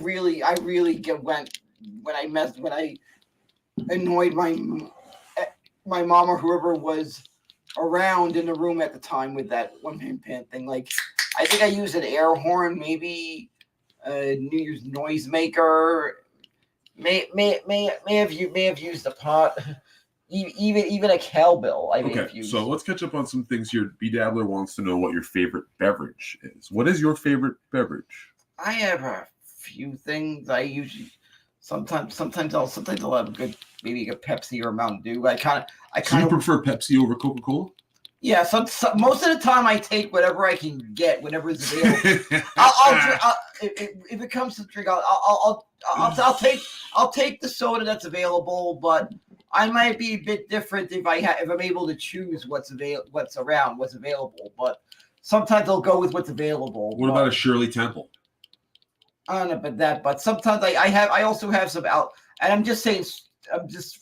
really went when I annoyed my mom or whoever was around in the room at the time with that one-man band thing. Like, I think I used an air horn, maybe a New Year's noisemaker. May have used a pot. Even a cowbell. Okay, so let's catch up on some things here. B Dabbler wants to know what your favorite beverage is. What is your favorite beverage? I have a few things. I usually sometimes I'll have a good, maybe a Pepsi or a Mountain Dew. I kind So you prefer Pepsi over Coca-Cola? Yeah. So most of the time I take whatever I can get, whatever is available. If it comes to drink, I'll take the soda that's available, but I might be a bit different if I'm able to choose what's available. But sometimes I'll go with what's available. What about a Shirley Temple? I don't know about that, but sometimes I also have some out, and I'm just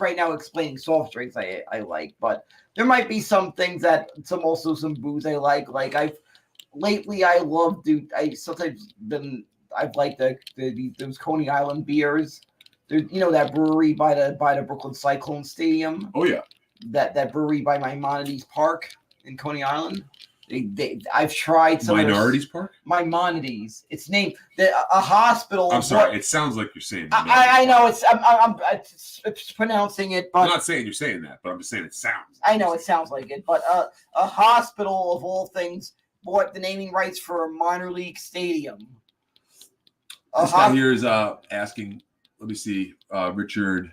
right now explaining soft drinks I like, but there might be some things some booze I like. Like I've liked those Coney Island beers. That brewery by the Brooklyn Cyclone Stadium. Oh yeah, that brewery by Maimonides Park in Coney Island. I've tried some Minorities Park. Maimonides. It's named a hospital. I'm sorry. It sounds like you're saying. I know I'm pronouncing it, but I'm not saying you're saying that, but I'm just saying it sounds. I know it sounds like it, but a hospital of all things bought the naming rights for a minor league stadium. This guy here is asking. Let me see. Richard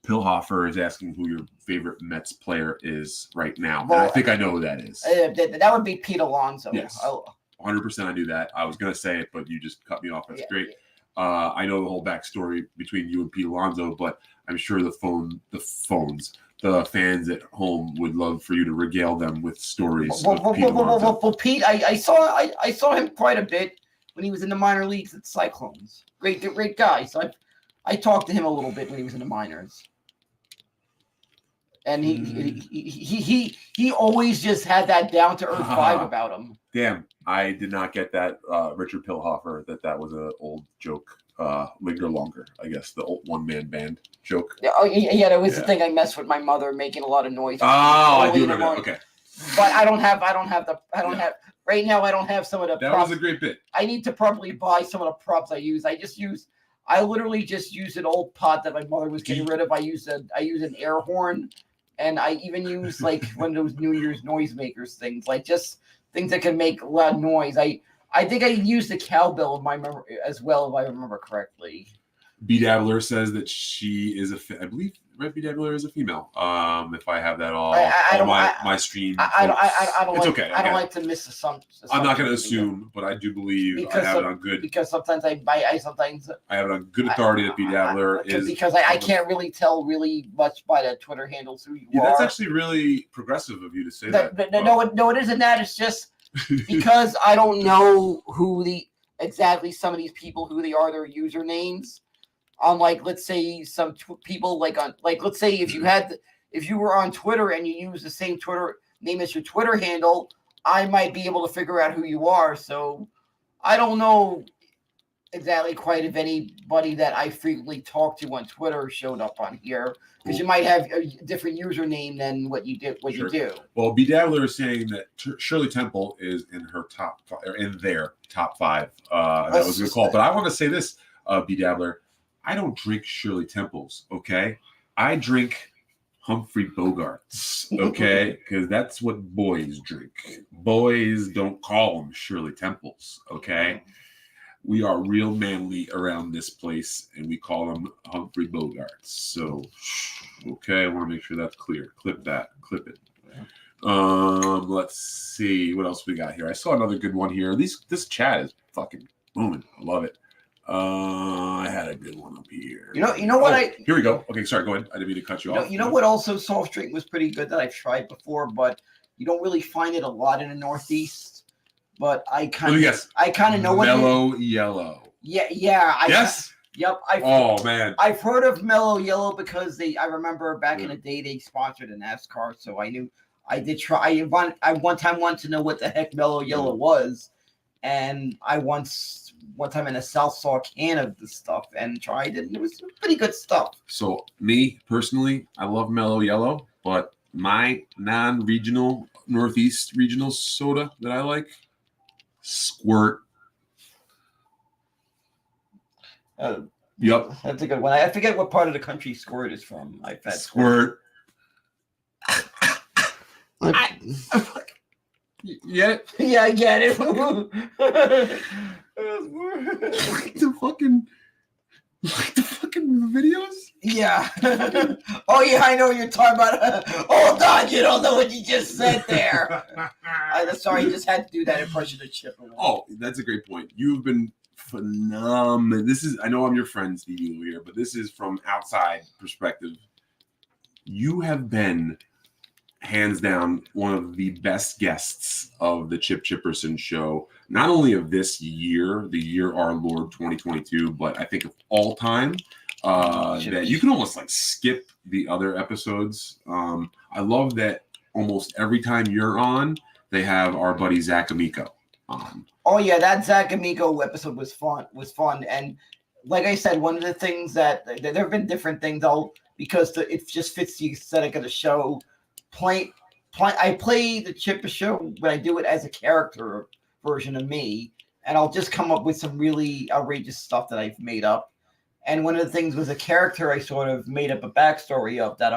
Pilhofer is asking who your favorite Mets player is right now. Well, and I think I know who that is. That would be Pete Alonso. Yes. 100% I knew that. I was going to say it, but you just cut me off. That's great. Yeah. I know the whole backstory between you and Pete Alonso, but I'm sure the fans at home would love for you to regale them with stories. Well, Pete, I saw him quite a bit when he was in the minor leagues at Cyclones. Great guy. So I talked to him a little bit when he was in the minors, and he always just had that down to earth vibe about him. Damn, I did not get that, Richard Pilhofer. That was an old joke. Linger longer, I guess the old one-man band joke. Yeah, that was the thing. I messed with my mother, making a lot of noise. Oh, I do remember that. Okay, but I don't have right now. I don't have some of the. That props. Was a great bit. I need to probably buy some of the props I use. I literally just used an old pot that my mother was getting rid of. I use an air horn, and I even use like one of those New Year's noisemakers things, like just things that can make loud noise. I think I used a cowbell in my memory as well, if I remember correctly. B Dabbler says that she is I believe B Dabbler is a female. If I have that all my stream. I don't it's like, okay. I don't like to miss assumptions. I'm not going to assume, but I do believe I have it on good. Because sometimes I have it on good authority that B Dabbler is because I can't really tell really much by the Twitter handles who you are. That's actually really progressive of you to say that. No, it isn't that. It's just because I don't know who exactly some of these people who they are, their usernames. On let's say some people let's say if you were on Twitter and you use the same Twitter name as your Twitter handle, I might be able to figure out who you are. So I don't know exactly quite if anybody that I frequently talk to on Twitter showed up on here, because you might have a different username than what you do. You do. Well, B Dabbler is saying that Shirley Temple is in her top five, or in their top five. That was a good call. But I want to say this, B Dabbler. I don't drink Shirley Temples, okay? I drink Humphrey Bogarts, okay? Because that's what boys drink. Boys don't call them Shirley Temples, okay? We are real manly around this place, and we call them Humphrey Bogarts. So, okay, I want to make sure that's clear. Clip it. Let's see what else we got here. I saw another good one here. This chat is fucking booming. I love it. I had a good one. You know what Here we go. Okay, sorry. Go ahead. I didn't mean to cut you off. You know what? Also, soft drink was pretty good that I've tried before, but you don't really find it a lot in the Northeast. But I kind of know what. Mellow Yellow. Yeah. Yes. Yep. Man. I've heard of Mellow Yellow because I remember back in the day they sponsored a NASCAR, so I knew I did try. I one time wanted to know what the heck Mellow Yellow was, and I one time in a South saw a can of the stuff and tried it, and it was pretty good stuff. So me personally, I love Mellow Yellow, but my non-regional Northeast regional soda that I like, Squirt. Yep, That's a good one. I forget what part of the country Squirt is from. I've had Squirt. Yeah, I get it. like the fucking videos. Yeah. Oh yeah, I know what you're talking about. Hold on, you don't know what you just said there. I'm sorry, you just had to do that impression of Chip. Oh, that's a great point. You've been phenomenal. I know I'm your friend, Stevie Lew here, but this is from outside perspective. You have been hands down one of the best guests of the Chip Chipperson show, not only of this year, the year our Lord 2022, but I think of all time. That you can almost like skip the other episodes. I love that almost every time you're on, they have our buddy Zach Amico on. Oh yeah, that Zach Amico episode was fun, and like I said, one of the things that there have been different things, because it just fits the aesthetic of the show. I play the Chipper show, but I do it as a character version of me, and I'll just come up with some really outrageous stuff that I've made up. And one of the things was a character I sort of made up a backstory of that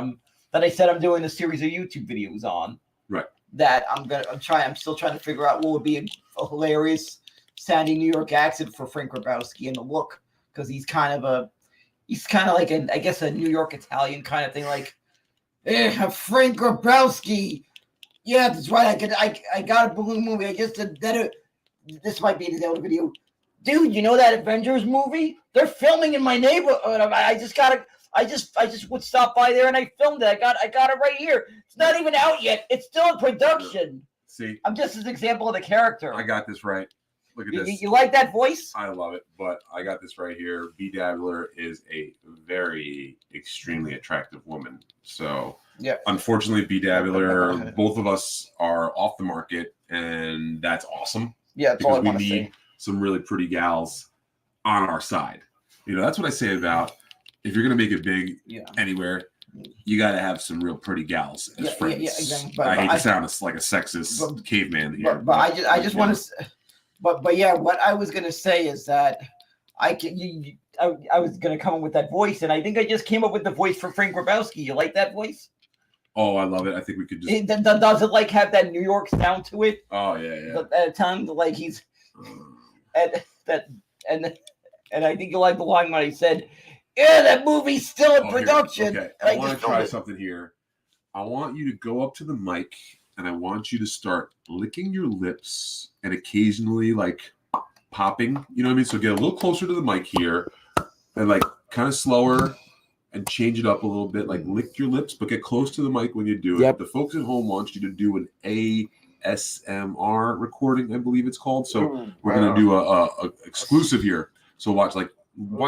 I said I'm doing a series of YouTube videos on. Right. That I'm still trying to figure out what would be a hilarious sounding New York accent for Frank Grabowski and the look, because he's kind of like a New York Italian kind of thing, like Frank Grabowski. Yeah, that's right. I got a balloon movie. I just did that. This might be the other video. Dude, you know that Avengers movie? They're filming in my neighborhood. I just would stop by there and I filmed it. I got it right here. It's not even out yet. It's still in production. See, I'm just an example of the character. I got this right. Look at this. You like that voice? I love it, but I got this right here. B. Dabbler is a very extremely attractive woman. So, yeah. Unfortunately, B. Dabbler, both of us are off the market, and that's awesome. Yeah, that's all I want to say. Some really pretty gals on our side. That's what I say about if you're going to make it big anywhere, you got to have some real pretty gals as friends. Yeah, exactly. I hate to sound like a sexist caveman here. But I just want to. But yeah, what I was gonna say is that I was gonna come up with that voice, and I think I just came up with the voice for Frank Grabowski. You like that voice? Oh, I love it. I think we could just. Does it like have that New York sound to it? Oh yeah. At a time, like he's and I think you like the line when he said, "Yeah, that movie's still in production." Okay, I want to try something here. I want you to go up to the mic. And I want you to start licking your lips and occasionally like popping, you know what I mean? So get a little closer to the mic here and like kind of slower and change it up a little bit. Like lick your lips, but get close to the mic when you do it. Yep. The folks at home want you to do an ASMR recording, I believe it's called. So we're going to do a exclusive here. So watch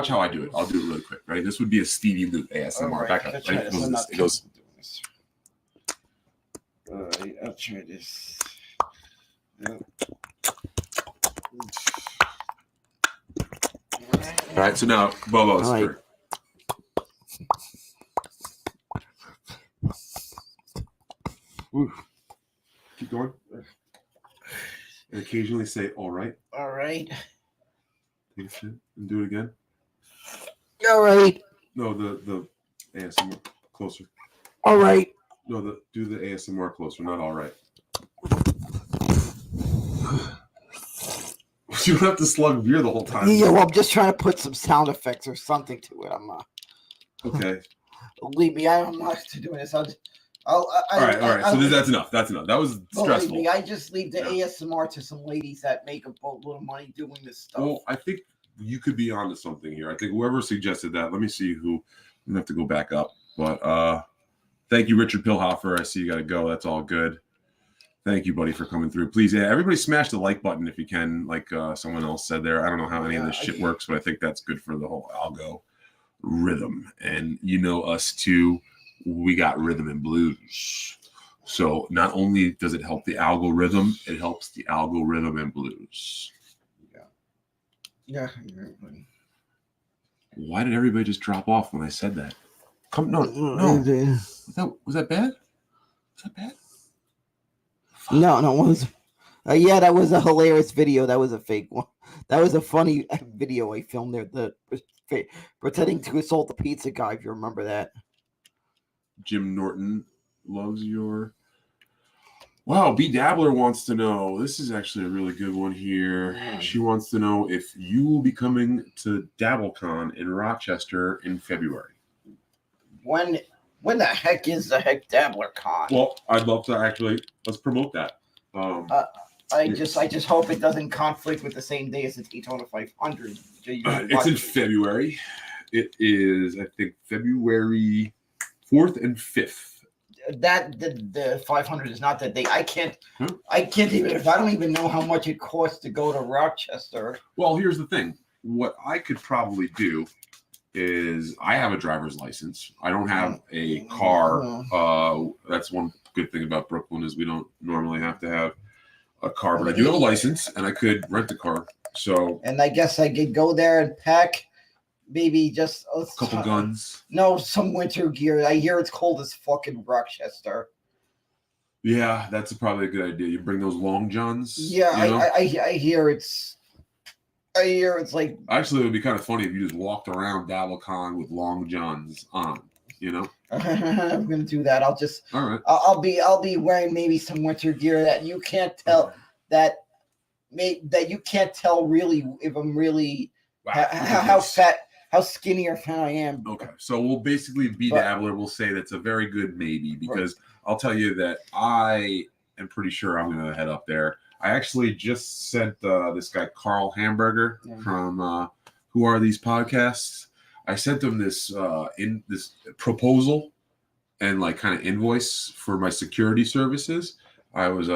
how I do it. I'll do it really quick. Ready? This would be a Stevie Lew ASMR. Right. Back up. Right? It goes. I'll try this. All right, so now Bobo's turn. Keep going. And occasionally say, all right. All right. Take a sip and do it again. All right. No, the ASMR closer. All right. No, do the ASMR closer, not all right. You don't have to slug beer the whole time. Yeah, well, I'm just trying to put some sound effects or something to it. Okay. Believe me, I'm not doing this. All right. So that's enough. That's enough. That was stressful. Believe me, I just leave the ASMR to some ladies that make a boatload of money doing this stuff. Well, I think you could be onto something here. I think whoever suggested that. Let me see who. I'm gonna have to go back up, but thank you, Richard Pilhofer. I see you got to go. That's all good. Thank you, buddy, for coming through. Please, yeah, everybody smash the like button if you can, like someone else said there. I don't know how any of this shit works, but I think that's good for the whole algo rhythm. And you know us too, we got rhythm and blues. So not only does it help the algorithm, it helps the algorithm and blues. Yeah. Why did everybody just drop off when I said that? No. Was that bad? Was that bad? No, it was. Yeah, that was a hilarious video. That was a fake one. That was a funny video I filmed there. Pretending to assault the pizza guy. If you remember that. Jim Norton loves your. Wow, B Dabbler wants to know. This is actually a really good one here. She wants to know if you will be coming to DabbleCon in Rochester in February. When the heck is the DabblerCon? Well, I'd love to actually let's promote that. I just hope it doesn't conflict with the same day as the Daytona 500. It's in February. It is, I think, February 4th and 5th. That the 500 is not that day. I can't even, if I don't even know how much it costs to go to Rochester. Well, here's the thing. What I could probably do is I have a driver's license. I don't have a car. That's one good thing about Brooklyn is we don't normally have to have a car, but I do have a license and I could rent a car. So, and I guess I could go there and pack maybe just a couple guns. No, some winter gear. I hear it's cold as fucking Rochester. Yeah, that's probably a good idea. You bring those long johns. Yeah, you know? I hear it's. I hear it's like. Actually, it would be kind of funny if you just walked around DabbleCon with long johns on. You know. I'm gonna do that. All right. I'll be wearing maybe some winter gear that you can't tell that you can't tell really if I'm really how skinny or fat I am. Okay, so we'll basically be Dabbler. We'll say that's a very good maybe because I'll tell you that I am pretty sure I'm going to head up there. I actually just sent this guy Carl Hamburger from Who Are These Podcasts. I sent him this proposal and like kind of invoice for my security services. I was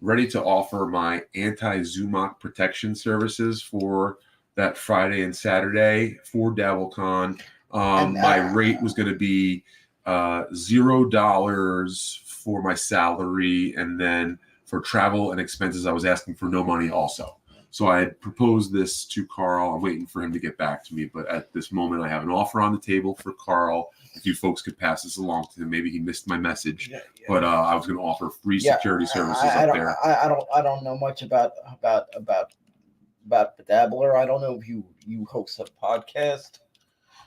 ready to offer my anti-Zumach protection services for that Friday and Saturday for DabbleCon. My rate was going to be $0 for my salary, and then for travel and expenses, I was asking for no money also. So I had proposed this to Carl. I'm waiting for him to get back to me, but at this moment, I have an offer on the table for Carl. If you folks could pass this along to him, maybe he missed my message, but I was going to offer free security services up there. I don't know much about the Dabbler. I don't know if you host a podcast.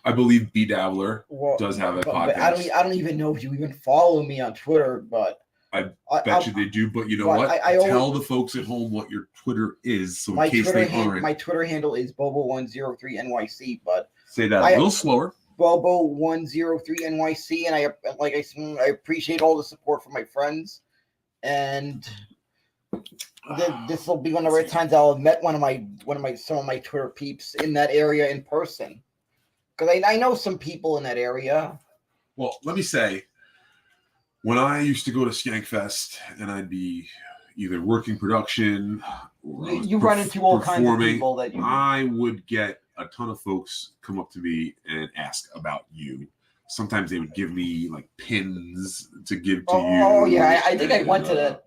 I believe B Dabbler does have a podcast. I don't even know if you even follow me on Twitter, but I bet you they do. But you know what? Tell the folks at home what your Twitter is, so in case they aren't. My Twitter handle is Bobo103NYC, but say that a little slower. Bobo103NYC, and I appreciate all the support from my friends, and this will be one of the rare times I'll have met some of my Twitter peeps in that area in person, because I know some people in that area. Well, let me say, when I used to go to Skankfest and I'd be either working production or you run into all kinds of people that I would get a ton of folks come up to me and ask about you. Sometimes they would give me like pins to give to you. Oh yeah, I think I went to that.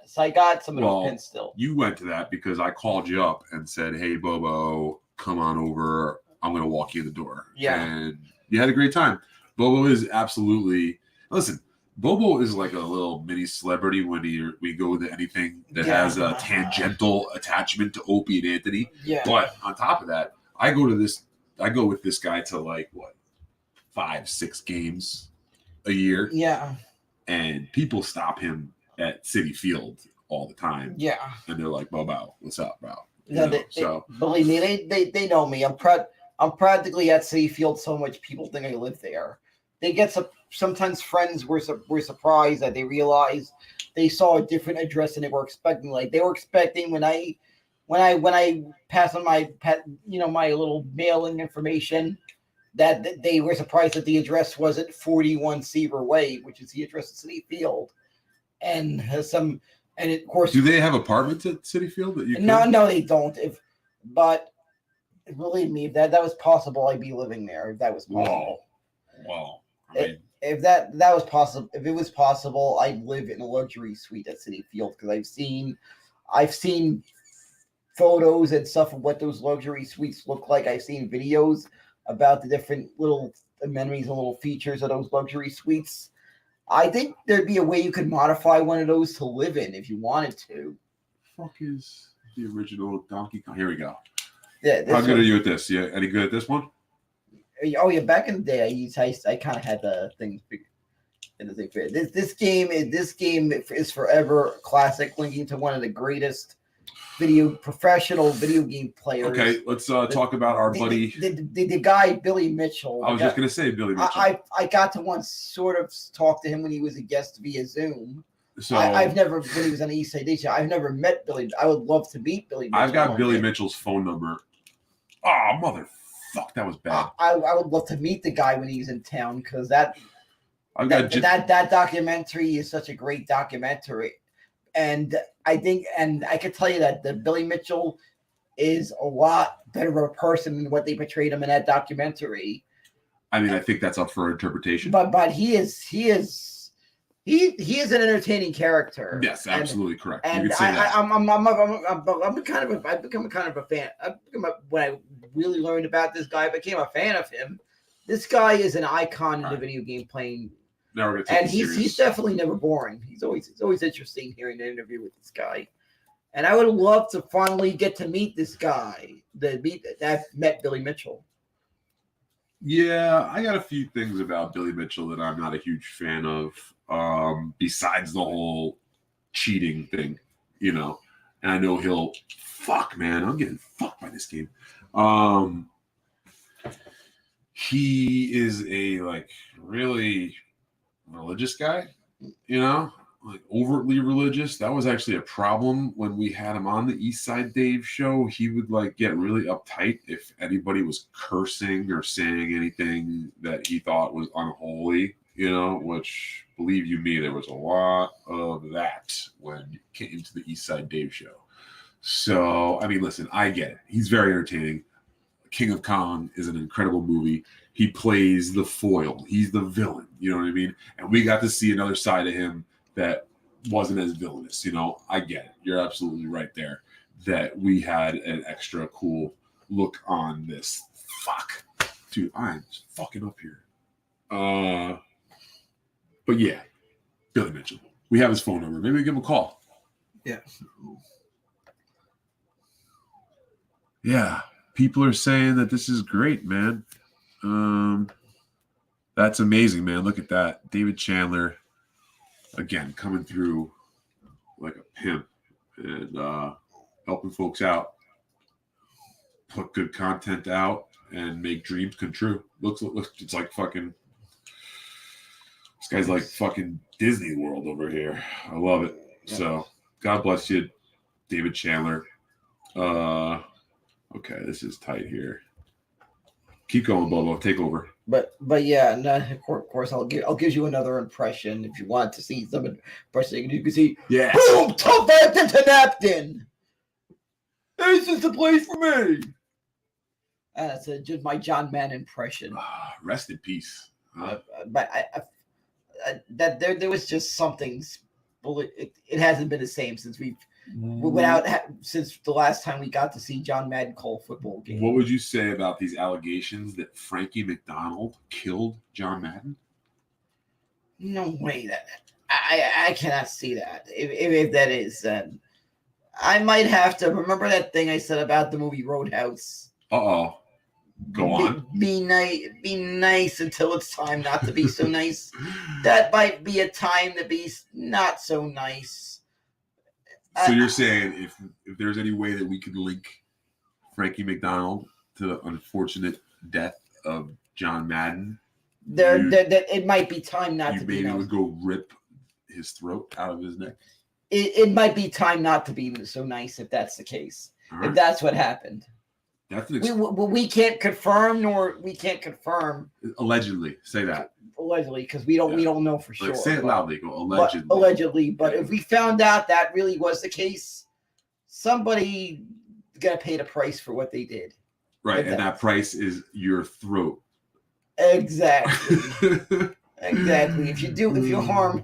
So I got some of those pins still. You went to that because I called you up and said, "Hey Bobo, come on over. I'm going to walk you in the door." Yeah, and you had a great time. Bobo is absolutely listen. Bobo is like a little mini celebrity when we go to anything that has a tangential attachment to Opie and Anthony. Yeah. But on top of that, I go with this guy to like 5-6 games a year. Yeah. And people stop him at Citi Field all the time. Yeah. And they're like, Bobo, what's up, bro? Believe me, they know me. I'm practically at Citi Field so much people think I live there. They get sometimes friends were surprised that they realized they saw a different address than they were expecting. Like they were expecting when I when I pass on my my little mailing information, that they were surprised that the address wasn't 41 Seaver Way, which is the address of City Field, and of course. Do they have apartments at City Field that you? No, they don't. But believe me, if that was possible, I'd be living there. If that was possible. Wow. If that was possible, if it was possible, I'd live in a luxury suite at City Field, because I've seen photos and stuff of what those luxury suites look like. I've seen videos about the different little amenities and little features of those luxury suites. I think there'd be a way you could modify one of those to live in if you wanted to. Fuck is the original Donkey Kong? Here we go. Yeah. How good are you at this? Yeah, any good at this one? Oh yeah, back in the day, I kind of had the things. This game is forever classic, linking to one of the greatest professional video game players. Okay, let's talk about our buddy, the guy Billy Mitchell. I was just gonna say Billy Mitchell. I got to once sort of talk to him when he was a guest via Zoom. So I've never, when he was on the East Side Nation, I've never met Billy. I would love to meet Billy Mitchell. I've got Billy Mitchell's phone number. Oh, motherfuck, that was bad. I would love to meet the guy when he's in town, because that documentary is such a great documentary. And I can tell you that the Billy Mitchell is a lot better of a person than what they portrayed him in that documentary. I mean, I think that's up for interpretation. But he is an entertaining character. Yes, absolutely correct. And you could say that. I've become kind of a fan. When I really learned about this guy, I became a fan of him. This guy is an icon in the video game playing. Now we're gonna take he's definitely never boring. It's always interesting hearing an interview with this guy. And I would love to finally get to meet this guy. That met Billy Mitchell. Yeah, I got a few things about Billy Mitchell that I'm not a huge fan of. Besides the whole cheating thing, and I know I'm getting fucked by this game. He is a really religious guy, overtly religious. That was actually a problem when we had him on the East Side Dave show. He would get really uptight if anybody was cursing or saying anything that he thought was unholy, which, believe you me, there was a lot of that when you came to the East Side Dave show. So, I mean, listen, I get it. He's very entertaining. King of Kong is an incredible movie. He plays the foil. He's the villain. You know what I mean? And we got to see another side of him that wasn't as villainous. I get it. You're absolutely right there. That we had an extra cool look on this. Fuck. Dude, I'm just fucking up here. But yeah, Billy Mitchell. We have his phone number. Maybe we give him a call. Yeah. Yeah. People are saying that this is great, man. That's amazing, man. Look at that. David Chandler, again, coming through like a pimp and helping folks out. Put good content out and make dreams come true. Looks it's like fucking, this guy's like fucking Disney World over here. I love it. So God bless you, David Chandler. Okay, this is tight here. Keep going, Bobo. Take over. But yeah, and of course I'll give you another impression if you want to see some impression. You can see, yeah, boom, tough Napton to Napton. This is the place for me. That's just my John Madden impression. Rest in peace. But that there was just something. It hasn't been the same since since the last time we got to see John Madden call a football game. What would you say about these allegations that Frankie McDonald killed John Madden? No way. That I cannot see that. If that is, I might have to remember that thing I said about the movie Roadhouse. Uh-oh. Go on. Be nice until it's time not to be so nice. That might be a time to be not so nice. So you're saying if there's any way that we could link Frankie McDonald to the unfortunate death of John Madden, it might be time not to be nice. You maybe would go rip his throat out of his neck? It might be time not to be so nice if that's the case. All right. if that's what happened. That's an We can't confirm allegedly. Say that. allegedly because we don't know for sure. Say it loudly. Go allegedly. But if we found out that really was the case, somebody got to pay the price for what they did. Right, and that price is your throat. Exactly. Exactly. If you harm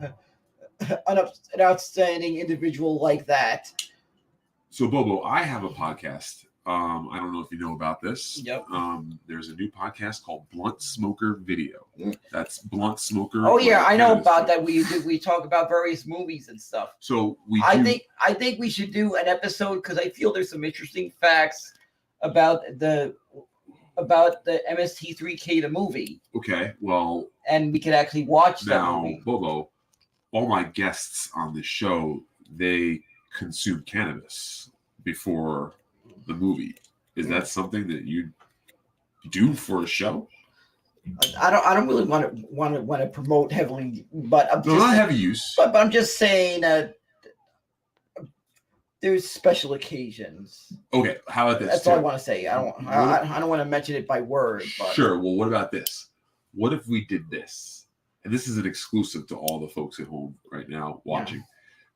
an outstanding individual like that. So, Bobo, I have a podcast. I don't know if you know about this. Yep. There's a new podcast called Bluntsmoker Video. That's Bluntsmoker. Oh yeah, I know about that. We talk about various movies and stuff. So I think we should do an episode because I feel there's some interesting facts about the MST3K the movie. Okay, well, and we could actually watch that movie. Now, Bobo, all my guests on this show, they consume cannabis before the movie. Is that something that you do for a show? I don't really want to promote heavily, but I'm not heavy use. But I'm just saying there's special occasions. Okay, how about this? That's all I want to say. I don't want to mention it by word. But. Sure. Well, what about this? What if we did this? And this is an exclusive to all the folks at home right now watching. Yeah.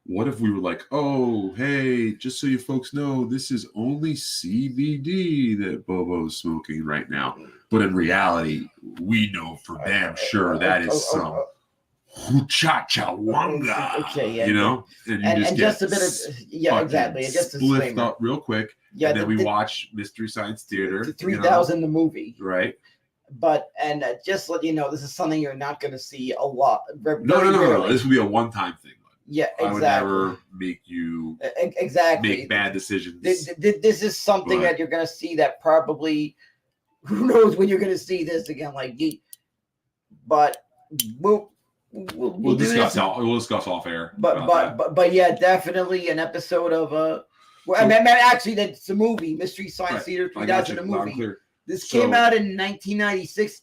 What if we were like, oh, hey, just so you folks know, this is only CBD that Bobo's smoking right now. But in reality, we know for damn sure that is some huchacha wanga. Okay, yeah. You know? And just a bit of, yeah, exactly. And just a split up real quick. Yeah. And then we watch Mystery Science Theater. 3000, the movie. Right. But, and just let you know, this is something you're not going to see a lot. No. This will be a one-time thing. Yeah, exactly. I would never make you make bad decisions. This is something that you're going to see that probably, who knows when you're going to see this again, like, but we'll discuss. We'll discuss off air. But yeah, definitely an episode of I mean, actually, that's a movie, Mystery Science Theater 3000, a movie. This came out in 1996.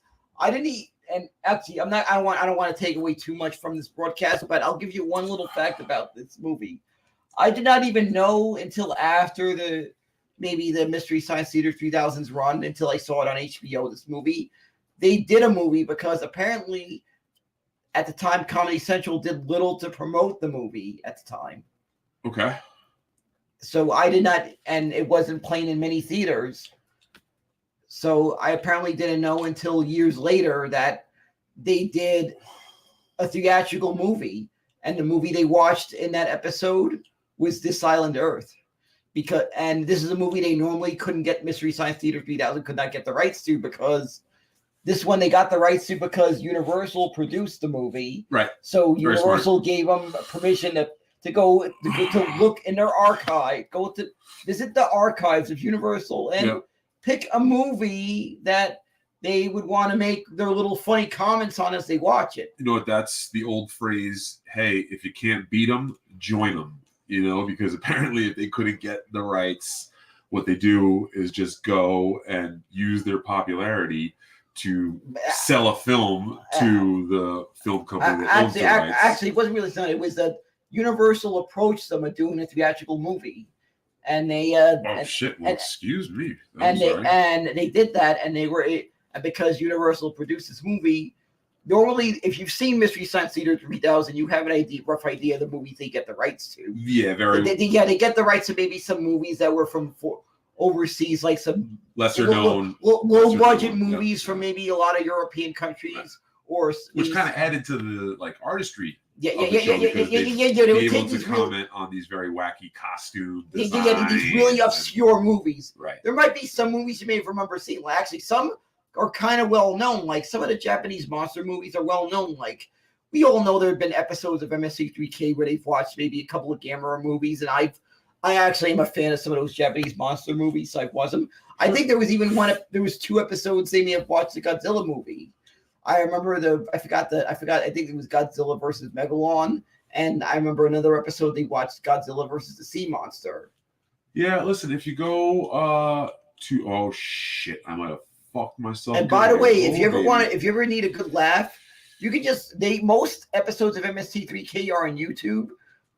And actually, I don't want to take away too much from this broadcast, but I'll give you one little fact about this movie. I did not even know until after the Mystery Science Theater 3000's run, until I saw it on HBO, this movie. They did a movie because apparently at the time Comedy Central did little to promote the movie at the time. Okay. So I did not, and it wasn't playing in many theaters. So I apparently didn't know until years later that they did a theatrical movie, and the movie they watched in that episode was This Island Earth. And this is a movie they normally couldn't get. Mystery Science Theater 3000 could not get the rights to, because this one they got the rights to because Universal produced the movie. Right. So Universal gave them permission to go to look in their archive, go to visit the archives of Universal and pick a movie that they would want to make their little funny comments on as they watch it. You know what? That's the old phrase, hey, if you can't beat them, join them. You know, because apparently if they couldn't get the rights, what they do is just go and use their popularity to sell a film to the film company that owns the rights. Actually, it wasn't really something. It was that Universal approached them at doing a theatrical movie. And they excuse me. They did that, and they were because Universal produced this movie. Normally, if you've seen Mystery Science Theater 3000, you have an rough idea of the movies they get the rights to. Yeah, they get the rights to maybe some movies that were from overseas, like some lesser known, low budget movies from maybe a lot of European countries, which kind of added to the artistry. Yeah. Be able to comment on these very wacky costumes. These really obscure movies. Right. There might be some movies you may remember seeing. Like, actually, some are kind of well known. Like some of the Japanese monster movies are well known. Like we all know there have been episodes of MST3K where they've watched maybe a couple of Gamera movies, and I actually am a fan of some of those Japanese monster movies. So I wasn't. I think there was even there was 2 episodes they may have watched the Godzilla movie. I remember I think it was Godzilla versus Megalon. And I remember another episode they watched Godzilla versus the Sea Monster. Yeah, listen, if you go oh shit, I might have fucked myself. And by the way, if you ever need a good laugh, you can most episodes of MST3K are on YouTube.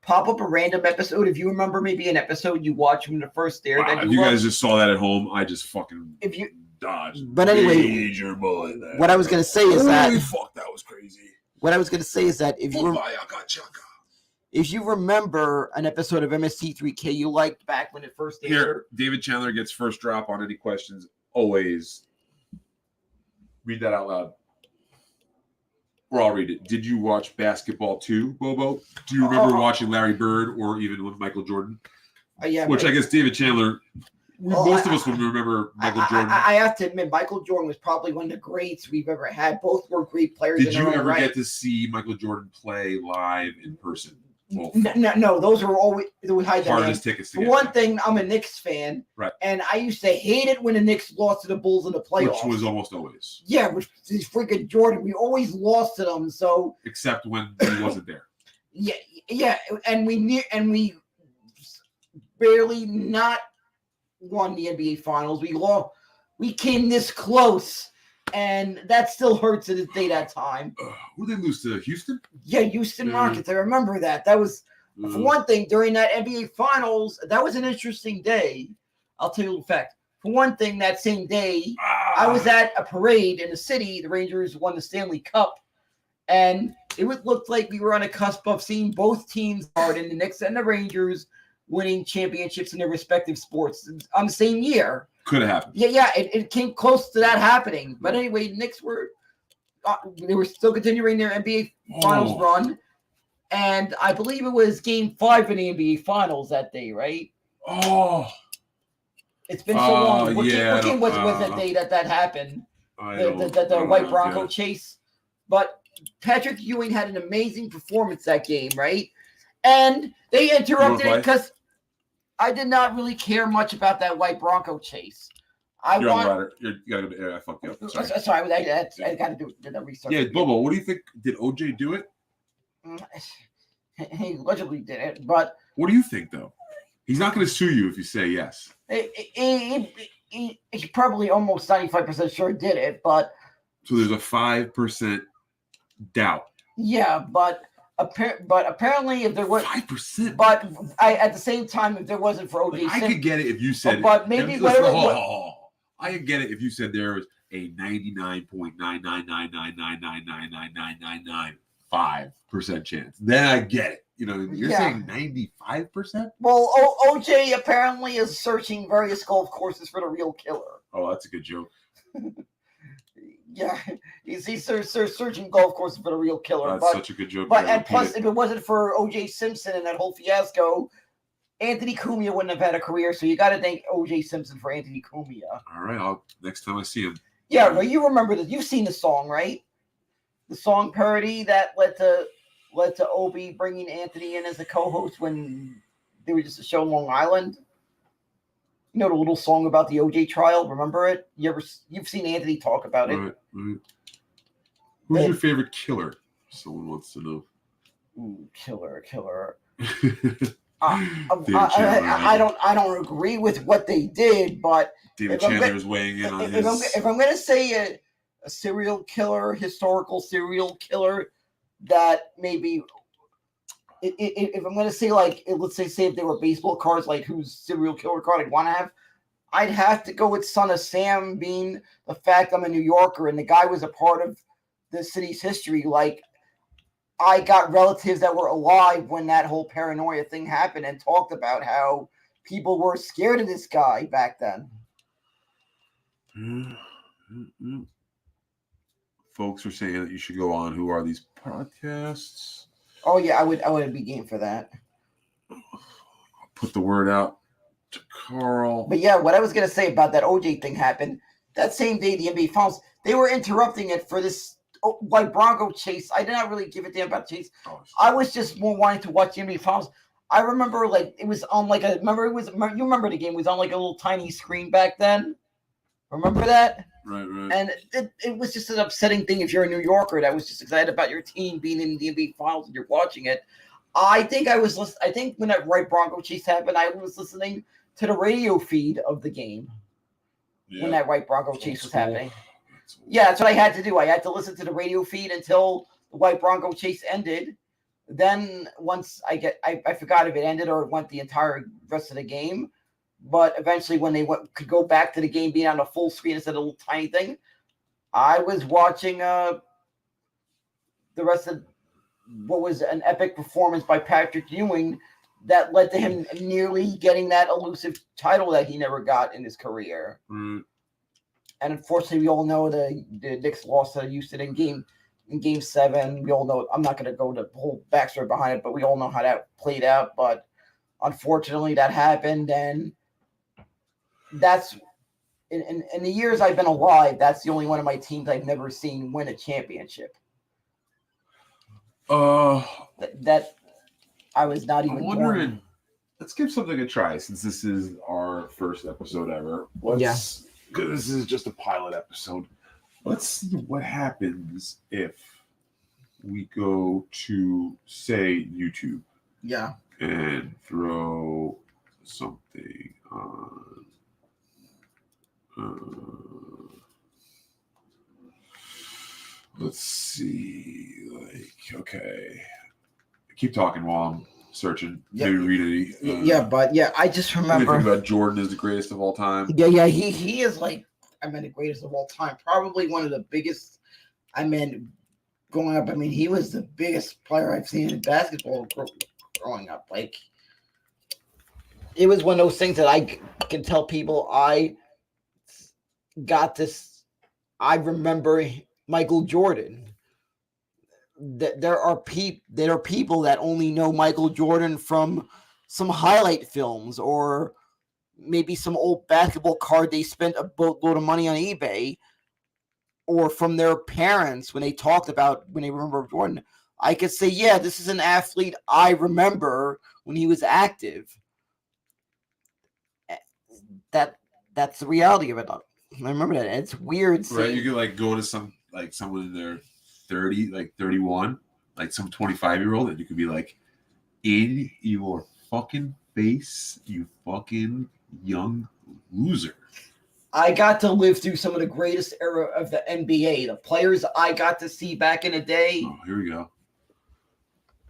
pop up a random episode. If you remember maybe an episode you watched when it first aired. Wow, that if you guys just saw that at home, I just fucking dodged. But anyway, major bullet there. What I was going to say is that... Holy fuck, that was crazy. What I was going to say is that if you remember an episode of MST3K you liked back when it first aired. Here, David Chandler gets first drop on any questions. Always. Read that out loud. Or I'll read it. Did you watch Basketball 2, Bobo? Do you remember watching Larry Bird or even with Michael Jordan? Yeah. Which I guess David Chandler, most of us would remember Michael Jordan. I have to admit, Michael Jordan was probably one of the greats we've ever had. Both were great players. Did you ever get to see Michael Jordan play live in person? No, those were always hardest tickets to get. For one thing, I'm a Knicks fan, right? And I used to hate it when the Knicks lost to the Bulls in the playoffs, which was almost always. Yeah, which is freaking Jordan. We always lost to them. So except when he wasn't there. Yeah, and we barely not won the NBA Finals. We came this close. And that still hurts to this day, that time. Who did they lose to? Houston? Yeah, Houston Rockets. I remember that. That was, for one thing, during that NBA Finals, that was an interesting day. I'll tell you in fact. For one thing, that same day, I was at a parade in the city. The Rangers won the Stanley Cup. And it looked like we were on a cusp of seeing both teams in the Knicks and the Rangers winning championships in their respective sports on the same year. Could have happened. Yeah, it came close to that happening. But anyway, Knicks were they were still continuing their NBA Finals run, and I believe it was Game 5 in the NBA Finals that day, right? It's been so long. What game was that day that happened? The White Bronco chase. But Patrick Ewing had an amazing performance that game, right? And they interrupted it because I did not really care much about that White Bronco chase. You gotta go to air. I fucked you up. Sorry, I got to do the research. Yeah, Bobo, what do you think? Did OJ do it? He allegedly did it, but what do you think, though? He's not going to sue you if you say yes. He probably almost 95% sure did it, but so there's a 5% doubt. Yeah, but apparently, if there was 5%, but at the same time, if there wasn't for OJ, I could get it if you said. But maybe I could get it if you said there was a 99.9999999999995% chance. Then I get it. You know, you're saying 95%. Well, OJ apparently is searching various golf courses for the real killer. Oh, that's a good joke. Yeah, he's searching golf courses for the real killer. That's such a good joke. But plus, if it wasn't for O.J. Simpson and that whole fiasco, Anthony Cumia wouldn't have had a career. So you got to thank O.J. Simpson for Anthony Cumia. All right, next time I see him. Yeah, well, you remember this. You've seen the song, right? The song parody that led to Obi bringing Anthony in as a co-host when they were just a show on Long Island. You know the little song about the OJ trial? Remember it? You've seen Anthony talk about it. Right. Who's your favorite killer? Someone wants to know. Ooh, killer. I don't agree with what they did, but David Chandler is weighing in on his. If I'm going to say a serial killer, historical serial killer, that maybe. If I'm going to say, like, let's say if there were baseball cards, like whose serial killer card I'd want to have, I'd have to go with Son of Sam, being the fact I'm a New Yorker and the guy was a part of the city's history. Like, I got relatives that were alive when that whole paranoia thing happened and talked about how people were scared of this guy back then. Folks are saying that you should go on Who Are These Podcasts? Oh yeah, I would be game for that. I'll put the word out to Carl. But yeah, what I was gonna say about that OJ thing happened that same day. The NBA Finals, they were interrupting it for this White Bronco chase. I did not really give a damn about the chase. I was just more wanting to watch the NBA Finals. I remember like it was on like you remember the game was on like a little tiny screen back then. Remember that? Right. And it was just an upsetting thing if you're a New Yorker that was just excited about your team being in the NBA Finals and you're watching it. I think when that White Bronco chase happened, I was listening to the radio feed of the game when that White Bronco chase was happening. Yeah, that's what I had to do. I had to listen to the radio feed until the White Bronco chase ended. Then once I forgot if it ended or it went the entire rest of the game. But eventually, when they could go back to the game being on a full screen instead of a little tiny thing, I was watching the rest of what was an epic performance by Patrick Ewing that led to him nearly getting that elusive title that he never got in his career. Mm. And unfortunately, we all know the Knicks lost to Houston in Game 7. We all know. I'm not going to go to the whole backstory behind it, but we all know how that played out. But unfortunately, that happened, and that's in the years I've been alive. That's the only one of my teams I've never seen win a championship. That I was not even. I'm wondering. Born. Let's give something a try since this is our first episode ever. Because this is just a pilot episode. Let's see what happens if we go to, say, YouTube. Yeah. And throw something on. Let's see. Okay. Keep talking while I'm searching. Yeah. Maybe read any. I just remember about Jordan is the greatest of all time. Yeah, he is the greatest of all time. Probably one of the biggest. Growing up, he was the biggest player I've seen in basketball growing up. It was one of those things that I can tell people I got this. I remember Michael Jordan. There are people that only know Michael Jordan from some highlight films or maybe some old basketball card they spent a boatload of money on eBay, or from their parents when they talked about when they remember Jordan. I could say, yeah, this is an athlete I remember when he was active. That's the reality of it. I remember that. It's weird. Right, you could go to someone in their 30, 31, some 25-year-old, and you could be like, in your fucking face, you fucking young loser. I got to live through some of the greatest era of the NBA. The players I got to see back in the day. Oh, here we go.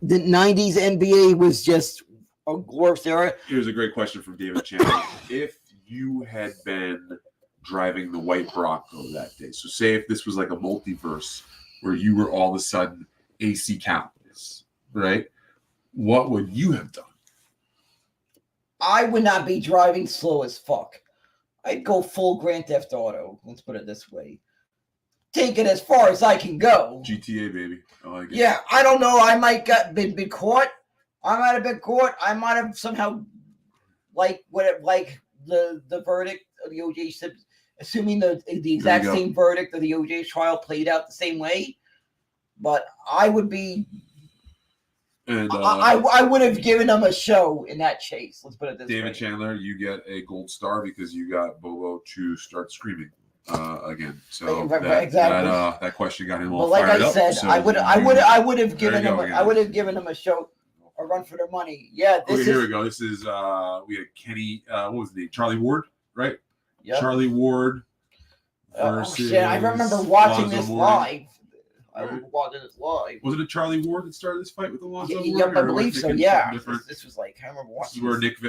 The 90s NBA was just a glorious era. Here's a great question from David Chandler. If you had been driving the white Bronco that day, so say if this was like a multiverse where you were all of a sudden AC Cowboys, right? What would you have done? I would not be driving slow as fuck. I'd go full Grand Theft Auto. Let's put it this way. Take it as far as I can go. GTA, baby. I like it. Yeah, I don't know. I might been caught. I might have been caught. I might have somehow, the verdict of the OJ, assuming the exact same verdict of the OJ trial played out the same way. But I would be. And I would have given them a show in that chase. Let's put it this way. David Chandler, you get a gold star because you got Bobo to start screaming again. So that question got him all fired up. But like I said, I would have given them a show, a run for their money. Yeah. Here we go. This is we had Kenny. What was the name? Charlie Ward, right? Yep. Charlie Ward. Versus I remember watching this live. Right. I watched it live. Was it a Charlie Ward that started this fight with the Lonzo Ward? Yeah, I believe so. Yeah. This was I remember watching. This is where Nick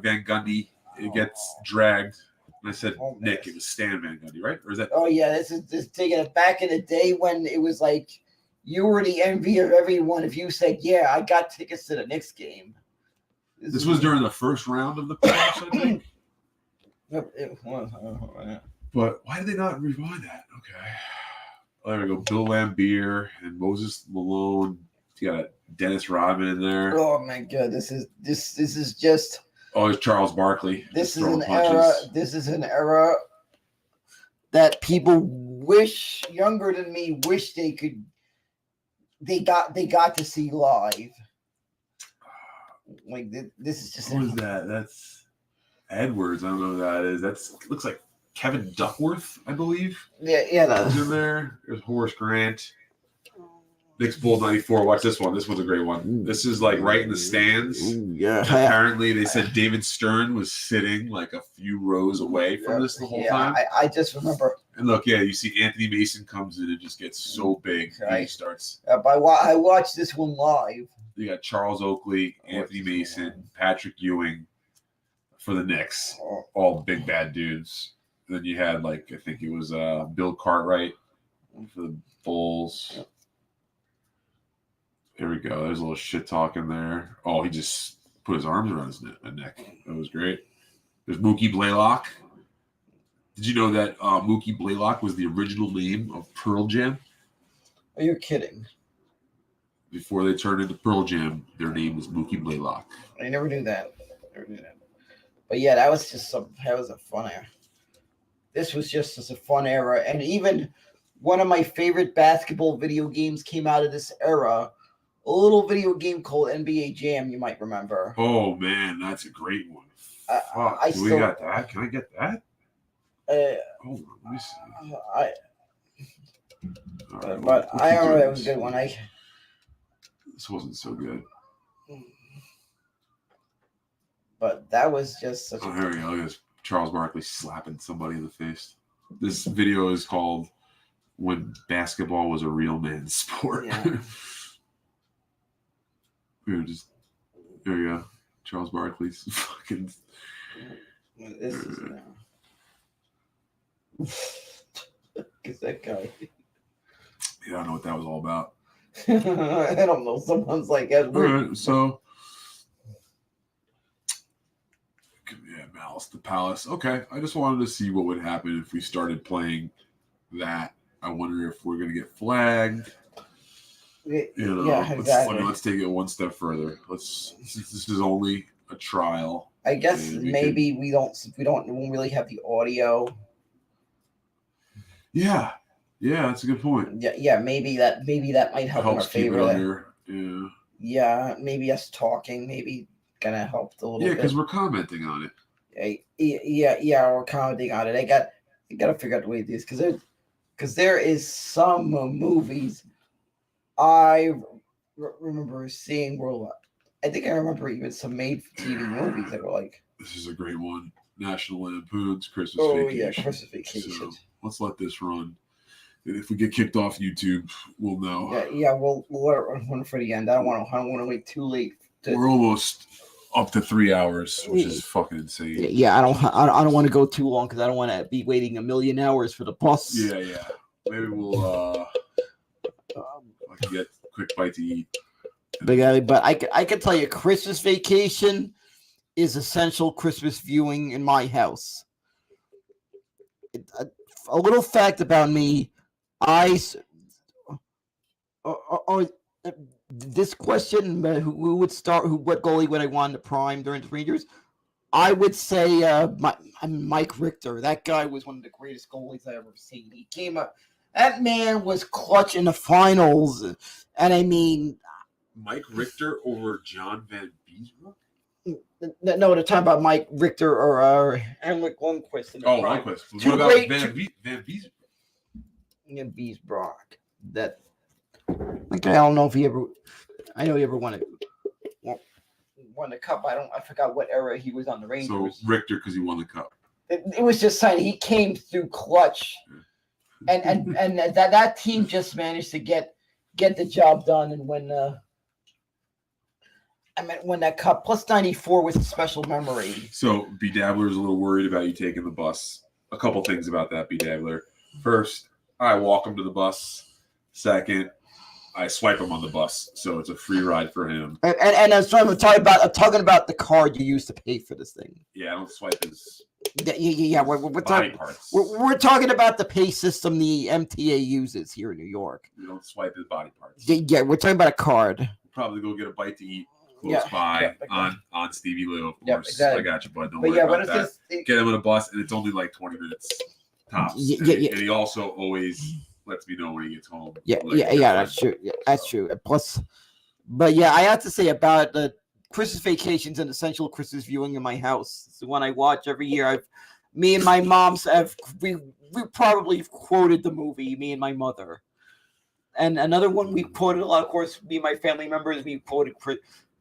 Van Gundy gets dragged. And I said, Nick, it was Stan Van Gundy, right? Or is that? Oh yeah, this is taking it back in the day when it was like you were the envy of everyone if you said, "Yeah, I got tickets to the Knicks game." This was during the first round of the playoffs, I think. It was. But why did they not rewind that? Okay. Oh, there we go. Bill Laimbeer and Moses Malone. You got Dennis Rodman in there. Oh my God, this is just. Oh, it's Charles Barkley. This is an era. This is an era that people younger than me wish they could. They got to see live. Like this is just. What is that? That's Edwards. I don't know who that is. Looks like Kevin Duckworth, I believe. Yeah, that's in there. There's Horace Grant. Knicks Bulls 94. Watch this one. This one's a great one. This is right in the stands. Yeah. Apparently, they said David Stern was sitting a few rows away from this the whole time. I just remember. And look, you see Anthony Mason comes in and just gets so big. Okay. He starts. I watched this one live. You got Charles Oakley, Anthony Mason, Patrick Ewing for the Knicks, all big bad dudes. And then you had I think it was Bill Cartwright for the Bulls. Here we go. There's a little shit talking there. Oh, he just put his arms around his neck. That was great. There's Mookie Blaylock. Did you know that Mookie Blaylock was the original name of Pearl Jam? Are you kidding? Before they turned into Pearl Jam, their name was Mookie Blaylock. I never knew that. But yeah, that was a fun era. This was just a fun era. And even one of my favorite basketball video games came out of this era. A little video game called NBA Jam, you might remember. Oh, man, that's a great one. Fuck, we got that? Can I get that? Hold on, let me see. But I don't know, that was a good one. This wasn't so good. But that was just such a... here we go. Look at this. Charles Barkley slapping somebody in the face. This video is called When Basketball Was a Real Man's Sport. Yeah. Here we go. Charles Barkley's fucking... This is... Because that guy... Yeah, I don't know what that was all about. I don't know. Someone's like, Edward. All right, so yeah, Malice the Palace. Okay, I just wanted to see what would happen if we started playing that. I wonder if we're gonna get flagged. Yeah, exactly. Let's take it one step further. Since this is only a trial. I guess maybe we don't really have the audio. Yeah. Yeah, that's a good point. Yeah, maybe that might help in our favor. Yeah, maybe us talking, maybe gonna help a little bit. Yeah, because we're commenting on it. Yeah, we're commenting on it. I gotta figure out the way to do this because there is some movies I remember seeing were I think I remember even some made-for-TV movies that were like. This is a great one. National Lampoon's Christmas Vacation. Oh yeah, Christmas Vacation. So let's let this run. If we get kicked off YouTube, we'll know. Yeah, we'll let it run for the end. I don't want to wait too late. We're almost up to 3 hours, which is fucking insane. Yeah, I don't want to go too long because I don't want to be waiting a million hours for the bus. Yeah. Maybe we'll I can get a quick bite to eat. But I can tell you, Christmas Vacation is essential Christmas viewing in my house. A little fact about me. This question, who would start? What goalie would I want to prime during the Rangers? I would say Mike Richter. That guy was one of the greatest goalies I ever seen. He came up. That man was clutch in the finals, and I mean, Mike Richter over John Van Beesbrook. No, they're talking about Mike Richter or Henrik Lundqvist. Lundqvist. What about Van Beesbrook? And Beesbrock. That okay, I don't know if he ever. I know he ever won the cup. I forgot what era he was on the Rangers. So Richter, because he won the cup. It was just saying he came through clutch, and that team just managed to get the job done and win. When that cup plus 94 was a special memory. So B Dabbler's a little worried about you taking the bus. A couple things about that, B Dabbler. First, I walk him to the bus. Second, I swipe him on the bus, so it's a free ride for him. And I'm talking about the card you use to pay for this thing. Yeah, I don't swipe his. Yeah. We're talking. We're talking about the pay system the MTA uses here in New York. We don't swipe his body parts. Yeah, we're talking about a card. We'll probably go get a bite to eat close by on Stevie Lew, of course. Exactly. I got you, bud. Don't worry about that. Get him on a bus, and it's only like 20 minutes tops. And he also always lets me know when he gets home. Yeah, that's true. Yeah, that's true. Plus, but yeah, I have to say about the Christmas Vacation's an essential Christmas viewing in my house. It's the one I watch every year. Me and my mom's we probably quoted the movie. Me and my mother. And another one we quoted a lot. Of course, me and my family members we quoted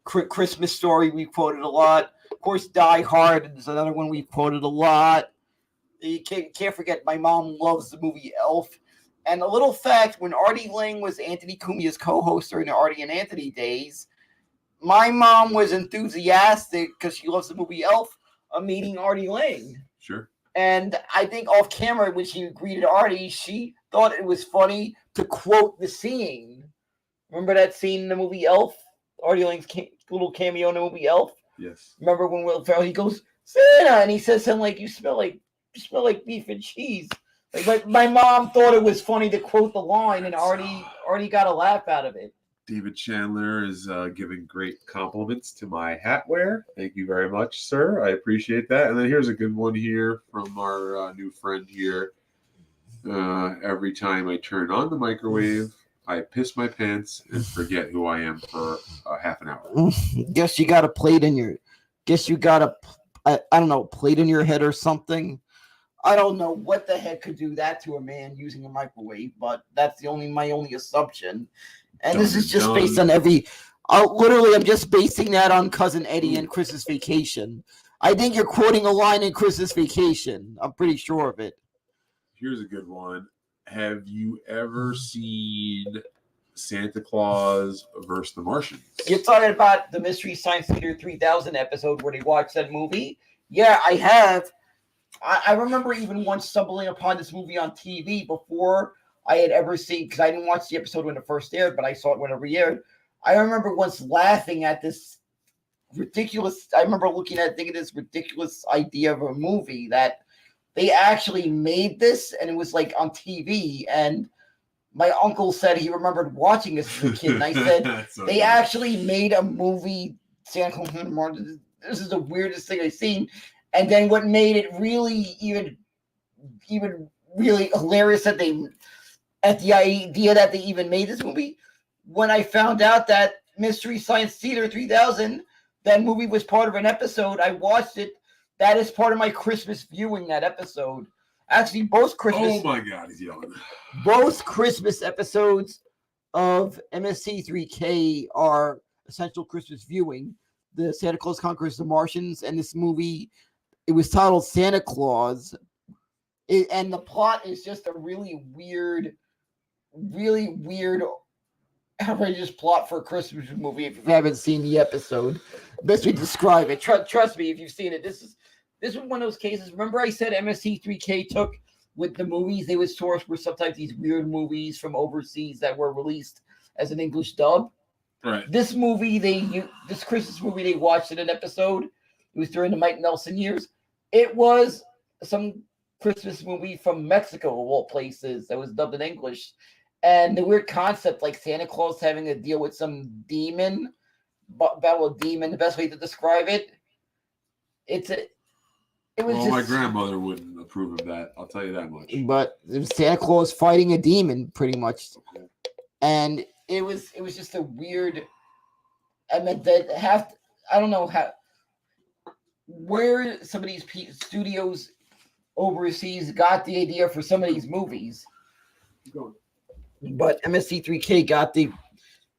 Christmas Story. We quoted a lot. Of course, Die Hard is another one we quoted a lot. You can't forget. My mom loves the movie Elf. And a little fact, when Artie Lang was Anthony Cumia's co-host during the Artie and Anthony days, my mom was enthusiastic because she loves the movie Elf of meeting Artie Lang. Sure. And I think off camera, when she greeted Artie, she thought it was funny to quote the scene. Remember that scene in the movie Elf? Artie Lang's little cameo in the movie Elf. Yes. Remember when Will Ferrell, he goes, Santa, and he says something like, you smell like beef and cheese. Like my mom thought it was funny to quote the line, and Artie got a laugh out of it. David Chandler is giving great compliments to my hat wear. Thank you very much, sir. I appreciate that. And then here's a good one here from our new friend here. Every time I turn on the microwave, I piss my pants and forget who I am for half an hour. Guess you got a plate in your. Guess you got I don't know, plate in your head or something. I don't know what the heck could do that to a man using a microwave, but that's my only assumption. And this is just based on I'm just basing that on Cousin Eddie and Chris's Vacation. I think you're quoting a line in Chris's Vacation. I'm pretty sure of it. Here's a good one. Have you ever seen Santa Claus versus the Martians? You're talking about the Mystery Science Theater 3000 episode where they watched that movie? Yeah, I have. I remember even once stumbling upon this movie on TV before I had ever seen, because I didn't watch the episode when it first aired, but I saw it whenever it aired. I remember once laughing at this ridiculous, I remember looking at thinking this ridiculous idea of a movie that they actually made this, and it was like on TV, and my uncle said he remembered watching this as a kid, and I said, so they actually made a movie, Santa Claus and the Martians. This is the weirdest thing I've seen. And then what made it really even really hilarious at the idea that they even made this movie, when I found out that Mystery Science Theater 3000, that movie was part of an episode, I watched it. That is part of my Christmas viewing, that episode. Actually, both Christmas. Oh my God, he's yelling. Both Christmas episodes of MST3K are essential Christmas viewing. The Santa Claus Conquers the Martians, and this movie, it was titled Santa Claus. And the plot is just a really weird, outrageous plot for a Christmas movie. If you haven't seen the episode, best way to describe it. Trust me, if you've seen it, this is one of those cases. Remember, I said MST3K took with the movies they would source were sometimes these weird movies from overseas that were released as an English dub. Right. This Christmas movie they watched in an episode. It was during the Mike Nelson years. It was some Christmas movie from Mexico, of all places, that was dubbed in English. And the weird concept, like Santa Claus having to deal with some demon, battle of demon, the best way to describe it. My grandmother wouldn't approve of that. I'll tell you that much. But it was Santa Claus fighting a demon, pretty much. Okay. And it was just a weird. I mean, I don't know where some of these studios overseas got the idea for some of these movies. But MST3K got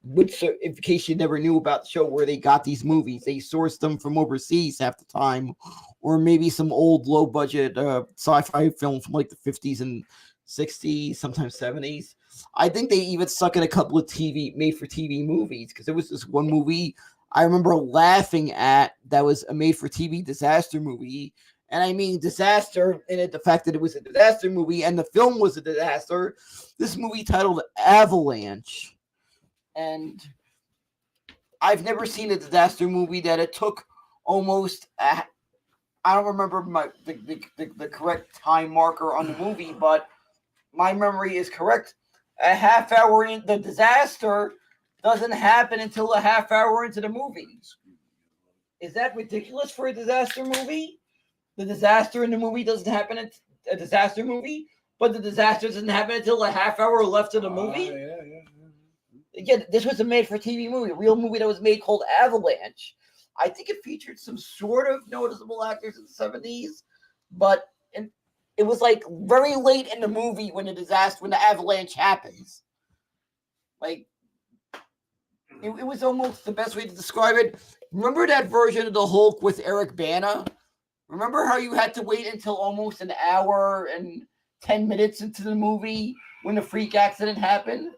which, in case you never knew about the show, where they got these movies. They sourced them from overseas half the time, or maybe some old low-budget sci-fi film from like the 50s and 60s, sometimes 70s. I think they even stuck in a couple of made-for-TV movies, because there was this one movie I remember laughing at that was a made-for-TV disaster movie. And I mean disaster in it, the fact that it was a disaster movie and the film was a disaster. This movie titled Avalanche. And I've never seen a disaster movie that it took almost, I don't remember the correct time marker on the movie, but my memory is correct. A half hour in, the disaster doesn't happen until a half hour into the movie. Is that ridiculous for a disaster movie? The disaster in the movie doesn't happen in a disaster movie, but the disaster doesn't happen until a half hour left of the movie? Again, this was a made-for-TV movie, a real movie that was made called Avalanche. I think it featured some sort of noticeable actors in the 70s, but it was like very late in the movie when the avalanche happens. Like, it was almost the best way to describe it. Remember that version of the Hulk with Eric Bana? Remember how you had to wait until almost an hour and 10 minutes into the movie when the freak accident happened?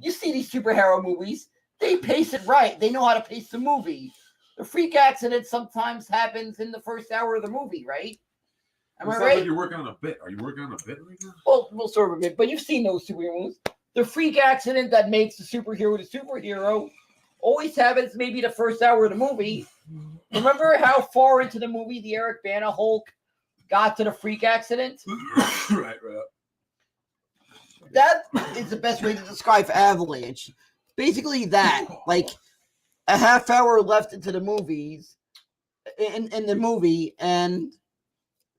You see these superhero movies, they pace it right. They know how to pace the movie. The freak accident sometimes happens in the first hour of the movie, right? Am I right? Like you're working on a bit. Are you working on a bit right now? Well, sort of a bit, but you've seen those superhero movies. The freak accident that makes the superhero always happens maybe the first hour of the movie. Remember how far into the movie the Eric Bana Hulk got to the freak accident? Right. That is the best way to describe Avalanche. Basically that, like a half hour left into the movies, in the movie, and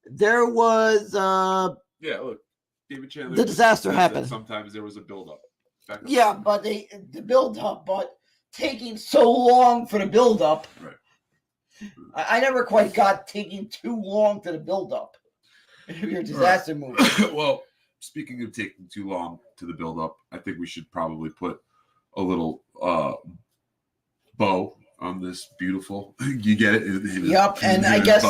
there was Yeah, look, David Chandler. The disaster says happened. that sometimes there was a buildup. Yeah, but the build up, but taking so long for the build up. Right. I never quite got taking too long to the build up. Your disaster movie. Well, speaking of taking too long to the build up, I think we should probably put a little bow on this beautiful. You get it? Yep, and I guess.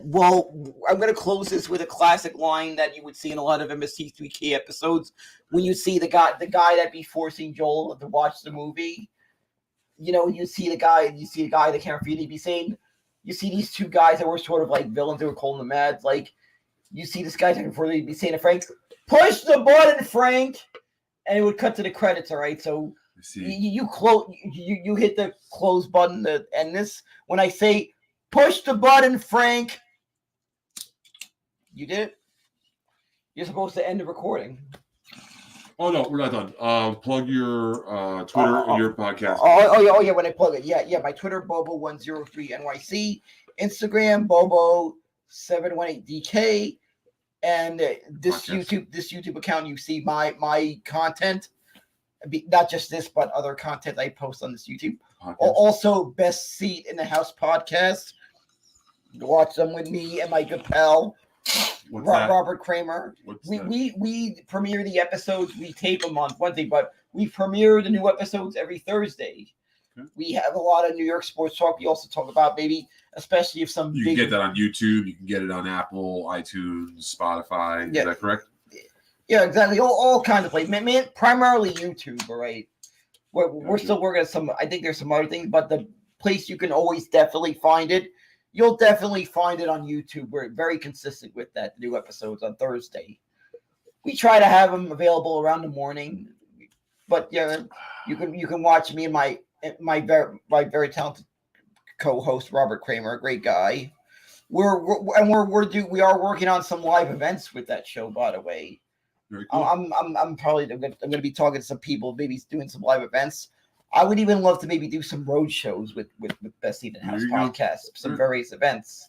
Well, I'm going to close this with a classic line that you would see in a lot of MST3K episodes when you see the guy that be forcing Joel to watch the movie. You know, you see the guy that can't really be saying. You see these two guys that were sort of like villains that were calling the Mads. Like, you see this guy before they be saying to Frank, "Push the button, Frank," and it would cut to the credits. All right, so. You hit the close button to end this. When I say push the button, Frank, you did it. You're supposed to end the recording. Oh no, we're not done. Plug your Twitter and your podcast. Oh yeah. When I plug it, yeah. My Twitter Bobo103NYC, Instagram Bobo718DK, and this YouTube account. You see my content. Not just this, but other content I post on this YouTube. Podcast. Also, Best Seat in the House podcast. Watch them with me and my good pal, Robert Kramer. We premiere the episodes. We tape them on Wednesday, but we premiere the new episodes every Thursday. Okay. We have a lot of New York sports talk. We also talk about maybe, especially if some you can get that on YouTube. You can get it on Apple, iTunes, Spotify. Yeah. Is that correct? Yeah, exactly. All kinds of places. Primarily YouTube, right? We're still working on some. I think there's some other things, but the place you can always definitely find it, you'll definitely find it on YouTube. We're very consistent with that. The new episodes on Thursday. We try to have them available around the morning, but yeah, you can watch me and my very talented co-host Robert Kramer, a great guy. We are working on some live events with that show, by the way. Very cool. I'm going to be talking to some people, maybe doing some live events. I would even love to maybe do some road shows with Best Seat in the House podcast, some various events.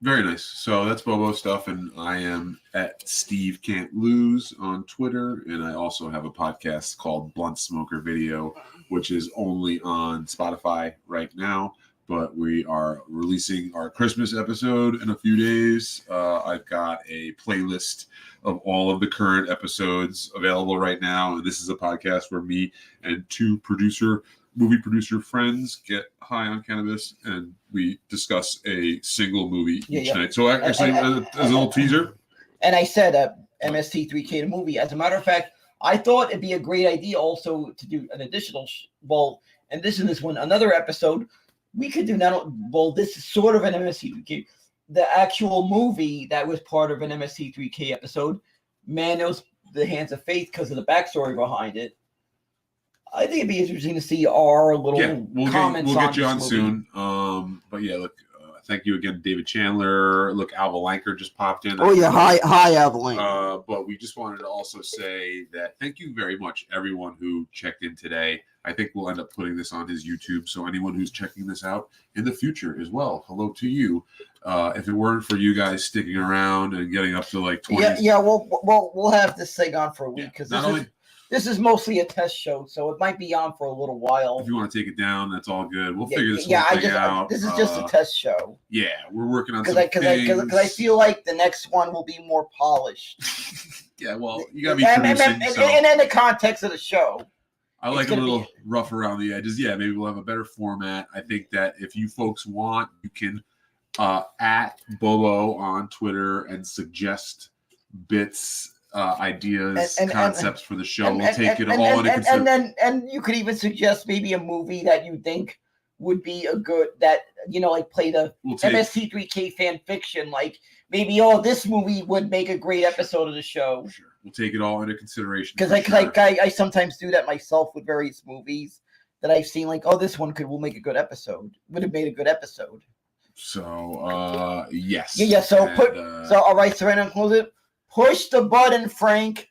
Very nice. So that's Bobo stuff, and I am at Steve Can't Lose on Twitter, and I also have a podcast called Bluntsmoker Video, which is only on Spotify right now. But we are releasing our Christmas episode in a few days. I've got a playlist of all of the current episodes available right now. And this is a podcast where me and two movie producer friends get high on cannabis and we discuss a single movie each night. So actually, as a little teaser. And I said MST3K the movie. As a matter of fact, I thought it'd be a great idea also to do an additional, and this is another episode. We could do this is sort of an MST3K. The actual movie that was part of an MST3K episode, Man Knows the Hands of Faith, because of the backstory behind it. I think it'd be interesting to see our little comments. We'll get you on soon. But yeah, look, thank you again, David Chandler. Look, Alva Lanker just popped in. Oh yeah, hi, Alva Lanker. But we just wanted to also say that thank you very much, everyone who checked in today. I think we'll end up putting this on his YouTube. So anyone who's checking this out in the future as well, hello to you. If it weren't for you guys sticking around and getting up to like 20. Yeah. We'll have this thing on for a week because this is mostly a test show, so it might be on for a little while. If you want to take it down, that's all good. We'll figure this whole thing out. This is just a test show. Yeah, we're working on because I feel like the next one will be more polished. Yeah, well, you gotta be producing. And in the context of the show. I like a little rough around the edges. Yeah, maybe we'll have a better format. I think that if you folks want, you can at Bobo on Twitter and suggest bits ideas, And- concepts for the show. and- We'll take it and- all into consideration. and you could even suggest maybe a movie that you think would be a good that like play the We'll take MST3K fan fiction. Like maybe this movie would make a great episode of the show. sure. We'll take it all into consideration. Because for sure. I sometimes do that myself with various movies that I've seen. Like, this one will make a good episode. Would have made a good episode. So yes. Yeah. So And, all right. So right now, close it. Push the button, Frank.